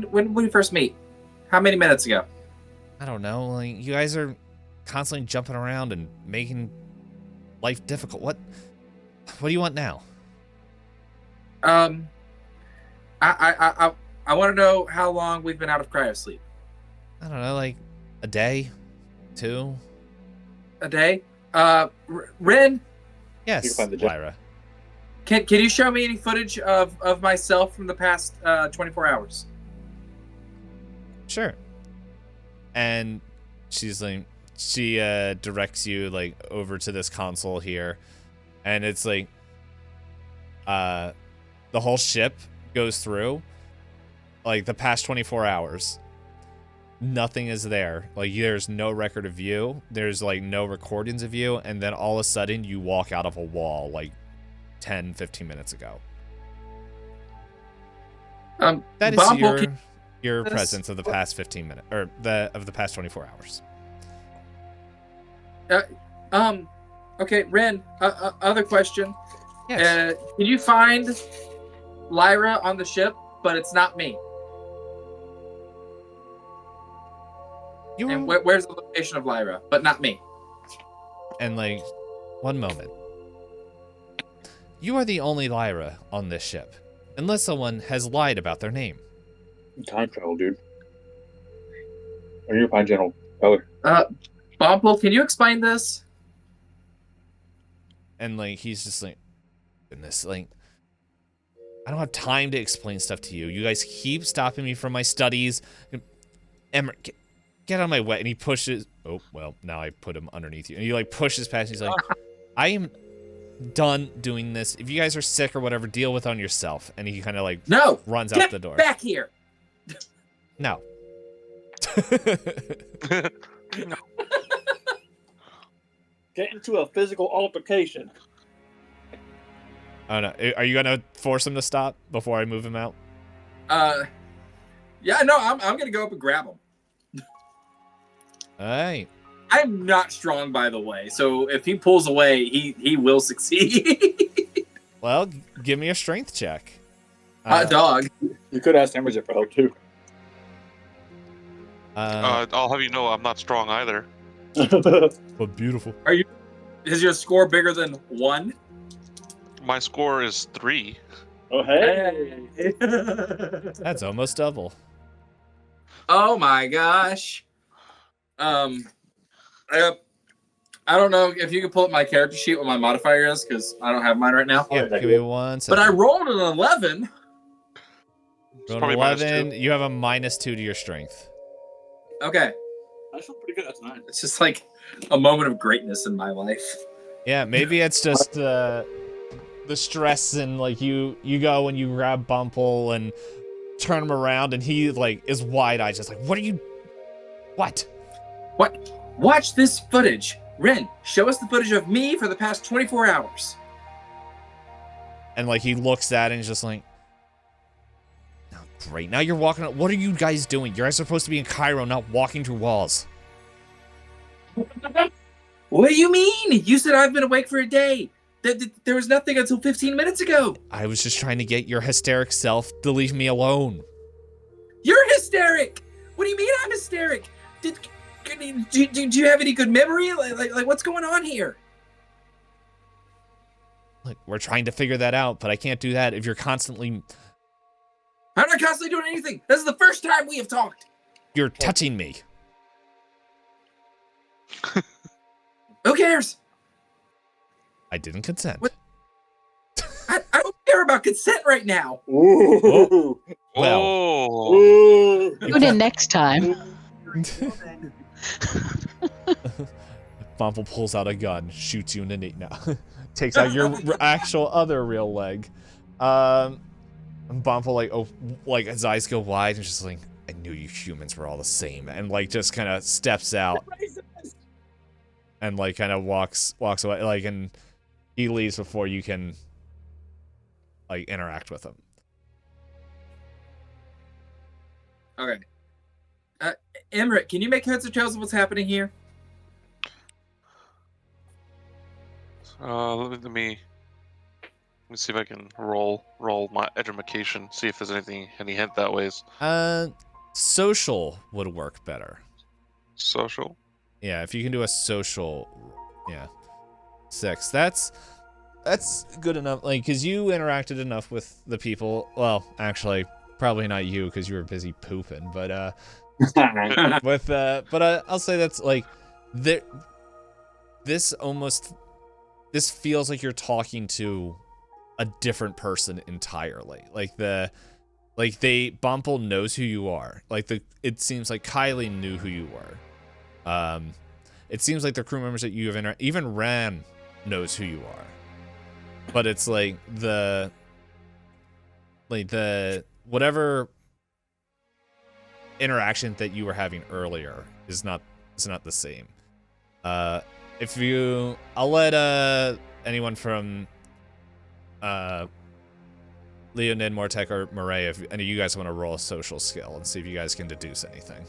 did we first meet? How many minutes ago? I don't know. Like, you guys are constantly jumping around and making life difficult. What do you want now? I want to know how long we've been out of cryosleep. I don't know, like a day, 2. A day. Ren, Yes, find the Lyra. can you show me any footage of myself from the past 24 hours? Sure. And she's like, she directs you like over to this console here, and it's like, the whole ship goes through, like the past 24 hours. Nothing is there. Like there's no record of you. There's like no recordings of you, and then all of a sudden you walk out of a wall like 10, 15 minutes ago. That is Bob, your presence of the past 15 minutes, or of the past 24 hours. Okay, Ren. Other question. Yes. Can you find Lyra on the ship, but it's not me? And where's the location of Lyra, but not me? And like, one moment. You are the only Lyra on this ship, unless someone has lied about their name. Time travel, dude. Or you find General Keller. Bumble, can you explain this? And like, he's just like, goodness, like, I don't have time to explain stuff to you. You guys keep stopping me from my studies. Emmer, get out of my way. And he pushes. Oh, well, now I put him underneath you. And he like pushes past. He's like, I am done doing this. If you guys are sick or whatever, deal with it on yourself. And he kind of like runs out the door. Back here. No. Get into a physical altercation. Oh no. Are you gonna force him to stop before I move him out? Yeah, no, I'm gonna go up and grab him. Alright. I'm not strong, by the way, so if he pulls away, he will succeed. Well, give me a strength check. Hot dog. You could ask Emerson for help too. I'll have you know I'm not strong either. But beautiful. Is your score bigger than 1? My score is 3. Oh, hey. That's almost double. Oh my gosh. I don't know if you can pull up my character sheet what my modifier is, because I don't have mine right now. Yeah, give me 1 second. But I rolled an 11. Roll an probably -11. -2. You have a -2 to your strength. Okay. That's pretty good. That's 9. It's just like a moment of greatness in my life. Yeah, maybe it's just the stress and like you go and you grab Bumble and turn him around and he like is wide-eyed, just like, what? Watch this footage. Ren, show us the footage of me for the past 24 hours. And like he looks at it and he's just like, oh, great. Now you're walking. What are you guys doing? You're supposed to be in Cairo, not walking through walls. What do you mean? You said I've been awake for a day. There was nothing until 15 minutes ago. I was just trying to get your hysteric self to leave me alone. You're hysteric. What do you mean I'm hysteric? Do you have any good memory? Like what's going on here? Like, we're trying to figure that out, but I can't do that if you're constantly... I'm not constantly doing anything. This is the first time we have talked. You're touching me. Who cares? I didn't consent. What? I don't care about consent right now. Ooh. Well. Oh. Ooh. Tune in next time. Bumble pulls out a gun, shoots you in the knee. No. Takes out your actual other real leg. And Bumble, like his eyes go wide and just like, I knew you humans were all the same. And like just kind of steps out. And like kind of walks away. Like, and he leaves before you can like interact with him. Okay. Emmerich, can you make heads or tails of what's happening here? Let me see if I can roll my edumacation, see if there's any hint that ways. Social would work better. Social. Yeah, if you can do a social, yeah, 6. That's good enough. Like, cause you interacted enough with the people. Well, actually, probably not you, cause you were busy pooping. But I'll say that's like, this feels like you're talking to a different person entirely. Bumble knows who you are. It seems like Kylie knew who you were. It seems like the crew members that you have even Ran knows who you are. But it's like the whatever interaction that you were having earlier is not the same. I'll let anyone from Leonid, Mortek, or Murray, if any of you guys want to roll a social skill and see if you guys can deduce anything.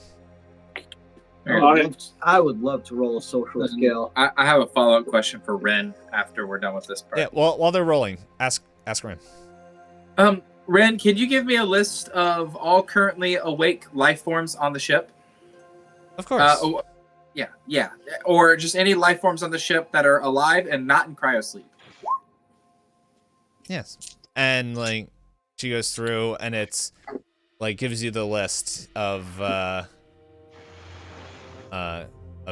I would love to roll a social skill. I have a follow-up question for Ren after we're done with this part. Yeah, well, while they're rolling, ask Ren. Ren, can you give me a list of all currently awake life forms on the ship? Of course. Yeah. Or just any life forms on the ship that are alive and not in cryosleep. Yes. And like she goes through and it's like gives you the list of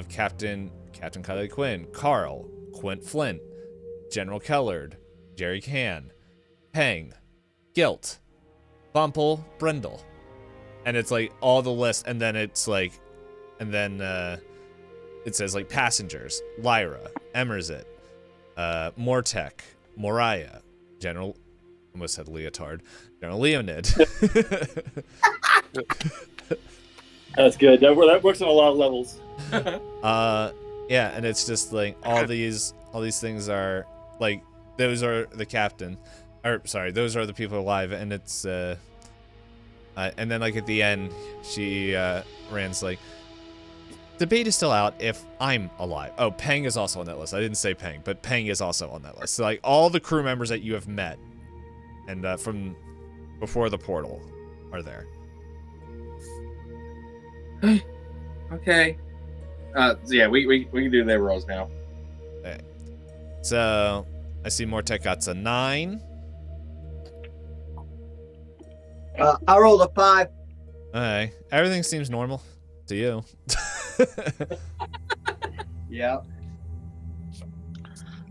Captain Kylie Quinn, Carl, Quint Flint, General Kellard, Jerry Can, Peng, Guilt, Bumple, Brindle. And it's like all the list, and then it's like, and then it says like passengers, Lyra, Emerzit, Mortek, Moriah, General, almost said Leotard, General Leonid. That's good. That works on a lot of levels. Yeah, and it's just like all these things are like those are the captain, or sorry, those are the people alive, and it's and then like at the end, she Rand's like, debate is still out if I'm alive. Oh, Peng is also on that list. I didn't say Peng, but Peng is also on that list. So like all the crew members that you have met, and from before the portal, are there. Okay. So yeah, we can do their rolls now. Okay. So I see Mortek got a 9. I rolled a 5. Okay. Everything seems normal to you. Yeah.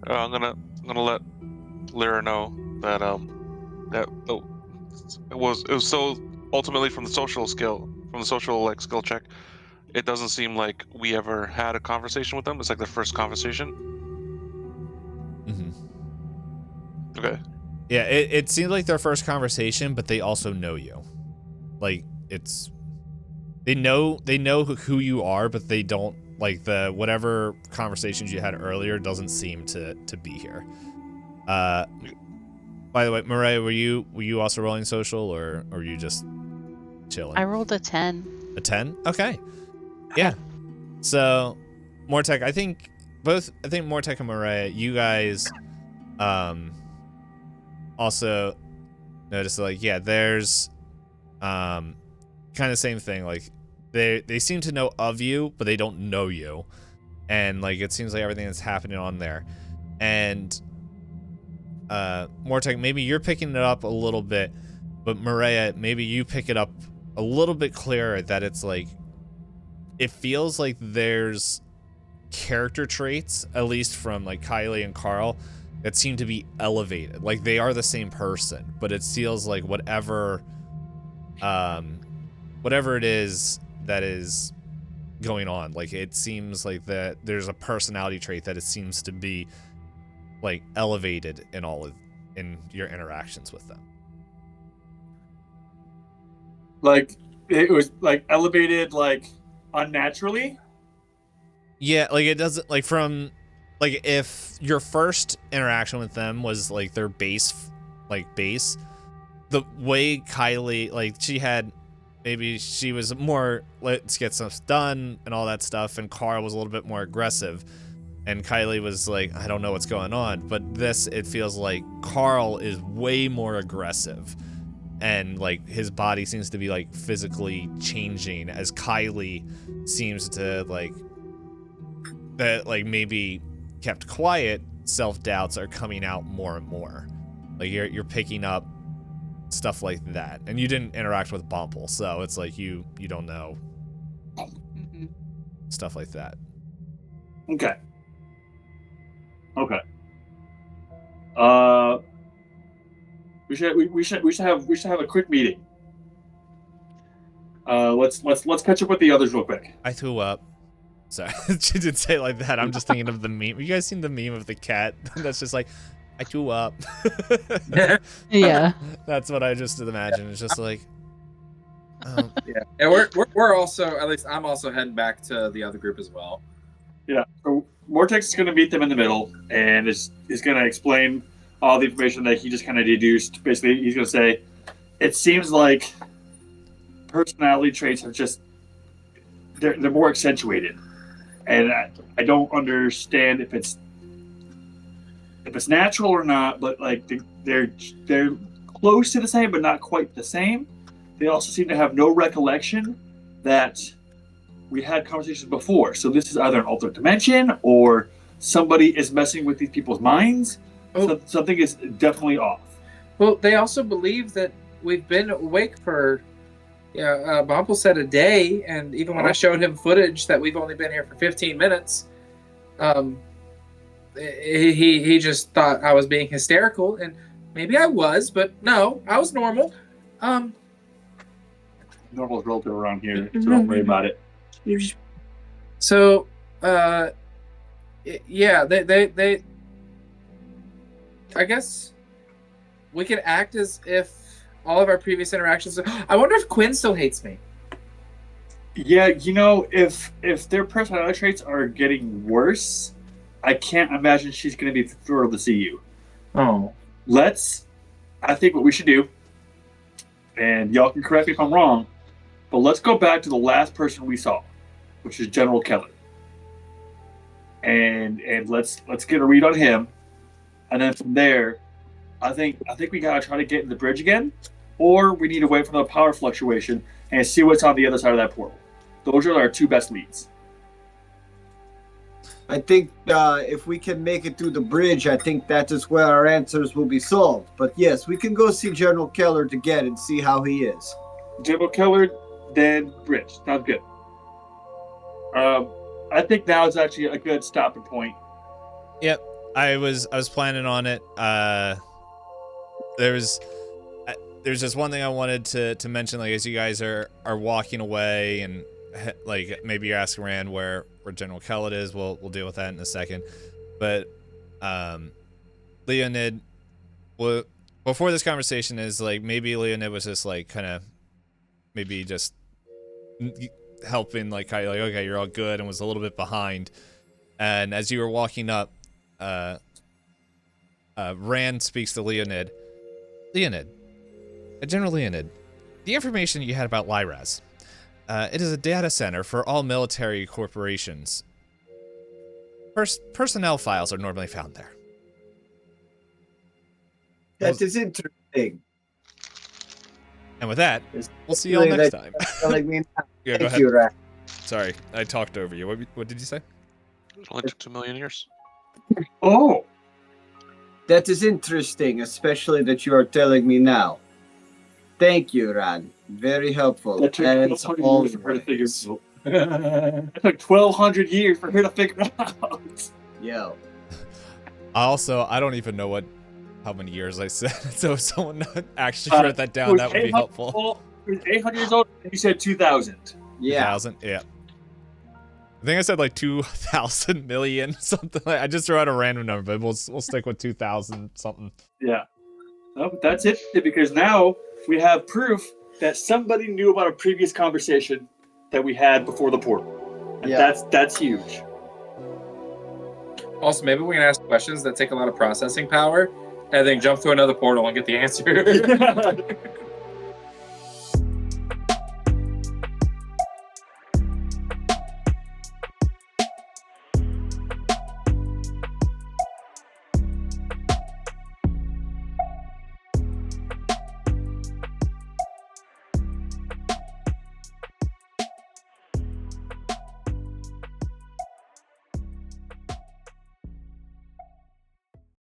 I'm gonna let Lyra know that it was so ultimately from the social skill skill check. It doesn't seem like we ever had a conversation with them. It's like the first conversation. Mm-hmm. Okay. Yeah, it seems like their first conversation, but they also know you. Like they know who you are, but they don't like the whatever conversations you had earlier doesn't seem to be here. By the way, Mireille, were you also rolling social or were you just chilling? I rolled a 10. A 10? Okay. Yeah. So, Mortek, I think Mortek and Mireille, you guys also notice like, yeah, there's kind of same thing. Like they seem to know of you, but they don't know you. And like it seems like everything that's happening on there. And Mortek, maybe you're picking it up a little bit, but Mireille, maybe you pick it up a little bit clearer that it's like it feels like there's character traits, at least from like Kylie and Carl, that seem to be elevated. Like they are the same person, but it feels like whatever it is that is going on, like it seems like that there's a personality trait that it seems to be like elevated in your interactions with them. Like it was like elevated, like unnaturally. Yeah, like it doesn't like from like if your first interaction with them was like their base, the way Kylie, like maybe she was more let's get stuff done and all that stuff, and Carl was a little bit more aggressive, and Kylie was like, I don't know what's going on. But this, it feels like Carl is way more aggressive, and like his body seems to be like physically changing as Kylie seems to like that like maybe kept quiet, self-doubts are coming out more and more. Like you're picking up stuff like that, and you didn't interact with Bumble, so it's like you don't know stuff like that. Okay. We should have a quick meeting. Let's catch up with the others real quick. I threw up. Sorry, she didn't say it like that. I'm just thinking of the meme. You guys seen the meme of the cat that's just like, I threw up. Yeah. That's what I just imagine. It's just like, Yeah, and we're also, at least I'm also heading back to the other group as well. Yeah. So Vortex is going to meet them in the middle, and is going to explain all the information that he just kind of deduced. Basically, he's going to say, it seems like personality traits are just they're more accentuated, and I don't understand if it's natural or not. But like they're close to the same, but not quite the same. They also seem to have no recollection that we had conversations before. So this is either an alternate dimension or somebody is messing with these people's minds. So something is definitely off. Well, they also believe that we've been awake for, Bumble said a day, and even when I showed him footage that we've only been here for 15 minutes, he just thought I was being hysterical, and maybe I was, but no, I was normal. Normal is relative around here, so don't worry about it. So, yeah, they I guess we could act as if all of our previous interactions. I wonder if Quinn still hates me. Yeah, if their personality traits are getting worse, I can't imagine she's going to be thrilled to see you. Oh. I think what we should do, and y'all can correct me if I'm wrong, but let's go back to the last person we saw, which is General Keller. And let's get a read on him. And then from there, I think we gotta try to get in the bridge again or we need to wait for the power fluctuation and see what's on the other side of that portal. Those are our two best leads. I think if we can make it through the bridge, I think that is where our answers will be solved. But yes, we can go see General Keller again and see how he is. General Keller, then bridge. Sounds good. I think now is actually a good stopping point. Yep, I was planning on it. There's just one thing I wanted to mention, like as you guys are walking away, and like maybe you're asking Rand where General Kellett is. We'll deal with that in a second. But Leonid, well, before this conversation is like maybe Leonid was just like kind of maybe just helping, like kind of like, okay, you're all good, and was a little bit behind. And as you were walking up, Rand speaks to Leonid. Leonid, General Leonid, the information you had about Lyraz. It is a data center for all military corporations. Personnel files are normally found there. That is interesting. And with that, we'll see you all next time. Telling me now. Yeah, go Thank ahead. you, Rand. Sorry, I talked over you. What did you say? It only took 2 million years. Oh, That is interesting, especially that you are telling me now. Thank you, Rand. Very helpful. that took As 1,200 years for her to figure it out. It took 1,200 years for her to figure it out. Yo. I don't even know how many years I said. So if someone actually wrote that down, that would be helpful. It was 800 years old, and you said 2,000. Yeah. 2,000? Yeah. I think I said like 2,000 million something. I just threw out a random number, but we'll stick with 2,000 something. Yeah. No, but that's it, because now we have proof that somebody knew about a previous conversation that we had before the portal. And Yeah. that's huge. Also, maybe we can ask questions that take a lot of processing power, and then jump through another portal and get the answer.